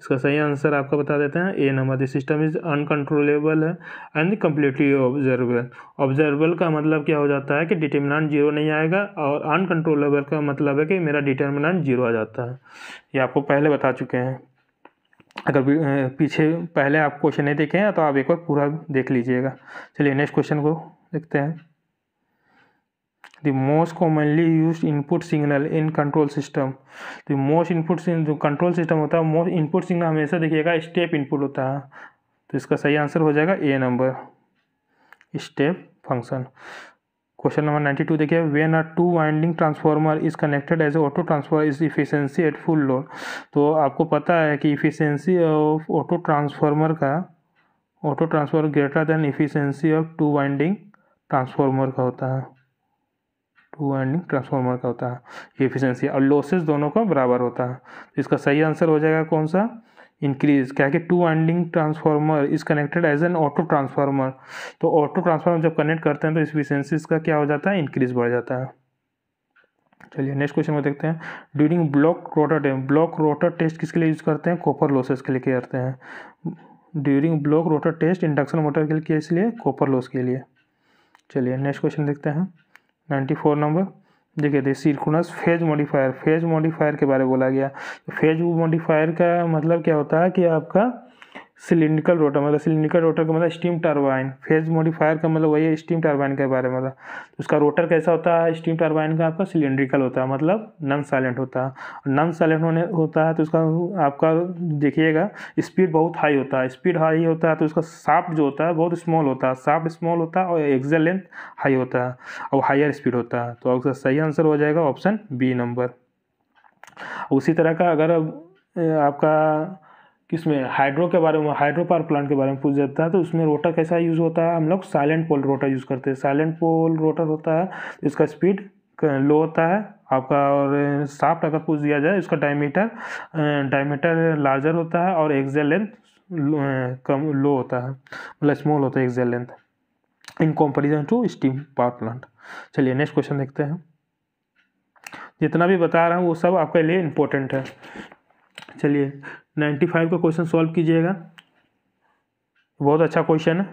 A: इसका सही आंसर आपका बता देते हैं a number, this system is uncontrollable है एंड कम्प्लीटली ऑब्जर्वेबल। ऑब्जर्वेबल का मतलब क्या हो जाता है कि डिटर्मिनेंट 0 नहीं आएगा, और अनकंट्रोलेबल का मतलब है कि मेरा डिटर्मिनेंट 0 आ जाता है। ये आपको पहले बता चुके हैं। अगर पीछे पहले आप क्वेश्चन नहीं देखे हैं तो आप एक बार पूरा देख लीजिएगा। चलिए नेक्स्ट क्वेश्चन को देखते हैं। The most commonly used input signal in control system. The most input जो कंट्रोल सिस्टम होता है, मोस्ट इनपुट सिग्नल हमेशा देखिएगा स्टेप इनपुट होता है। तो इसका सही आंसर हो जाएगा a number, step function. Question number 92 देखिए, when a 2 winding transformer is connected as auto transformer is efficiency at full load. तो आपको पता है कि efficiency of auto transformer greater than efficiency of 2 winding transformer का होता है, 2 वाइंडिंग ट्रांसफार्मर का होता है ये इफिशिएंसी, और लॉसेस दोनों का बराबर होता है। तो इसका सही आंसर हो जाएगा कौन सा, इंक्रीज। क्या कि 2 winding transformer is connected as an auto transformer. तो ऑटो ट्रांसफार्मर जब कनेक्ट करते हैं तो इफिशिएंसी का क्या हो जाता है, इंक्रीज बढ़ जाता है। चलिए नेक्स्ट क्वेश्चन को देखते हैं। ड्यूरिंग ब्लॉक रोटर टेस्ट किसके लिए यूज करते हैं, कॉपर लॉसेस के लिए करते हैं। During block rotor test induction motor के लिए, इसलिए कॉपर लॉस के लिए। चलिए नेक्स्ट क्वेश्चन देखते हैं 94 नंबर। देखिए सिंक्रोनस फेज मॉडिफायर के बारे में बोला गया। फेज मॉडिफायर का मतलब क्या होता है कि आपका सिलिंड्रिकल रोटर, मतलब सिलिंड्रिकल रोटर का मतलब स्टीम टरबाइन। फेज मॉडिफायर का मतलब वही है स्टीम टरबाइन के बारे में, मतलब उसका रोटर कैसा होता है, स्टीम टरबाइन का आपका सिलिंड्रिकल होता है, मतलब नॉन साइलेंट होता है। नॉन साइलेंट होता है तो उसका आपका देखिएगा स्पीड बहुत हाई होता है। स्पीड हाई होता है तो उसका शाफ्ट जो होता है बहुत स्मॉल होता है, शाफ्ट स्मॉल होता है और एक्सल लेंथ हाई होता है और हायर स्पीड होता है। तो उसका सही आंसर हो जाएगा ऑप्शन बी नंबर। उसी तरह का अगर आपका किसमें हाइड्रो के बारे में, हाइड्रो पावर प्लांट के बारे में पूछ जाता है तो उसमें रोटर कैसा यूज़ होता है, हम लोग साइलेंट पोल रोटर यूज़ करते हैं। साइलेंट पोल रोटर होता है तो इसका स्पीड लो होता है आपका, और शाफ्ट अगर पूछ दिया जाए उसका डायमीटर लार्जर होता है और एक्सल लेंथ कम लो होता है, मतलब स्मॉल होता है axle length in comparison to steam power plant. चलिए नेक्स्ट क्वेश्चन देखते हैं। जितना भी बता रहा हूँ वो सब आपके लिए इम्पोर्टेंट है। चलिए 95 का क्वेश्चन सॉल्व कीजिएगा। बहुत अच्छा क्वेश्चन है।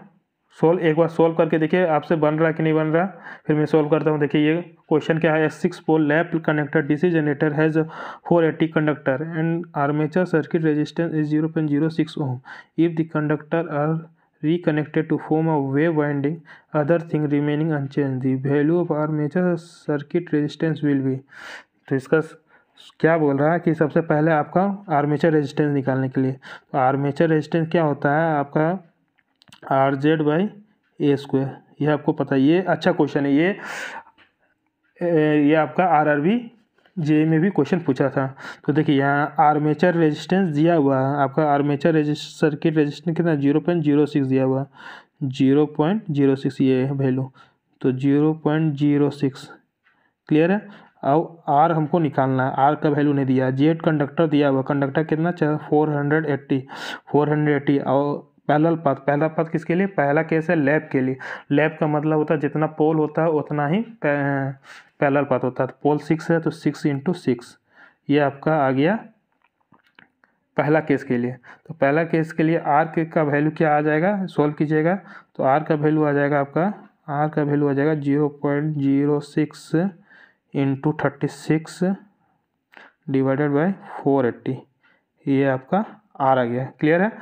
A: एक बार सोल्व करके देखिए आपसे बन रहा है कि नहीं बन रहा। फिर मैं सोल्व करता हूँ। देखिए ये क्वेश्चन क्या है। 6 pole lap connector DC generator has 480 conductor and armature circuit resistance is 0.06 ohm. If the conductor are reconnected to form a wave winding, other thing remaining unchanged, the value of armature circuit resistance will be। तो इसका क्या बोल रहा है कि सबसे पहले आपका आर्मेचर रेजिस्टेंस निकालने के लिए, तो आर्मेचर रेजिस्टेंस क्या होता है आपका RZ/A²। ये आपको पता है, ये अच्छा क्वेश्चन है। ये आपका RRB जे में भी क्वेश्चन पूछा था। तो देखिए यहाँ आर्मेचर रेजिस्टेंस दिया हुआ है आपका, आर्मेचर सर्किट रेजिस्टेंस कितना 0.06 दिया हुआ है, 0.06 ये है वैल्यू। तो 0.06 क्लियर है। अब आर हमको निकालना है, आर का वैल्यू नहीं दिया। जेड कंडक्टर दिया हुआ, कंडक्टर कितना 480 और पहला पथ किसके लिए, पहला केस है लैप के लिए। लैप का मतलब होता है जितना पोल होता है उतना ही पैरेलल पाथ होता है। तो पोल 6 है तो 6 × 6 ये आपका आ गया पहला केस के लिए। तो पहला केस के लिए आर का वैल्यू क्या आ जाएगा, सोल्व कीजिएगा। तो आर का वैल्यू आ जाएगा आपका, आर का वैल्यू आ जाएगा 0.06 × 36 डिवाइडेड बाय 480। ये आपका आर आ गया। क्लियर है।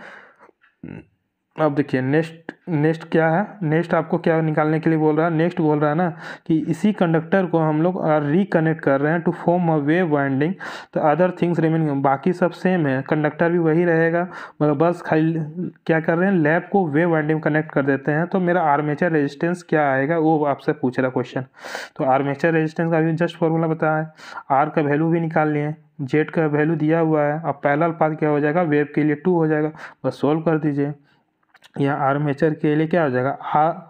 A: अब देखिए नेक्स्ट क्या है। नेक्स्ट आपको क्या निकालने के लिए बोल रहा है, नेक्स्ट बोल रहा है ना कि इसी कंडक्टर को हम लोग रिकनेक्ट कर रहे हैं to form a wave winding. तो अदर थिंग्स रिमेनिंग, बाकी सब सेम है, कंडक्टर भी वही रहेगा, मगर बस खाली क्या कर रहे हैं, लैप को वेव वाइंडिंग कनेक्ट कर देते हैं। तो मेरा आर्मेचर रेजिस्टेंस क्या आएगा वो आपसे पूछ रहा क्वेश्चन। तो आर्मेचर रेजिस्टेंस का भी जस्ट फॉर्मूला बताया है, आर का वैल्यू भी निकाल लिए, जेड का वैल्यू दिया हुआ है। अब पैरेलल पाथ क्या हो जाएगा, वेव के लिए 2 हो जाएगा, बस सोल्व कर दीजिए। यहाँ आर्मेचर के लिए क्या हो जाएगा,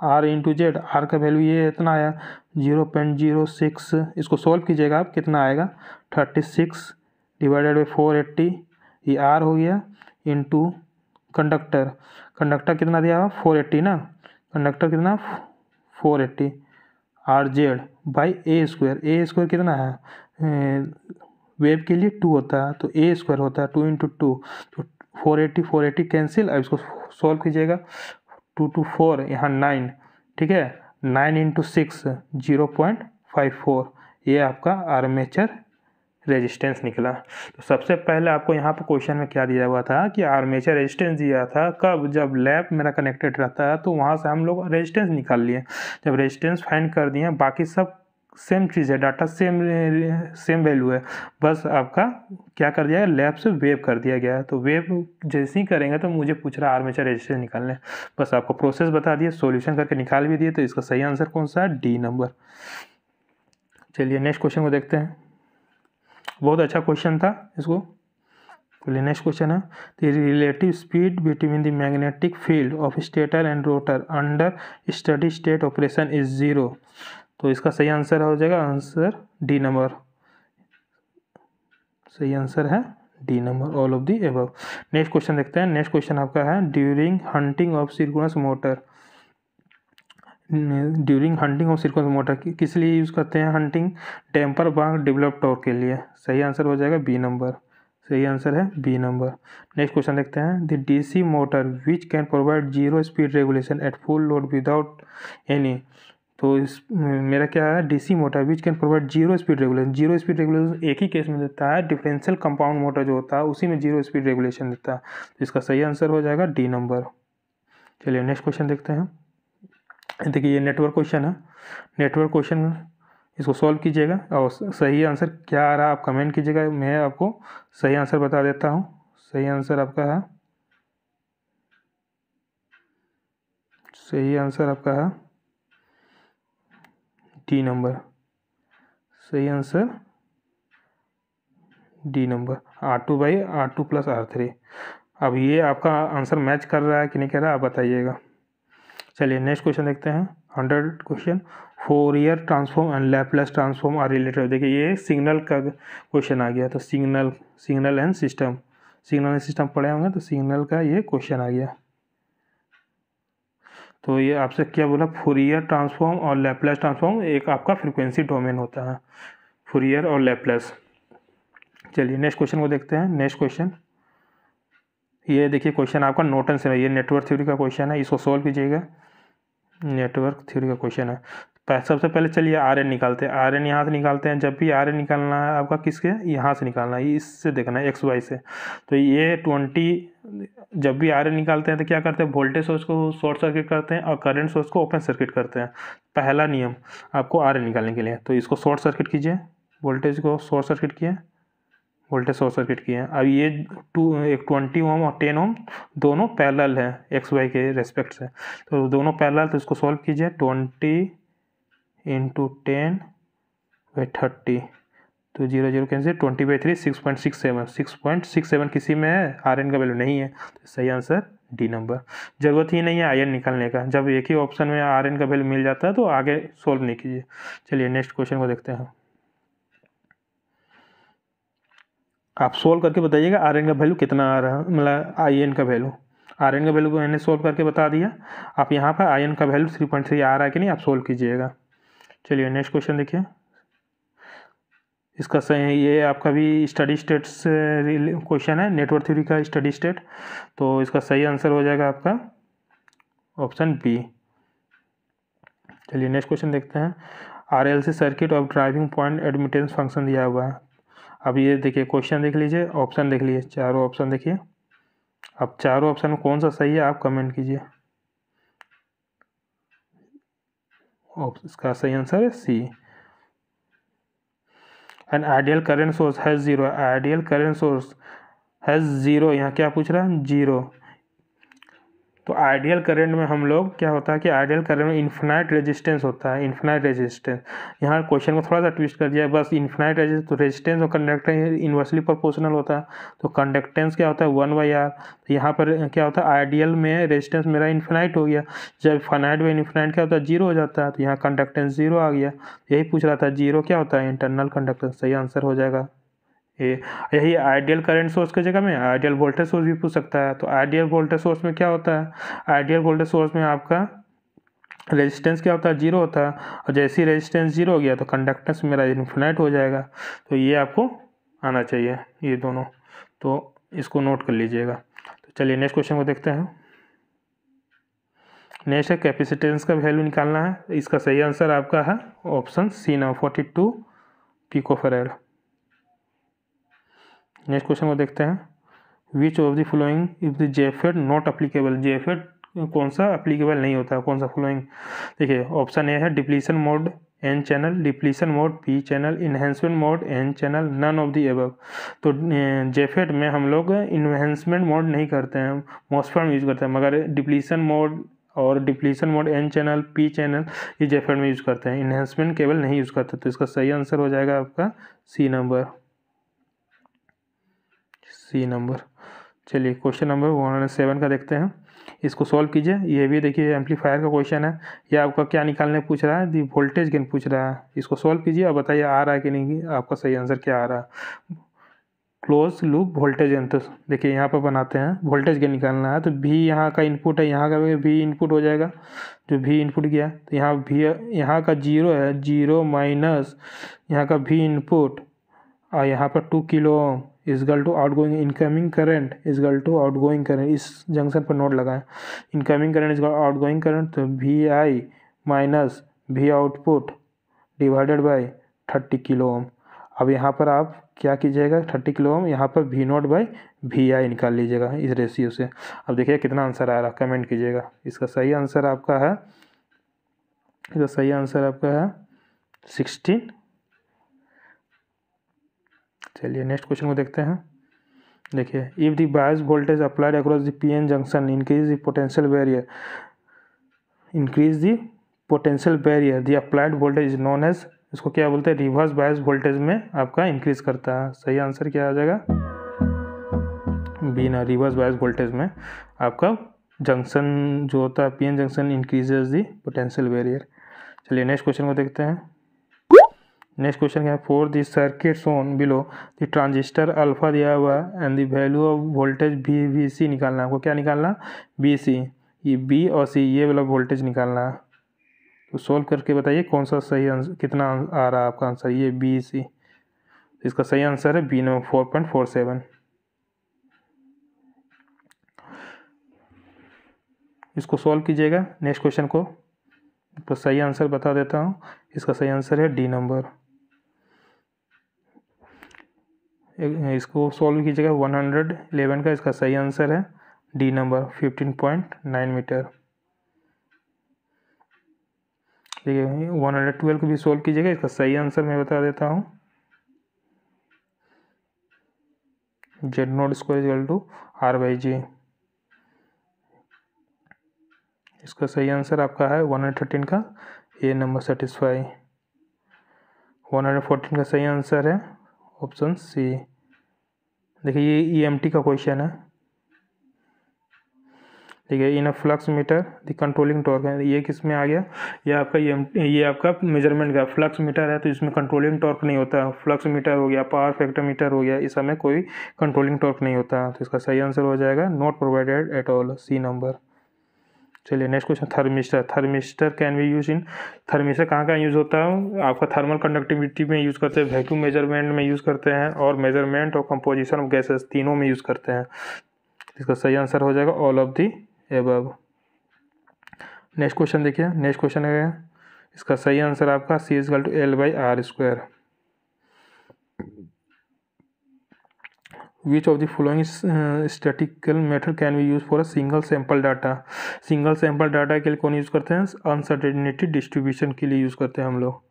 A: आर इंटू जेड, आर का वैल्यू ये इतना आया 0.06। इसको सोल्व कीजिएगा आप, कितना आएगा 36 डिवाइडेड बाई 480, ये आर हो गया, इंटू कंडक्टर कितना दिया हुआ 480 ना, कंडक्टर कितना 480 आर जेड बाई A² कितना है, वेव के लिए 2 होता है तो A² होता है 2 × 2, तो 480 कैंसिल। अब इसको सॉल्व कीजिएगा, 2 × 4 यहाँ 9, ठीक है, 9 × 6 0.54, ये आपका आर्मेचर रेजिस्टेंस निकला। तो सबसे पहले आपको यहाँ पर क्वेश्चन में क्या दिया हुआ था कि आर्मेचर रेजिस्टेंस दिया था कब, जब लैप मेरा कनेक्टेड रहता है। तो वहाँ से हम लोग रेजिस्टेंस निकाल लिए। जब रेजिस्टेंस फाइंड कर दिए, बाकी सब सेम चीज़ है, डाटा सेम वैल्यू है, बस आपका क्या कर दिया है, लैप से वेव कर दिया गया है। तो वेव जैसे ही करेंगे तो मुझे पूछ रहा है आर्मेचर रेजिस्टेंस निकालने, बस आपको प्रोसेस बता दिए, सॉल्यूशन करके निकाल भी दिए। तो इसका सही आंसर कौन सा है, डी नंबर। चलिए नेक्स्ट क्वेश्चन को देखते हैं। बहुत अच्छा क्वेश्चन था इसको। चलिए नेक्स्ट क्वेश्चन है, the relative speed between the magnetic field of stator and rotor under steady state operation is 0। तो इसका सही आंसर हो जाएगा, आंसर डी नंबर। सही आंसर है D number, all of the above. Next question देखते हैं। नेक्स्ट क्वेश्चन आपका है, during hunting of synchronous motor, during hunting of synchronous motor किस लिए यूज़ करते हैं, हंटिंग टेम्पर बार डेवलप टॉर्क के लिए। सही आंसर हो जाएगा बी नंबर। सही आंसर है बी नंबर। नेक्स्ट क्वेश्चन देखते हैं, the DC motor which can provide 0 speed regulation eight full load without any. तो इस मेरा क्या है, DC motor which can provide 0 speed regulation. 0 speed regulation एक ही केस में देता है, डिफरेंशियल कंपाउंड मोटर जो होता है उसी में 0 स्पीड रेगुलेशन देता है। तो इसका सही आंसर हो जाएगा डी नंबर। चलिए नेक्स्ट क्वेश्चन देखते हैं। देखिए ये नेटवर्क क्वेश्चन है। नेटवर्क क्वेश्चन इसको सॉल्व कीजिएगा और सही आंसर क्या आ रहा है आप कमेंट कीजिएगा, मैं आपको सही आंसर बता देता हूँ। सही आंसर आपका है, सही आंसर आपका है डी नंबर। सही answer D number, R2/R2 + R3। अब ये आपका आंसर मैच कर रहा है कि नहीं कर रहा है आप बताइएगा। चलिए नेक्स्ट क्वेश्चन देखते हैं। 100 question, Fourier transform and Laplace transform are related. देखिए ये सिग्नल का क्वेश्चन आ गया। तो सिग्नल एंड सिस्टम पढ़े होंगे, तो सिग्नल का ये क्वेश्चन आ गया। तो ये आपसे क्या बोला, फोरियर ट्रांसफॉर्म और लैपलेस ट्रांसफॉर्म एक आपका फ्रीक्वेंसी डोमेन होता है, फोरियर और लैपलेस। चलिए नेक्स्ट क्वेश्चन को देखते हैं। नेक्स्ट क्वेश्चन, ये देखिए क्वेश्चन आपका नॉर्टन से है, ये नेटवर्क थ्योरी का क्वेश्चन है, इसको सॉल्व कीजिएगा। नेटवर्क थ्योरी का क्वेश्चन है। सबसे पहले चलिए आर एन निकालते हैं। आर एन यहाँ से निकालते हैं। जब भी आर एन निकालना है आपका किसके, यहाँ से निकालना है, इससे देखना है एक्स वाई से। तो ये 20, जब भी आर एन निकालते हैं तो क्या करते हैं, वोल्टेज सोर्स को शॉर्ट सर्किट करते हैं और करंट सोर्स को ओपन सर्किट करते हैं। पहला नियम आपको आर एन निकालने के लिए, तो इसको शॉर्ट सर्किट कीजिए, वोल्टेज को शॉर्ट सर्किट किए, वोल्टेज शॉर्ट सर्किट किए। अब ये एक 20 ओम और 10 ओम दोनों पैरेलल है एक्स वाई के रेस्पेक्ट से, तो दोनों पैरेलल, तो इसको सॉल्व कीजिए। 20 इंटू 10/30, तो 0 0 कैंसिल, 20/3 6.67, 6.67 किसी में है, आर एन का वैल्यू नहीं है, तो सही आंसर डी नंबर। ज़रूरत ही नहीं है आई एन निकालने का, जब एक ही ऑप्शन में आर एन का वैल्यू मिल जाता है तो आगे सोल्व नहीं कीजिए। चलिए नेक्स्ट क्वेश्चन को देखते हैं। आप सोल्व करके बताइएगा आर एन का वैल्यू कितना आ रहा है, मतलब आई एन का वैल्यू। आर एन का वैल्यू मैंने सोल्व करके बता दिया, आप यहाँ पर आई एन का वैल्यू 3.3 आ रहा है कि नहीं, आप सोल्व कीजिएगा। चलिए नेक्स्ट क्वेश्चन देखिए। इसका सही, ये आपका भी स्टडी स्टेट से क्वेश्चन है, नेटवर्क थ्योरी का स्टडी स्टेट, तो इसका सही आंसर हो जाएगा आपका ऑप्शन बी। चलिए नेक्स्ट क्वेश्चन देखते हैं। RLC circuit of driving point admittance function दिया हुआ है। अब ये देखिए क्वेश्चन देख लीजिए, ऑप्शन देख लीजिए, चारों ऑप्शन देखिए। अब चारों ऑप्शन में कौन सा सही है आप कमेंट कीजिए। इसका सही आंसर है c. An ideal current source has zero, ideal current source has zero, यहाँ क्या पूछ रहा है, जीरो। तो आइडियल करंट में हम लोग क्या होता है कि आइडियल करंट में इन्फिनाइट रेजिस्टेंस होता है, इन्फिनाइट रेजिस्टेंस। यहाँ क्वेश्चन को थोड़ा सा ट्विस्ट कर दिया, बस इन्फिनाइट रेजिस्टेंस, तो रेजिस्टेंस और कंडक्टेंस इन्वर्सली प्रोपोर्शनल होता है, तो कंडक्टेंस क्या होता है 1/r। तो यहाँ पर क्या होता है, आइडियल में रेजिस्टेंस मेरा इन्फिनाइट हो गया, जब फाइनाइट में इन्फिनाइट क्या होता है, जीरो हो जाता है, तो यहाँ कंडक्टेंस जीरो आ गया। यही पूछ रहा था, जीरो क्या होता है, इंटरनल कंडक्टेंस। सही आंसर हो जाएगा ये। यही आइडियल करंट सोर्स की जगह में आइडियल वोल्टेज सोर्स भी पूछ सकता है। तो आइडियल वोल्टेज सोर्स में क्या होता है, आइडियल वोल्टेज सोर्स में आपका रेजिस्टेंस क्या होता है, जीरो होता है, और जैसे ही रेजिस्टेंस जीरो हो गया तो कंडक्टेंस मेरा इन्फिनाइट हो जाएगा। तो ये आपको आना चाहिए ये दोनों, तो इसको नोट कर लीजिएगा। तो चलिए नेक्स्ट क्वेश्चन को देखते हैं। नेक्स्ट है कैपेसिटेंस का वैल्यू निकालना है। इसका सही आंसर आपका है ऑप्शन सी ना, 42 पिकोफैराड। नेक्स्ट क्वेश्चन को देखते हैं। Which of the following if the जेफेड नॉट अप्लीकेबल, जेफेड कौन सा अप्लीकेबल नहीं होता, कौन सा फॉलोइंग। देखिए ऑप्शन ए है depletion mode N channel, depletion mode P channel, enhancement mode N channel, none of the above. तो जेफेड में हम लोग इन्हेंसमेंट मोड नहीं करते हैं, मॉसफेट यूज करते हैं, मगर डिप्लीशन मोड और depletion mode N channel P channel ये जेफेड में यूज करते हैं, इन्हेंसमेंट केवल नहीं यूज करते। तो इसका सही आंसर हो जाएगा आपका सी नंबर, सी नंबर। चलिए क्वेश्चन नंबर 107 का देखते हैं, इसको सॉल्व कीजिए। ये भी देखिए एम्पलीफायर का क्वेश्चन है, ये आपका क्या निकालने पूछ रहा है, दी वोल्टेज गेन पूछ रहा है। इसको सॉल्व कीजिए और बताइए आ रहा है कि नहीं, आपका सही आंसर क्या आ रहा है। क्लोज लूप वोल्टेज गेन, तो देखिए यहाँ पर बनाते हैं, वोल्टेज गेन निकालना है, तो भी यहाँ का इनपुट है, यहाँ का भी इनपुट हो जाएगा, जो भी इनपुट किया, तो यहाँ भी यहाँ का जीरो है, जीरो माइनस यहाँ का भी इनपुट, और यहाँ पर 2 kilo is equal to outgoing incoming current is equal to outgoing current, इस जंक्शन पर नोट लगाएं, incoming current is equal outgoing current, तो v i minus v output divided by 30 kilo ohm. अब यहाँ पर आप क्या कीजिएगा, 30 किलो ओम, यहाँ पर वी नॉट बाई वी आई निकाल लीजिएगा इस रेशियो से। अब देखिए कितना आंसर आ रहा है, कमेंट कीजिएगा। इसका सही आंसर आपका है, इसका सही आंसर आपका है 16। चलिए नेक्स्ट क्वेश्चन को देखते हैं। देखिए if the bias voltage applied across the PN junction increase the potential barrier, increase the potential barrier, the applied voltage is known as, इसको क्या बोलते हैं, रिवर्स बायस वोल्टेज में आपका इंक्रीज करता है। सही आंसर क्या आ जाएगा, बी ना, रिवर्स बायस वोल्टेज में आपका जंक्शन जो होता है PN junction increases the potential barrier. चलिए नेक्स्ट क्वेश्चन को देखते हैं। नेक्स्ट क्वेश्चन क्या है, for the circuit shown below the transistor alpha दिया हुआ and the value of voltage v v c निकालना है। आपको क्या निकालना, बी सी, ये बी और सी ये वाला वोल्टेज निकालना है। तो सोल्व करके बताइए कौन सा सही आंसर, कितना आ रहा है आपका आंसर, ये बी सी। इसका सही आंसर है बी नो 4.47। इसको सॉल्व कीजिएगा नेक्स्ट क्वेश्चन को, तो सही आंसर बता देता हूँ। इसका सही आंसर है डी नंबर। इसको सॉल्व कीजिएगा 111 का, इसका सही आंसर है डी नंबर 15.9 मीटर। देखिए 112 को भी सॉल्व कीजिएगा, इसका सही आंसर मैं बता देता हूँ, Z nought square equal to R/G। इसका सही आंसर आपका है 113 का ए नंबर सेटिस्फाई। 114 का सही आंसर है ऑप्शन सी। देखिए ये EMT का क्वेश्चन है। देखिए in a flux meter the controlling torque है, ये किस में आ गया, ये आपका मेजरमेंट का फ्लक्स मीटर है, तो इसमें कंट्रोलिंग टॉर्क नहीं होता। फ्लक्स मीटर हो गया, पावर फैक्टर मीटर हो गया, इस समय कोई कंट्रोलिंग टॉर्क नहीं होता, तो इसका सही आंसर हो जाएगा not provided at all, C number. चलिए next question, thermistor. Thermistor can be use in, thermistor कहाँ यूज़ होता है, आपका थर्मल कंडक्टिविटी में यूज़ करते हैं, वैक्यूम मेजरमेंट में यूज़ करते हैं, और मेजरमेंट और कंपोजिशन ऑफ गैसेस तीनों में यूज़ करते हैं। इसका सही आंसर हो जाएगा all of the above. Next question देखिए, नेक्स्ट क्वेश्चन है, इसका सही आंसर आपका C is equal to L/R²। Which of the following statistical method can be used for a single sample data? Single sample data के लिए कौन use करते हैं, अनसर्टेनिटी डिस्ट्रीब्यूशन के लिए यूज़ करते हैं हम लोग,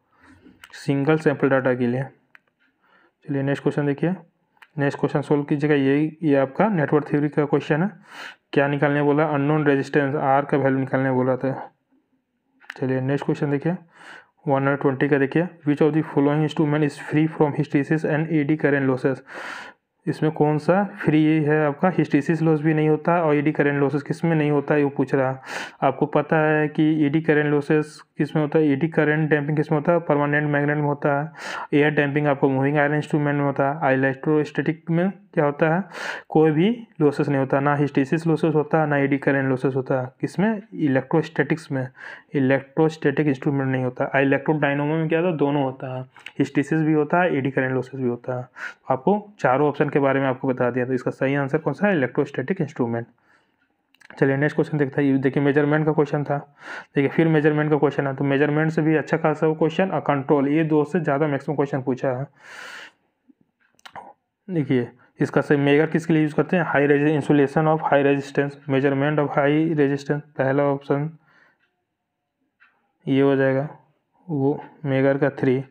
A: सिंगल सैम्पल डाटा के लिए। चलिए नेक्स्ट क्वेश्चन देखिए, नेक्स्ट क्वेश्चन सोल्व कीजिएगा। ये आपका नेटवर्क थ्योरी का क्वेश्चन है। क्या निकालने बोला, अननोन रेजिस्टेंस R का वैल्यू निकालने बोला था। चलिए नेक्स्ट क्वेश्चन देखिए 120 का देखिए, विच of the following instrument is free from hysteresis and AD current losses. इसमें कौन सा फ्री है, आपका हिस्टेरिसिस लॉस भी नहीं होता और एडी करेंट लॉसेस किस में नहीं होता है, वो पूछ रहा। आपको पता है कि एडी करेंट लॉसेस किस में होता है, एडी करेंट डैम्पिंग किस में होता है, परमानेंट मैग्नेट में होता है। एयर डैम्पिंग आपको मूविंग आयरन इंस्ट्रूमेंट में होता है। इलेक्ट्रोस्टैटिक में क्या होता है, कोई भी लॉसेस नहीं होता, ना हिस्टेरिसिस लॉसेस होता है ना एडी करेंट लॉसेस होता है, किसमें, इलेक्ट्रोस्टैटिक्स में। इलेक्ट्रोस्टैटिक इंस्ट्रूमेंट नहीं होता। इलेक्ट्रोडायनामो में क्या होता है, दोनों होता है, हिस्टेरिसिस भी होता है, एडी करेंट लॉसेस भी होता है। आपको चारों ऑप्शन के बारे में आपको बता दिया, तो इसका सही आंसर कौन सा है, इलेक्ट्रोस्टैटिक इंस्ट्रूमेंट। चलिए नेक्स्ट क्वेश्चन देखते हैं। देखिए मेजरमेंट का क्वेश्चन था, देखिए फिर मेजरमेंट का क्वेश्चन है, तो मेजरमेंट से भी अच्छा खासा वो क्वेश्चन और कंट्रोल, ये दो से ज़्यादा मैक्सिमम क्वेश्चन पूछा है। देखिए इसका सही मेजर किसके लिए यूज़ करते हैं, high insulation of high resistance, measurement of high resistance, पहला ऑप्शन ये हो जाएगा, वो मेगर का 3।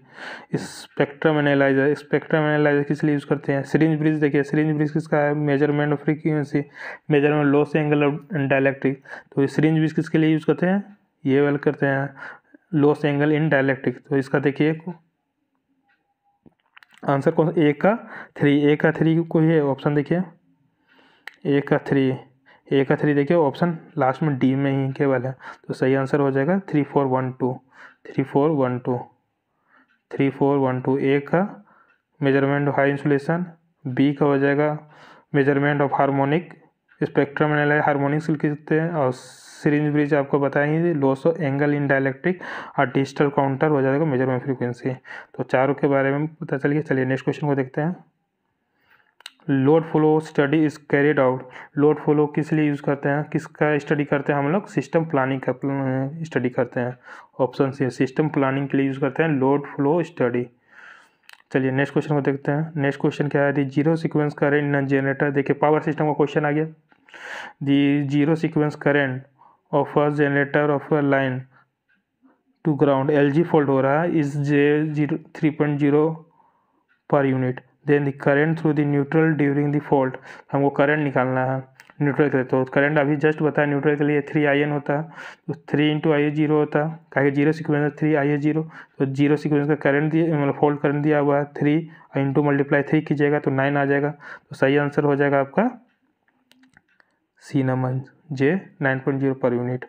A: स्पेक्ट्रम एनालाइजर किस लिए यूज़ करते हैं, सिरिंज ब्रिज। देखिए सिरिंज ब्रिज किसका है, measurement of frequency, measurement loss angle of dielectric. तो सिरिंज ब्रिज किसके लिए यूज़ करते हैं, ये वाला करते हैं, लॉस एंगल इन डाइलेक्ट्रिक। तो इसका देखिए आंसर कौन सा, ए का 3 को ही ऑप्शन देखिए, ए का 3 देखिए ऑप्शन लास्ट में डी में ही केवल है, तो सही आंसर हो जाएगा 3412। ए का measurement of high insulation, B का हो जाएगा measurement of harmonic, spectrum analyzer harmonics लिखते हैं, और सिरिंज ब्रिज आपको बताएंगे loss of angle in dielectric, और डिजिटल काउंटर हो जाएगा मेजरमेंट फ्रीक्वेंसी। तो चारों के बारे में पता चल गया। चलिए नेक्स्ट क्वेश्चन को देखते हैं। Load flow study is carried out. Load flow किस लिए यूज़ करते हैं, किसका स्टडी करते हैं हम लोग, सिस्टम प्लानिंग का स्टडी करते हैं। ऑप्शन सी सिस्टम प्लानिंग के लिए यूज़ करते हैं लोड फ्लो स्टडी। चलिए नेक्स्ट क्वेश्चन को देखते हैं। नेक्स्ट क्वेश्चन क्या है, the zero sequence current in generator. देखिए पावर सिस्टम का क्वेश्चन आ गया। The zero sequence current of a generator of a line to ground, LG fault हो रहा है, is J 3.0 per unit. Then the current through the neutral during the fault, हमको current निकालना है neutral के लिए। तो करंट अभी जस्ट बताया न्यूट्रल के लिए 3IN होता है, तो 3 × IA 0 होता है, कहा जीरो सीक्वेंस 3IA 0, तो जीरो सीक्वेंस का करंट दिया, मतलब फॉल्ट करंट दिया हुआ है 3 इंटू मल्टीप्लाई 3 कीजिएगा तो 9 आ जाएगा। तो सही आंसर हो जाएगा आपका सी नंबर J 9.0 पर यूनिट।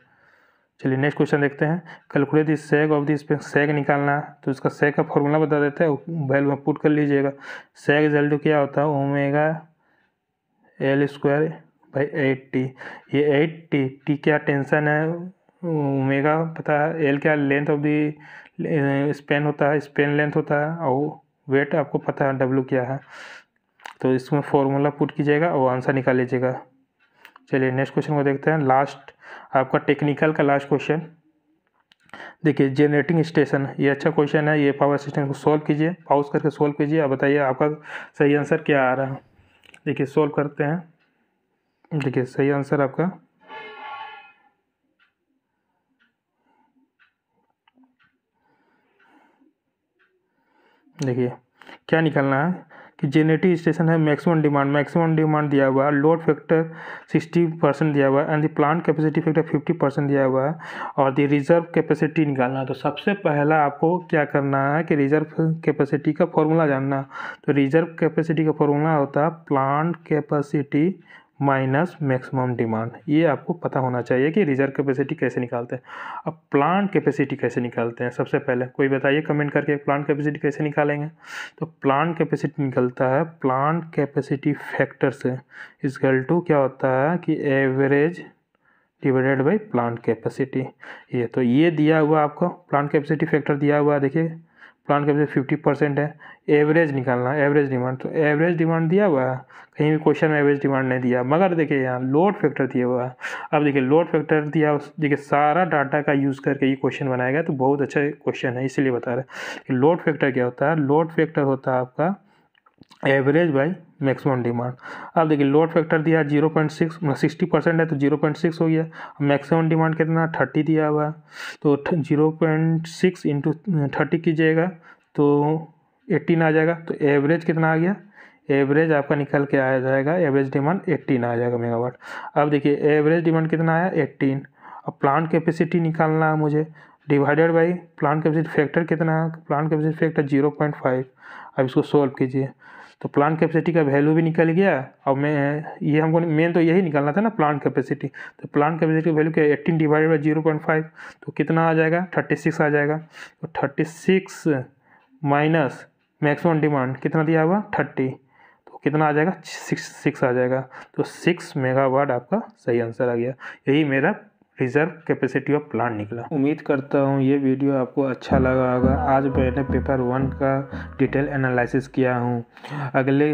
A: चलिए नेक्स्ट क्वेश्चन देखते हैं। कैलकुलेट द सेग ऑफ दिस, सेग निकालना है, तो इसका सेग का फॉर्मूला बता देते हैं, वैल्यू में पुट कर लीजिएगा। सेग इज टू क्या होता है, ओमेगा L² / 8T। ये 8T, T क्या टेंशन है, ओमेगा पता है, L क्या लेंथ ऑफ द स्पेन होता है, स्पेन लेंथ होता है, और वेट आपको पता है W क्या है। तो इसमें फॉर्मूला पुट कीजिएगा और आंसर निकाल लीजिएगा। चलिए नेक्स्ट क्वेश्चन को देखते हैं। लास्ट आपका टेक्निकल का लास्ट क्वेश्चन देखिए, जनरेटिंग स्टेशन, ये अच्छा क्वेश्चन है। ये पावर सिस्टम को सॉल्व कीजिए, पॉज करके सॉल्व कीजिए। अब बताइए आपका सही आंसर क्या आ रहा है। देखिए सॉल्व करते हैं। देखिए सही आंसर आपका देखिए क्या निकालना है कि जेनरेटिव स्टेशन है, मैक्सिमम डिमांड दिया हुआ है, लोड फैक्टर 60% दिया हुआ है and the plant capacity factor 50% दिया हुआ है और द रिजर्व कैपेसिटी निकालना है। तो सबसे पहला आपको क्या करना है कि रिजर्व कैपेसिटी का फॉर्मूला जानना। तो रिजर्व कैपेसिटी का फॉर्मूला होता है plant capacity minus maximum demand. ये आपको पता होना चाहिए कि रिजर्व कैपेसिटी कैसे निकालते हैं। अब प्लांट कैपेसिटी कैसे निकालते हैं, सबसे पहले कोई बताइए कमेंट करके, प्लांट कैपेसिटी कैसे निकालेंगे। तो प्लांट कैपेसिटी निकलता है प्लांट कैपेसिटी फैक्टर से, इक्वल टू क्या होता है कि average divided by plant capacity. ये दिया हुआ आपको प्लांट कैपेसिटी फैक्टर दिया हुआ है। देखिए प्लांट कैपेसिटी 50% है, एवरेज निकालना है, एवरेज डिमांड। तो एवरेज डिमांड दिया हुआ है, कहीं भी क्वेश्चन में एवरेज डिमांड नहीं दिया, मगर देखिए यहाँ लोड फैक्टर दिया हुआ है। अब देखिए लोड फैक्टर दिया, देखिए सारा डाटा का यूज़ करके ये क्वेश्चन बनाया गया, तो बहुत अच्छा क्वेश्चन है, इसीलिए बता रहे हैं कि लोड फैक्टर क्या होता है। लोड फैक्टर होता है आपका एवरेज बाई मैक्सिमम डिमांड। अब देखिए लोड फैक्टर दिया 0.6, 60% है तो 0.6 हो गया। मैक्सिमम डिमांड कितना 30 दिया हुआ है, तो 0.6 इंटू 30 कीजिएगा तो 18 आ जाएगा। तो एवरेज कितना आ गया, एवरेज आपका निकल के आ जाएगा, एवरेज डिमांड 18 आ जाएगा मेगावाट। अब देखिए एवरेज डिमांड कितना आया 18। अब प्लांट कैपेसिटी निकालना है मुझे, divided by plant capacity factor कितना है, प्लांट कैपेसिटी फैक्टर 0.5। अब इसको सोल्व कीजिए तो प्लांट कैपेसिटी का वैल्यू भी निकल गया। और हमको मेन तो यही निकालना था ना प्लांट कैपेसिटी। तो प्लांट कैपेसिटी का वैल्यू क्या है 18 डिवाइडेड बाई 0.5, तो कितना आ जाएगा 36 आ जाएगा। तो 36 माइनस मैक्सिमम डिमांड कितना दिया हुआ 30, तो कितना आ जाएगा 6 आ जाएगा। तो 6 मेगावाट आपका सही आंसर आ गया। यही मेरा रिजर्व कैपेसिटी ऑफ प्लांट निकला। उम्मीद करता हूँ ये वीडियो आपको अच्छा लगा होगा। आज मैंने पेपर 1 का डिटेल एनालिसिस किया हूँ। अगले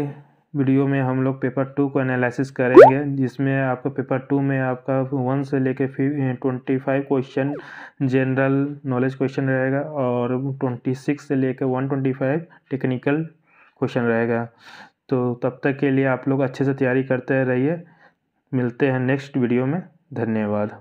A: वीडियो में हम लोग पेपर 2 को एनालिसिस करेंगे, जिसमें आपका पेपर 2 में आपका 1 से लेके 25 क्वेश्चन जनरल नॉलेज क्वेश्चन रहेगा और 26 से लेकर 125 टेक्निकल क्वेश्चन रहेगा। तो तब तक के लिए आप लोग अच्छे से तैयारी करते रहिए। मिलते हैं नेक्स्ट वीडियो में। धन्यवाद।